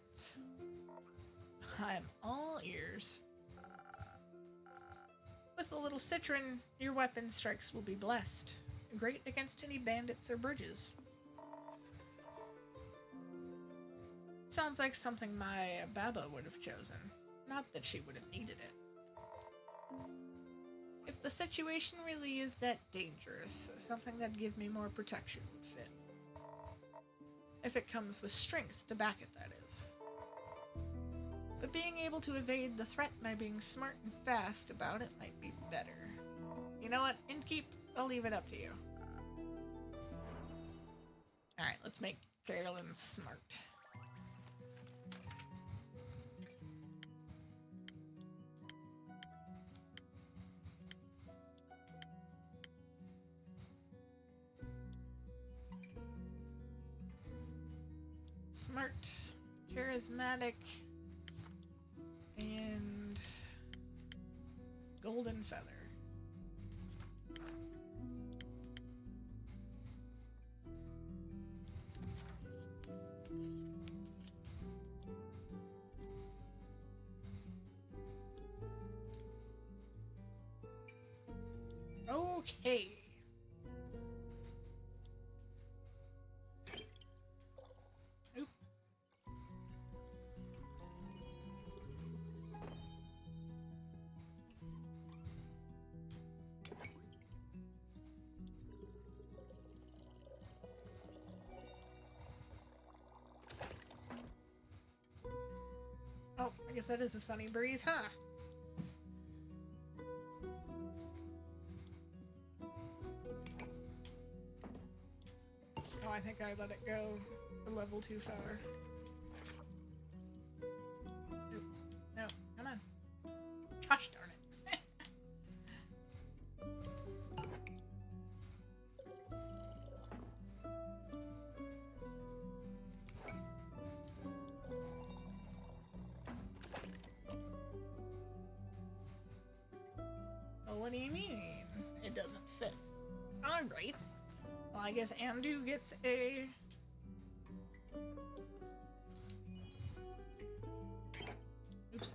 Speaker 1: I'm all ears. With a little citron, your weapon strikes will be blessed. Great against any bandits or bridges. Sounds like something my Baba would have chosen. Not that she would have needed it. If the situation really is that dangerous, something that'd give me more protection would fit. If it comes with strength to back it, that is. But being able to evade the threat by being smart and fast about it might be better. You know what? Innkeep, I'll leave it up to you. Alright, let's make Carolyn smart. Smart, charismatic, and golden feather. Okay. Oh, I guess that is a sunny breeze, huh? Oh, I think I let it go a level too far. Nope. No, come on. Gosh darn it. Well, what do you mean? It doesn't fit. Alright. Well, I guess Andu gets a... Oops.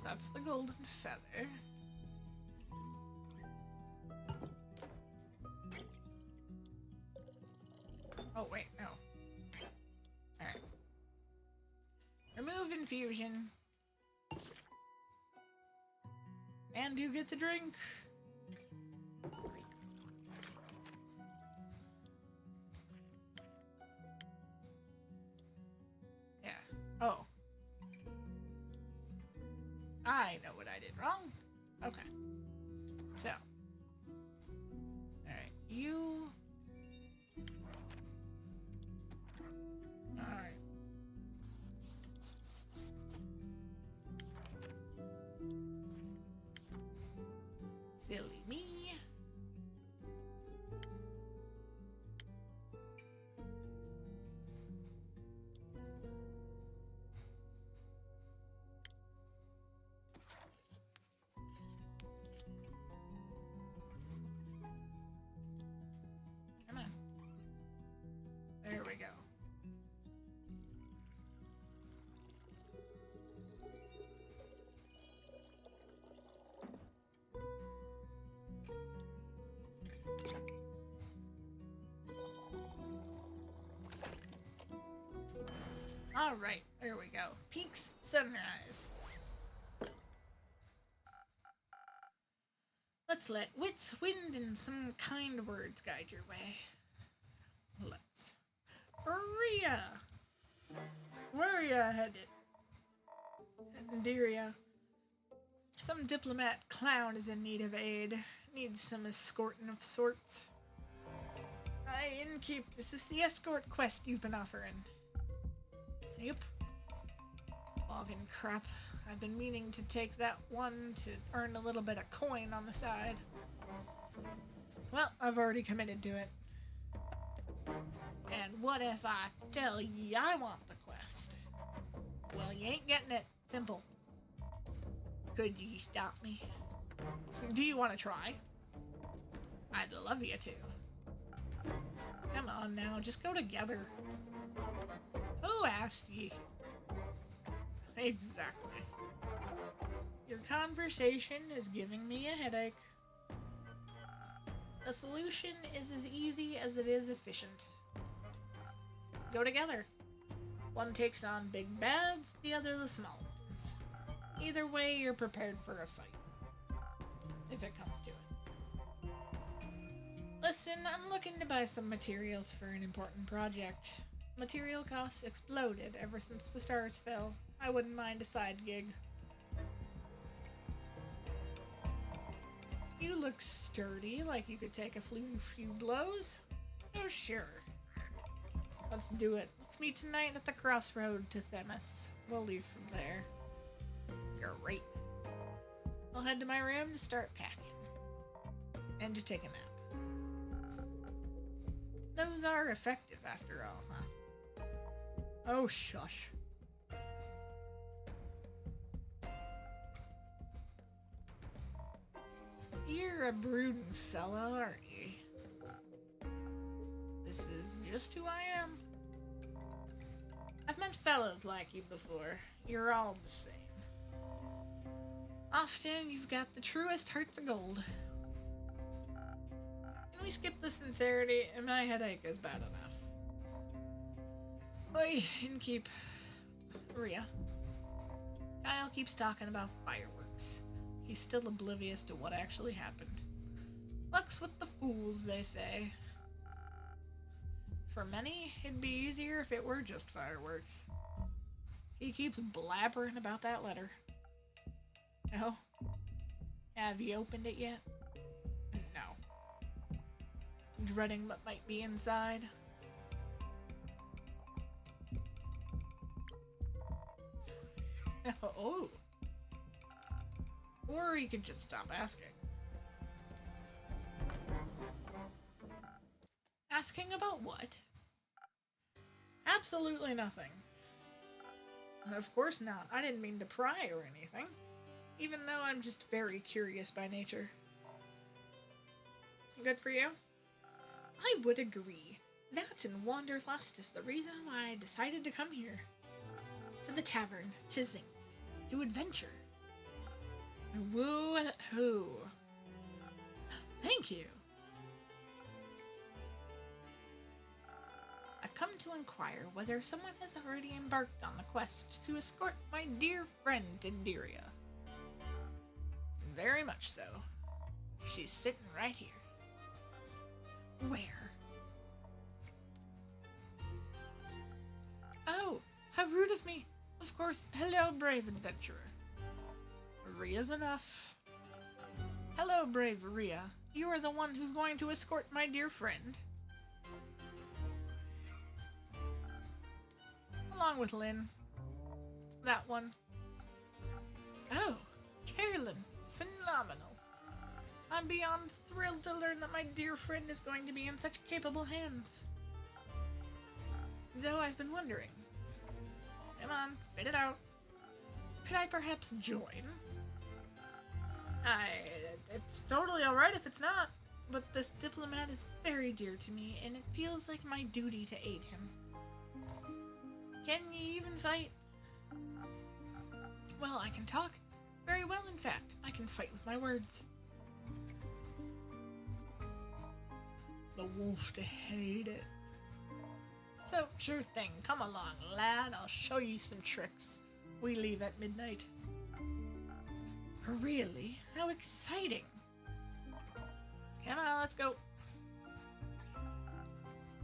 Speaker 1: That's the golden feather. Oh, wait, no. Alright. Remove infusion. And you get to drink. Yeah. Oh. I know what I did wrong. Okay. So. Alright, you... Alright. Silly me. Come on. There we go. Alright, there we go. Peaks Sunrise. Let's let wits, wind, and some kind words guide your way. Let's. Aria! Where are you headed? Deria. Some diplomat clown is in need of aid. Needs some escorting of sorts. Hi, Innkeep. Is this the escort quest you've been offering? Yep. Logging crap. I've been meaning to take that one to earn a little bit of coin on the side. Well, I've already committed to it. And what if I tell ye I want the quest? Well, you ain't getting it. Simple. Could ye stop me? Do you want to try? I'd love you to. Come on now, just go together. Who asked ye? Exactly. Your conversation is giving me a headache. The solution is as easy as it is efficient. Go together. One takes on big bads, the other the small ones. Either way, you're prepared for a fight. If it comes to it. Listen, I'm looking to buy some materials for an important project. Material costs exploded ever since the stars fell. I wouldn't mind a side gig. You look sturdy, like you could take a few blows. Oh, sure. Let's do it. Let's meet tonight at the crossroad to Themis. We'll leave from there. Great. I'll head to my room to start packing. And to take a nap. Those are effective after all, huh? Oh, shush. You're a brooding fella, aren't you? This is just who I am. I've met fellas like you before. You're all the same. Often you've got the truest hearts of gold. Can we skip the sincerity? My headache is bad enough. Oi, Innkeep. Rhea. Kyle keeps talking about fireworks. He's still oblivious to what actually happened. Luck's with the fools, they say. For many, it'd be easier if it were just fireworks. He keeps blabbering about that letter. Oh? Have you opened it yet? No. Dreading what might be inside? Oh. Or you could just stop asking. Asking about what? Absolutely nothing. Of course not. I didn't mean to pry or anything. Even though I'm just very curious by nature. Good for you? I would agree. That and wanderlust is the reason why I decided to come here. To the tavern, to zing, to adventure. Woo-hoo. Thank you. I've come to inquire whether someone has already embarked on the quest to escort my dear friend Indiria. Very much so. She's sitting right here. Where? Oh, how rude of me. Of course, hello, brave adventurer. Rhea's enough. Hello, brave Rhea. You are the one who's going to escort my dear friend. Along with Lynn. That one. Oh, Carolyn. Phenomenal. I'm beyond thrilled to learn that my dear friend is going to be in such capable hands. Though I've been wondering. Come on, spit it out. Could I perhaps join? It's totally alright if it's not, but this diplomat is very dear to me, and it feels like my duty to aid him. Can you even fight? Well, I can talk. Very well, in fact. I can fight with my words. The wolf to hate it. So, sure thing. Come along, lad. I'll show you some tricks. We leave at midnight. Really? How exciting! Come on, let's go.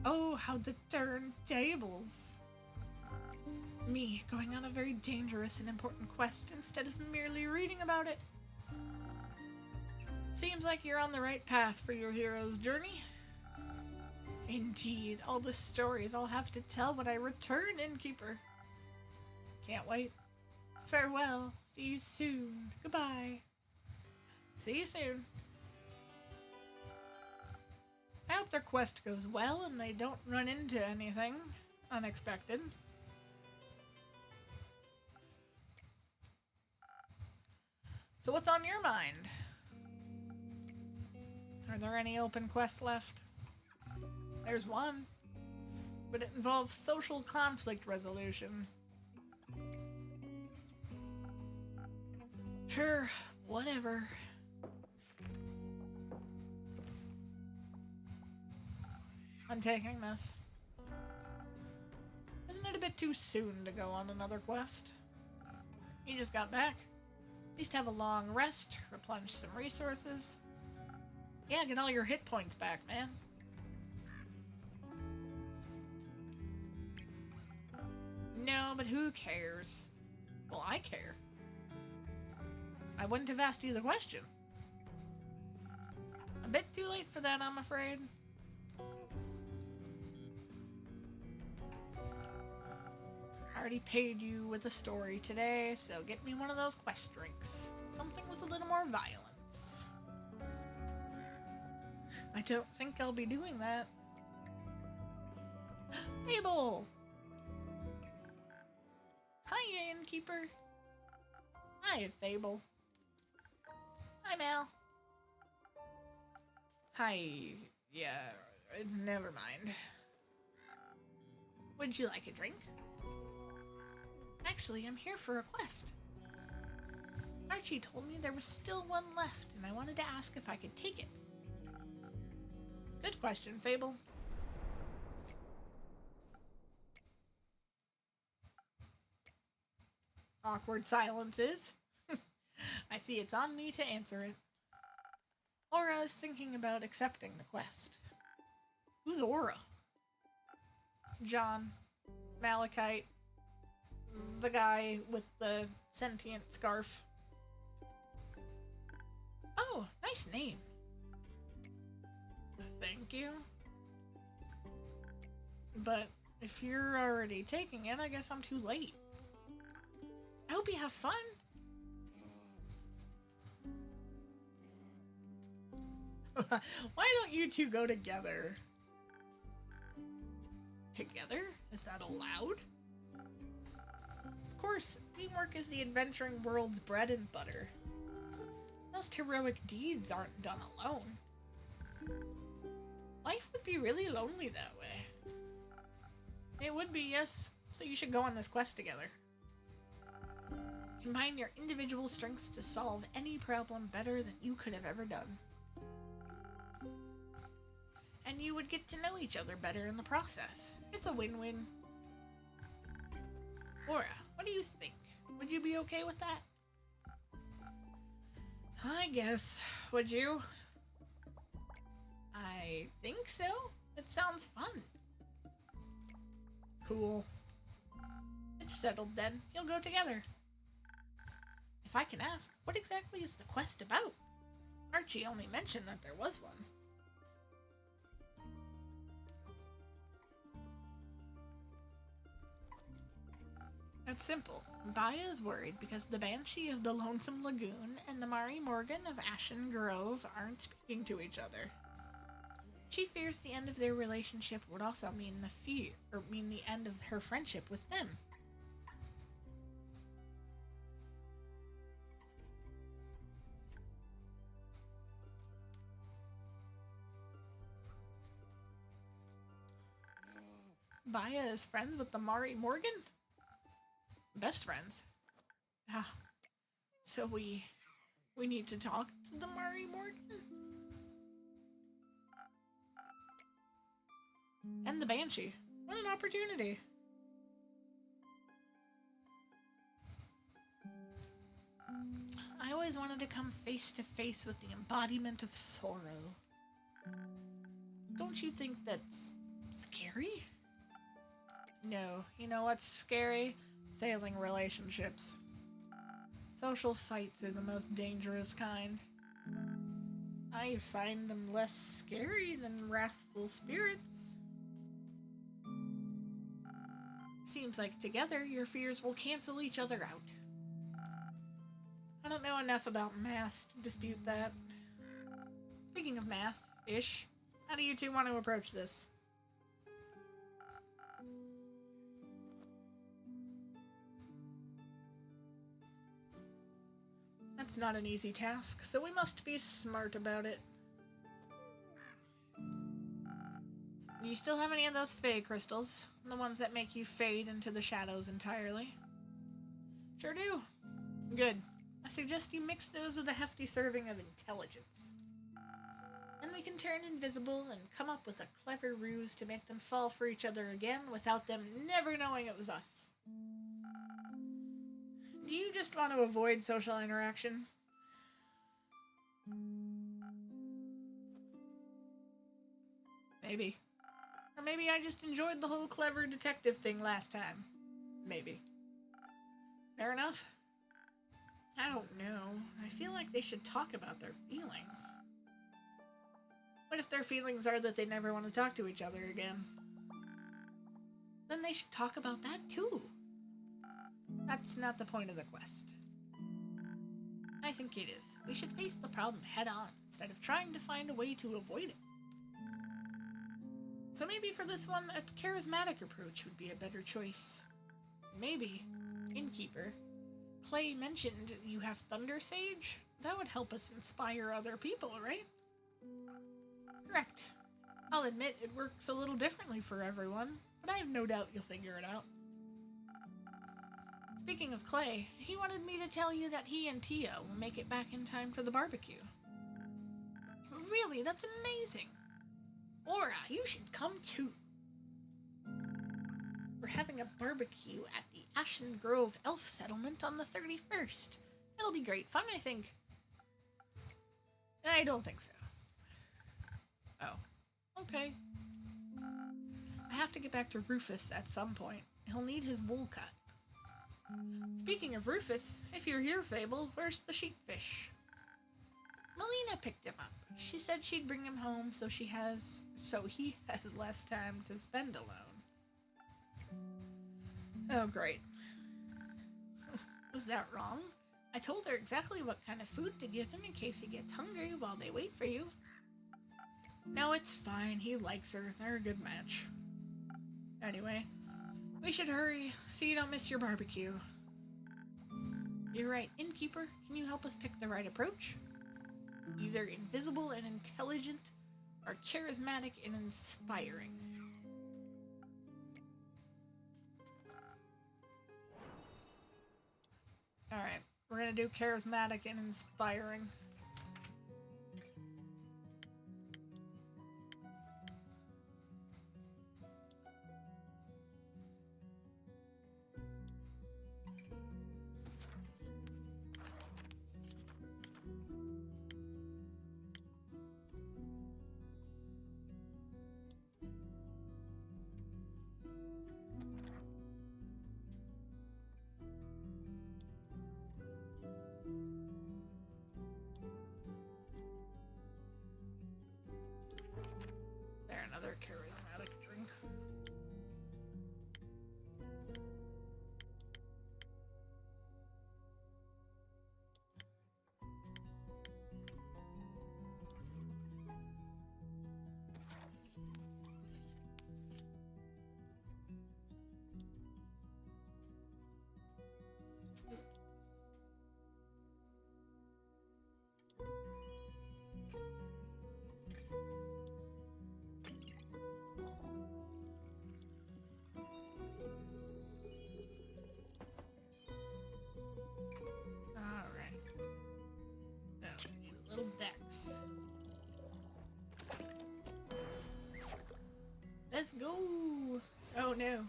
Speaker 1: Oh, how the turntables! Me going on a very dangerous and important quest instead of merely reading about it. Seems like you're on the right path for your hero's journey. Indeed, all the stories I'll have to tell when I return, Innkeeper. Can't wait. Farewell. See you soon. Goodbye. See you soon. I hope their quest goes well and they don't run into anything unexpected. So what's on your mind? Are there any open quests left? There's one, but it involves social conflict resolution. Sure, whatever. I'm taking this. Isn't it a bit too soon to go on another quest? You just got back. At least have a long rest, replenish some resources. Yeah, get all your hit points back, man. No, but who cares? Well, I care. I wouldn't have asked you the question. A bit too late for that, I'm afraid. I already paid you with a story today, so get me one of those quest drinks. Something with a little more violence. I don't think I'll be doing that. Fable! Hi, Innkeeper. Hi, Fable. Hi, Mal. Hi. Yeah, never mind. Would you like a drink? Actually, I'm here for a quest. Archie told me there was still one left, and I wanted to ask if I could take it. Good question, Fable. Awkward silences. I see it's on me to answer it. Aura is thinking about accepting the quest. Who's Aura? John. Malachite. The guy with the sentient scarf. Oh, nice name. Thank you. But if you're already taking it, I guess I'm too late. I hope you have fun. Why don't you two go together? Together? Is that allowed? Of course, teamwork is the adventuring world's bread and butter. Most heroic deeds aren't done alone. Life would be really lonely that way. It would be, yes. So you should go on this quest together. Combine your individual strengths to solve any problem better than you could have ever done. And you would get to know each other better in the process. It's a win-win. Aura, what do you think? Would you be okay with that? I guess. Would you? I think so. It sounds fun. Cool. It's settled then. You'll go together. If I can ask, what exactly is the quest about? Archie only mentioned that there was one. It's simple. Baya is worried because the Banshee of the Lonesome Lagoon and the Mari Morgan of Ashen Grove aren't speaking to each other. She fears the end of their relationship would also mean the end of her friendship with them. Baya is friends with the Mari Morgan? Best friends. Ah, so we need to talk to the Mari Morgan? And the Banshee. What an opportunity. I always wanted to come face to face with the embodiment of sorrow. Don't you think that's scary? No, you know what's scary? Failing relationships. Social fights are the most dangerous kind. I find them less scary than wrathful spirits. seems like together your fears will cancel each other out. I don't know enough about math to dispute that. Speaking of math-ish, how do you two want to approach this? That's not an easy task, so we must be smart about it. Do you still have any of those Fey crystals? The ones that make you fade into the shadows entirely? Sure do. Good. I suggest you mix those with a hefty serving of intelligence. Then we can turn invisible and come up with a clever ruse to make them fall for each other again without them never knowing it was us. Do you just want to avoid social interaction? Maybe. Or maybe I just enjoyed the whole clever detective thing last time. Maybe. Fair enough. I don't know. I feel like they should talk about their feelings. What if their feelings are that they never want to talk to each other again? Then they should talk about that too. That's not the point of the quest. I think it is. We should face the problem head on instead of trying to find a way to avoid it. So maybe for this one, a charismatic approach would be a better choice. Maybe, Innkeeper, Clay mentioned you have Thunder Sage? That would help us inspire other people, right? Correct. I'll admit it works a little differently for everyone, but I have no doubt you'll figure it out. Speaking of Clay, he wanted me to tell you that he and Tia will make it back in time for the barbecue. Really, that's amazing. Aura, you should come too. We're having a barbecue at the Ashen Grove Elf Settlement on the 31st. It'll be great fun, I think. I don't think so. Oh, okay. I have to get back to Rufus at some point. He'll need his wool cut. Speaking of Rufus, if you're here, Fable, where's the sheepfish? Melina picked him up. She said she'd bring him home so he has less time to spend alone. Oh, great. Was that wrong? I told her exactly what kind of food to give him in case he gets hungry while they wait for you. No, it's fine. He likes her. They're a good match. Anyway, we should hurry so you don't miss your barbecue. You're right, Innkeeper. Can you help us pick the right approach? Either invisible and intelligent, or charismatic and inspiring. Alright, we're gonna do charismatic and inspiring. Another charismatic drink. Let's go! Oh no.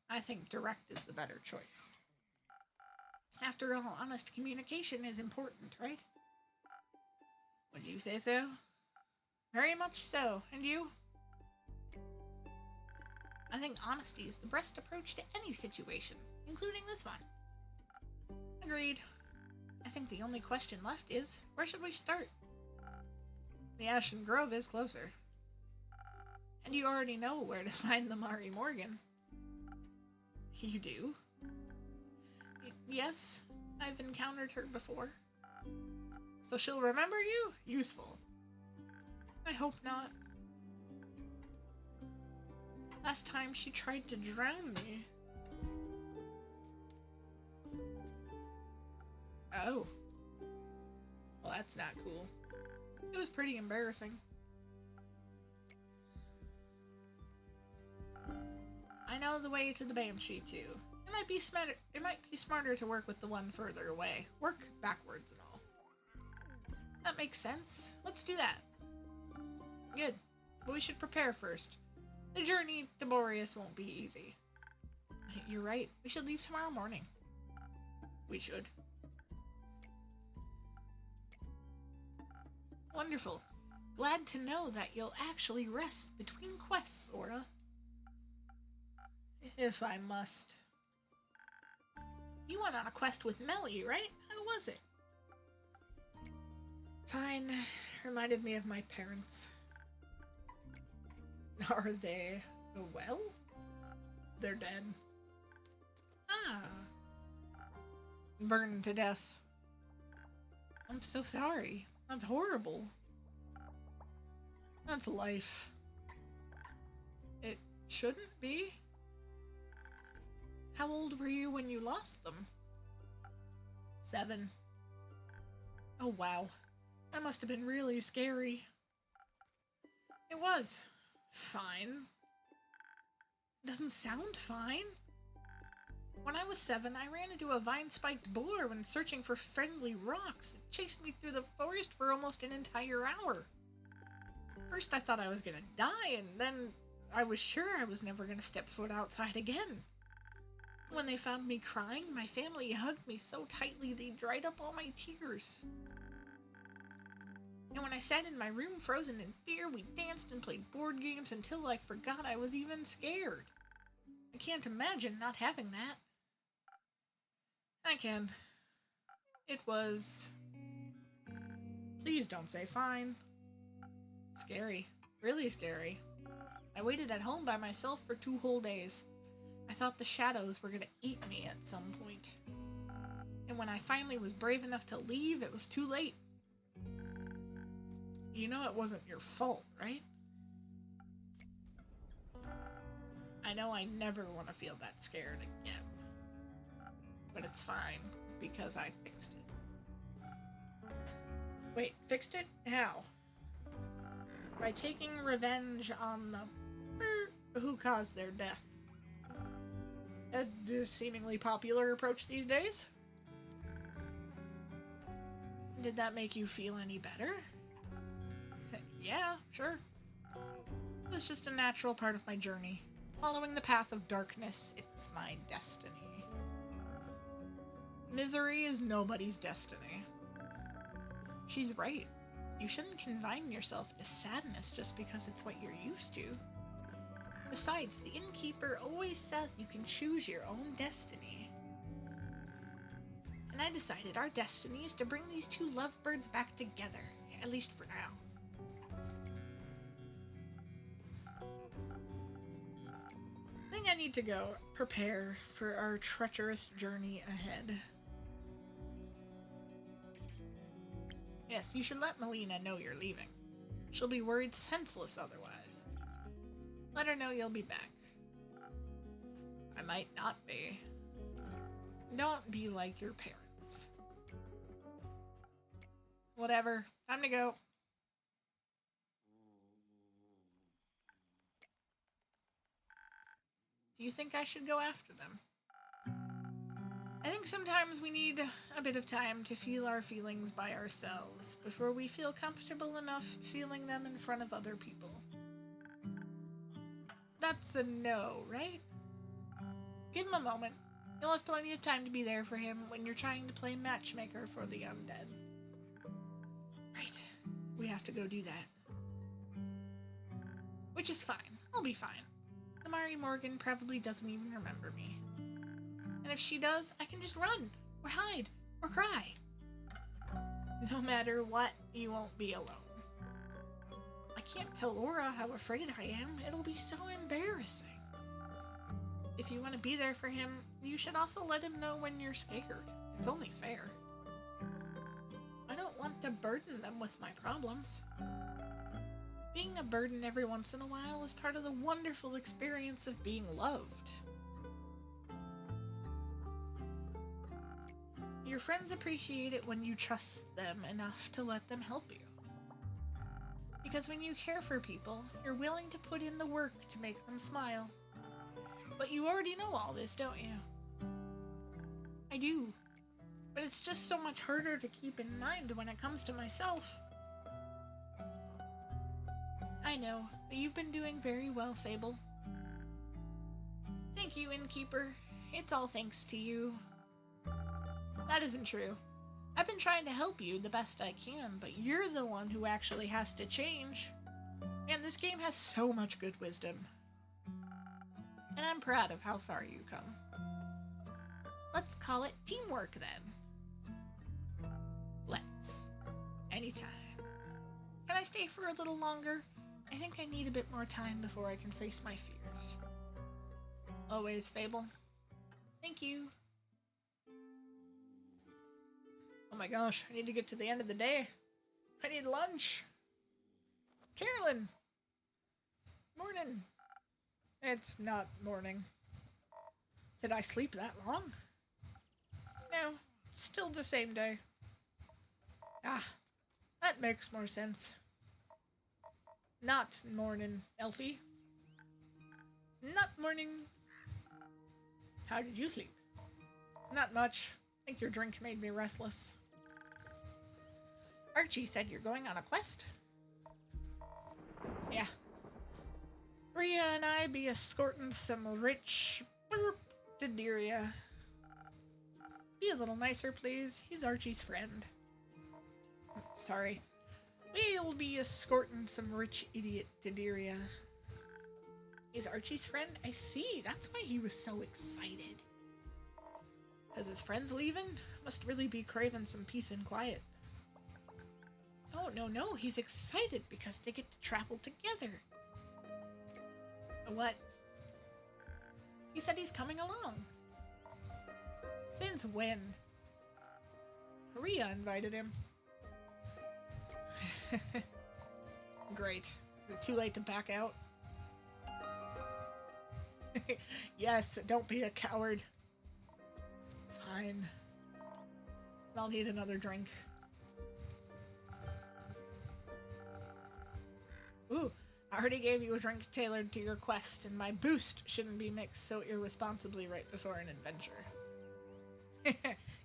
Speaker 1: I think direct is the better choice. After all, honest communication is important, right? Would you say so? Very much so. And you? I think honesty is the best approach to any situation, including this one. Agreed. I think the only question left is, where should we start? The Ashen Grove is closer. And you already know where to find the Mari Morgan. You do? Yes, I've encountered her before. So she'll remember you? Useful. I hope not. Last time she tried to drown me. Oh. Well, that's not cool. It was pretty embarrassing. I know the way to the Banshee, too. It might be smarter to work with the one further away. Work backwards and all. That makes sense. Let's do that. Good. But we should prepare first. The journey to Boreas won't be easy. You're right. We should leave tomorrow morning. We should. Wonderful. Glad to know that you'll actually rest between quests, Aura. If I must. You went on a quest with Melly, right? How was it? Fine. Reminded me of my parents. Are they well? They're dead. Ah. Burned to death. I'm so sorry. That's horrible. That's life. It shouldn't be. How old were you when you lost them? 7. Oh wow. That must have been really scary. It was. Fine. Doesn't sound fine. When I was 7, I ran into a vine-spiked boar when searching for friendly rocks. It chased me through the forest for almost an entire hour. First I thought I was gonna die, and then I was sure I was never gonna step foot outside again. When they found me crying, my family hugged me so tightly they dried up all my tears. And when I sat in my room frozen in fear, we danced and played board games until I forgot I was even scared. I can't imagine not having that. I can. It was... Please don't say fine. Scary. Really scary. I waited at home by myself for 2 whole days. I thought the shadows were gonna eat me at some point. And when I finally was brave enough to leave, it was too late. You know it wasn't your fault, right? I know I never want to feel that scared again. But it's fine, because I fixed it. Wait, fixed it? How? By taking revenge on the who caused their death. A seemingly popular approach these days. Did that make you feel any better? Yeah, sure. It was just a natural part of my journey. Following the path of darkness, it's my destiny. Misery is nobody's destiny. She's right. You shouldn't confine yourself to sadness just because it's what you're used to. Besides, the innkeeper always says you can choose your own destiny. And I decided our destiny is to bring these 2 lovebirds back together, at least for now. I think I need to go prepare for our treacherous journey ahead. Yes, you should let Melina know you're leaving. She'll be worried senseless otherwise. Let her know you'll be back. I might not be. Don't be like your parents. Whatever. Time to go. Do you think I should go after them? I think sometimes we need a bit of time to feel our feelings by ourselves before we feel comfortable enough feeling them in front of other people. That's a no, right? Give him a moment. You'll have plenty of time to be there for him when you're trying to play matchmaker for the undead. Right. We have to go do that. Which is fine. I'll be fine. The Mari Morgan probably doesn't even remember me. And if she does, I can just run, or hide, or cry. No matter what, you won't be alone. can't tell Laura how afraid I am. It'll be so embarrassing. If you want to be there for him, you should also let him know when you're scared. It's only fair. I don't want to burden them with my problems. Being a burden every once in a while is part of the wonderful experience of being loved. Your friends appreciate it when you trust them enough to let them help you. Because when you care for people, you're willing to put in the work to make them smile. But you already know all this, don't you? I do. But it's just so much harder to keep in mind when it comes to myself. I know, but you've been doing very well, Fable. Thank you, Innkeeper. It's all thanks to you. That isn't true. I've been trying to help you the best I can, but you're the one who actually has to change. And this game has so much good wisdom. And I'm proud of how far you come. Let's call it teamwork then. Let's. Anytime. Can I stay for a little longer? I think I need a bit more time before I can face my fears. Always, Fable. Thank you. Oh my gosh, I need to get to the end of the day. I need lunch. Carolyn! Morning. It's not morning. Did I sleep that long? No, it's still the same day. Ah, that makes more sense. Not morning, Elfie. Not morning. How did you sleep? Not much. I think your drink made me restless. Archie said you're going on a quest? Yeah. Rhea and I be escorting some rich Dideria. Be a little nicer, please. He's Archie's friend. Sorry. We'll be escorting some rich idiot Dideria. He's Archie's friend? I see. That's why he was so excited. Because his friend's leaving? Must really be craving some peace and quiet. Oh, no. He's excited because they get to travel together. What? He said he's coming along. Since when? Rhea invited him. Great. Is it too late to back out? Yes, don't be a coward. Fine. I'll need another drink. Ooh, I already gave you a drink tailored to your quest, and my boost shouldn't be mixed so irresponsibly right before an adventure.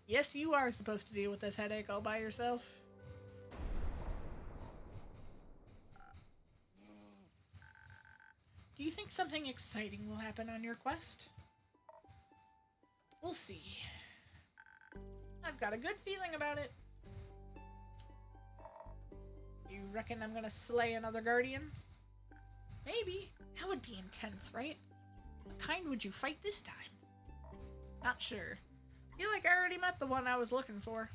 Speaker 1: Yes, you are supposed to deal with this headache all by yourself. Do you think something exciting will happen on your quest? We'll see. I've got a good feeling about it. You reckon I'm gonna slay another guardian? Maybe. That would be intense, right? What kind would you fight this time? Not sure. Feel like I already met the one I was looking for.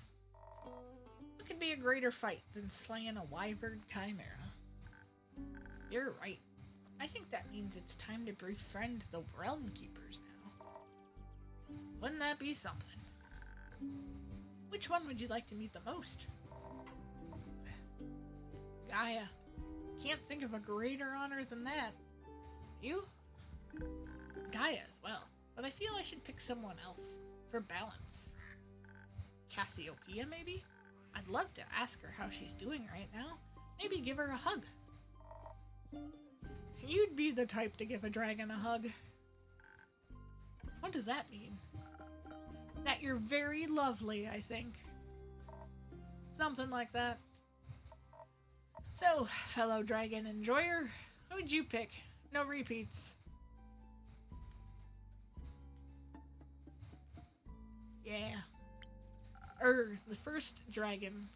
Speaker 1: What could be a greater fight than slaying a wyvern chimera? You're right. I think that means it's time to befriend the Realm Keepers now. Wouldn't that be something? Which one would you like to meet the most? Gaia. Can't think of a greater honor than that. You? Gaia as well, but I feel I should pick someone else, for balance. Cassiopeia, maybe? I'd love to ask her how she's doing right now. Maybe give her a hug. You'd be the type to give a dragon a hug. What does that mean? That you're very lovely, I think. Something like that. So, fellow dragon enjoyer, who'd you pick? No repeats. Yeah. The first dragon.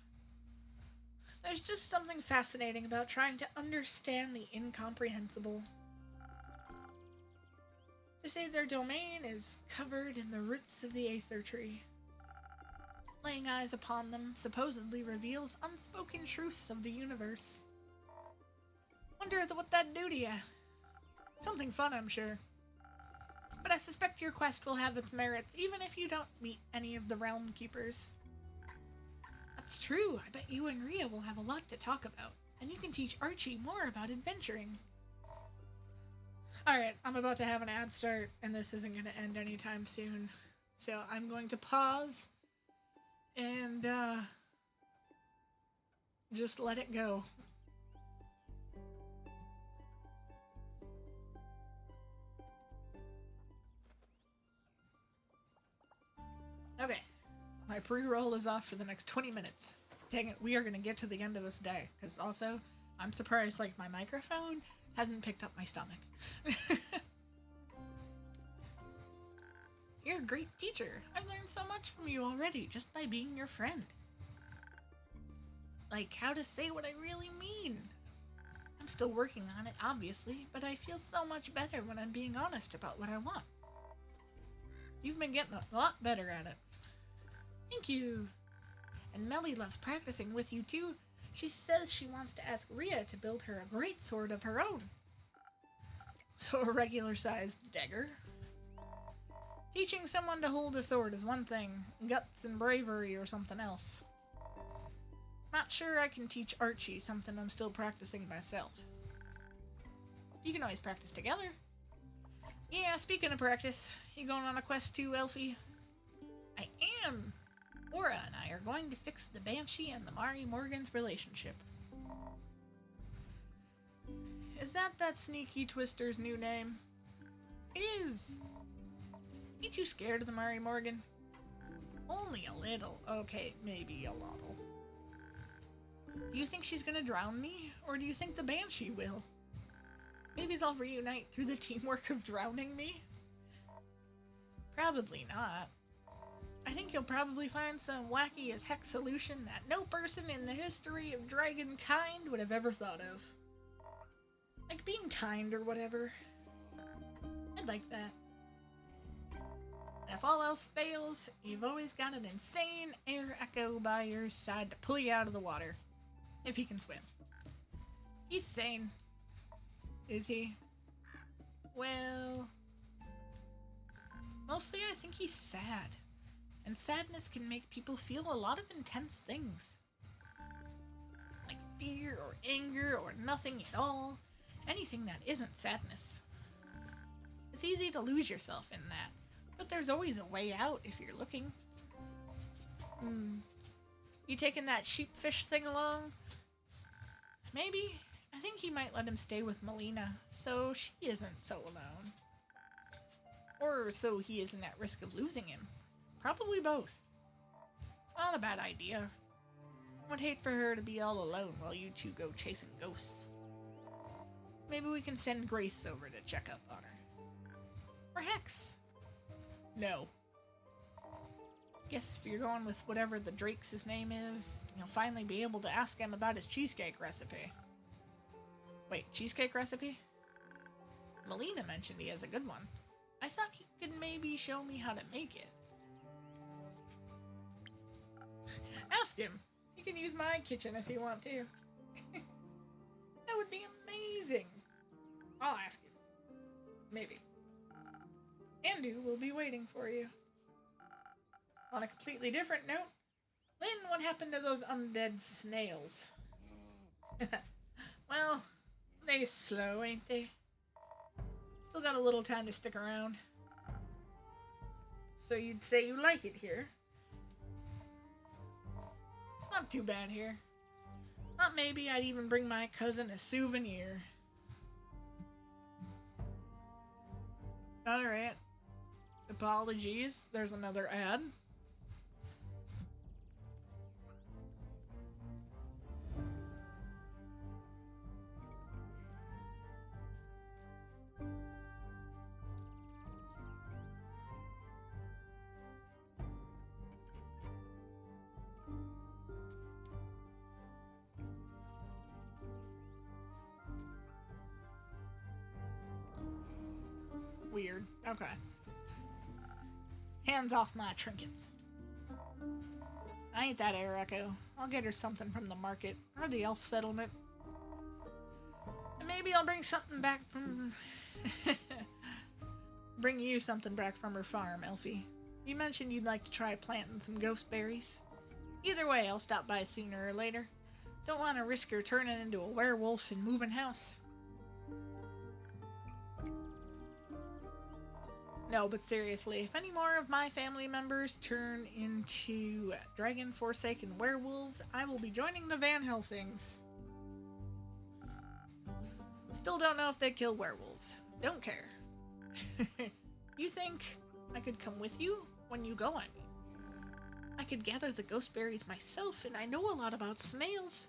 Speaker 1: There's just something fascinating about trying to understand the incomprehensible. They say their domain is covered in the roots of the Aether Tree. Laying eyes upon them supposedly reveals unspoken truths of the universe. Wonder what that'd do to you. Something fun, I'm sure. But I suspect your quest will have its merits, even if you don't meet any of the Realm Keepers. That's true. I bet you and Rhea will have a lot to talk about, and you can teach Archie more about adventuring. Alright, I'm about to have an ad start, and this isn't going to end anytime soon. So I'm going to pause and just let it go. Okay, my pre-roll is off for the next 20 minutes. Dang it, we are going to get to the end of this day, because also, I'm surprised, like, my microphone hasn't picked up my stomach. You're a great teacher. I've learned so much from you already, just by being your friend. Like, how to say what I really mean. I'm still working on it, obviously, but I feel so much better when I'm being honest about what I want. You've been getting a lot better at it. Thank you. And Melly loves practicing with you too. She says she wants to ask Rhea to build her a great sword of her own. So a regular-sized dagger. Teaching someone to hold a sword is one thing. Guts and bravery or something else. Not sure I can teach Archie, something I'm still practicing myself. You can always practice together. Yeah, speaking of practice, you going on a quest too, Elfie? I am! Aura and I are going to fix the Banshee and the Mari Morgan's relationship. Is that Sneaky Twister's new name? It is! Ain't you scared of the Mari Morgan? Only a little. Okay, maybe a little. Do you think she's gonna drown me? Or do you think the Banshee will? Maybe they'll reunite through the teamwork of drowning me? Probably not. I think you'll probably find some wacky as heck solution that no person in the history of dragonkind would have ever thought of. Like being kind or whatever. I'd like that. And if all else fails, you've always got an insane air echo by your side to pull you out of the water. If he can swim. He's sane. Is he? Well... mostly I think he's sad. And sadness can make people feel a lot of intense things. Like fear or anger or nothing at all. Anything that isn't sadness. It's easy to lose yourself in that. But there's always a way out if you're looking. You taking that sheepfish thing along? Maybe. I think he might let him stay with Melina, so she isn't so alone. Or so he isn't at risk of losing him. Probably both. Not a bad idea. Would hate for her to be all alone while you two go chasing ghosts. Maybe we can send Grace over to check up on her. Or Hex. No. Guess if you're going with whatever the Drake's name is, you'll finally be able to ask him about his cheesecake recipe. Wait, cheesecake recipe? Melina mentioned he has a good one. I thought he could maybe show me how to make it. Ask him. You can use my kitchen if you want to. That would be amazing. I'll ask him. Maybe. Andu will be waiting for you. On a completely different note, Lynn, what happened to those undead snails? Well, they slow, ain't they? Still got a little time to stick around. So you'd say you like it here? It's not too bad here. Thought maybe I'd even bring my cousin a souvenir. Alright. Apologies, there's another ad. Weird. Okay. Hands off my trinkets. I ain't that air echo. I'll get her something from the market or the elf settlement. And maybe I'll bring something back from... bring you something back from her farm, Elfie. You mentioned you'd like to try planting some ghost berries. Either way, I'll stop by sooner or later. Don't want to risk her turning into a werewolf and moving house. No, but seriously, if any more of my family members turn into dragon-forsaken werewolves, I will be joining the Van Helsings. Still don't know if they kill werewolves. Don't care. You think I could come with you when you go, I mean? I could gather the ghost berries myself, and I know a lot about snails.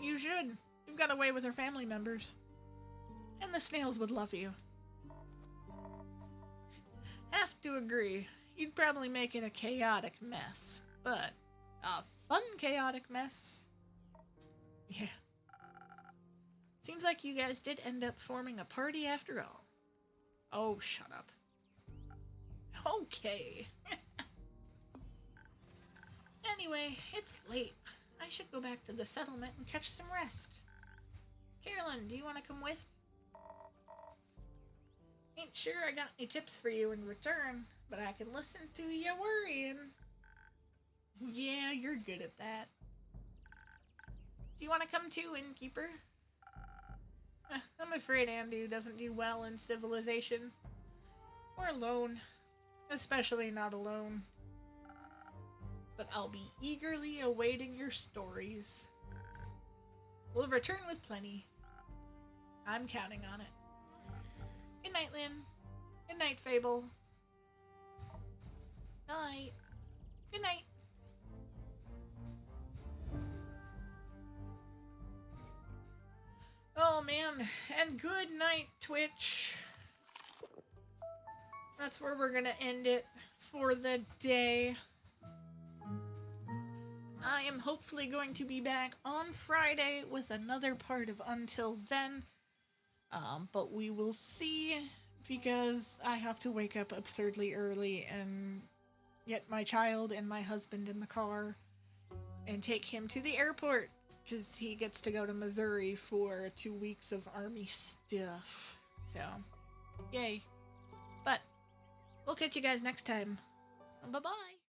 Speaker 1: You should. You've got away with her family members. And the snails would love you. Have to agree. You'd probably make it a chaotic mess. But a fun chaotic mess. Yeah. Seems like you guys did end up forming a party after all. Oh, shut up. Okay. Anyway, it's late. I should go back to the settlement and catch some rest. Carolyn, do you want to come with? Ain't sure I got any tips for you in return, but I can listen to you worrying. Yeah, you're good at that. Do you want to come too, innkeeper? I'm afraid Andu doesn't do well in civilization. Or alone. Especially not alone. But I'll be eagerly awaiting your stories. We'll return with plenty. I'm counting on it. Good night, Lynn. Good night, Fable. Night. Good night. Oh man, and good night, Twitch. That's where we're gonna end it for the day. I am hopefully going to be back on Friday with another part of Until Then. But we will see, because I have to wake up absurdly early and get my child and my husband in the car and take him to the airport, because he gets to go to Missouri for 2 weeks of army stuff. So, yay. But we'll catch you guys next time. Bye-bye.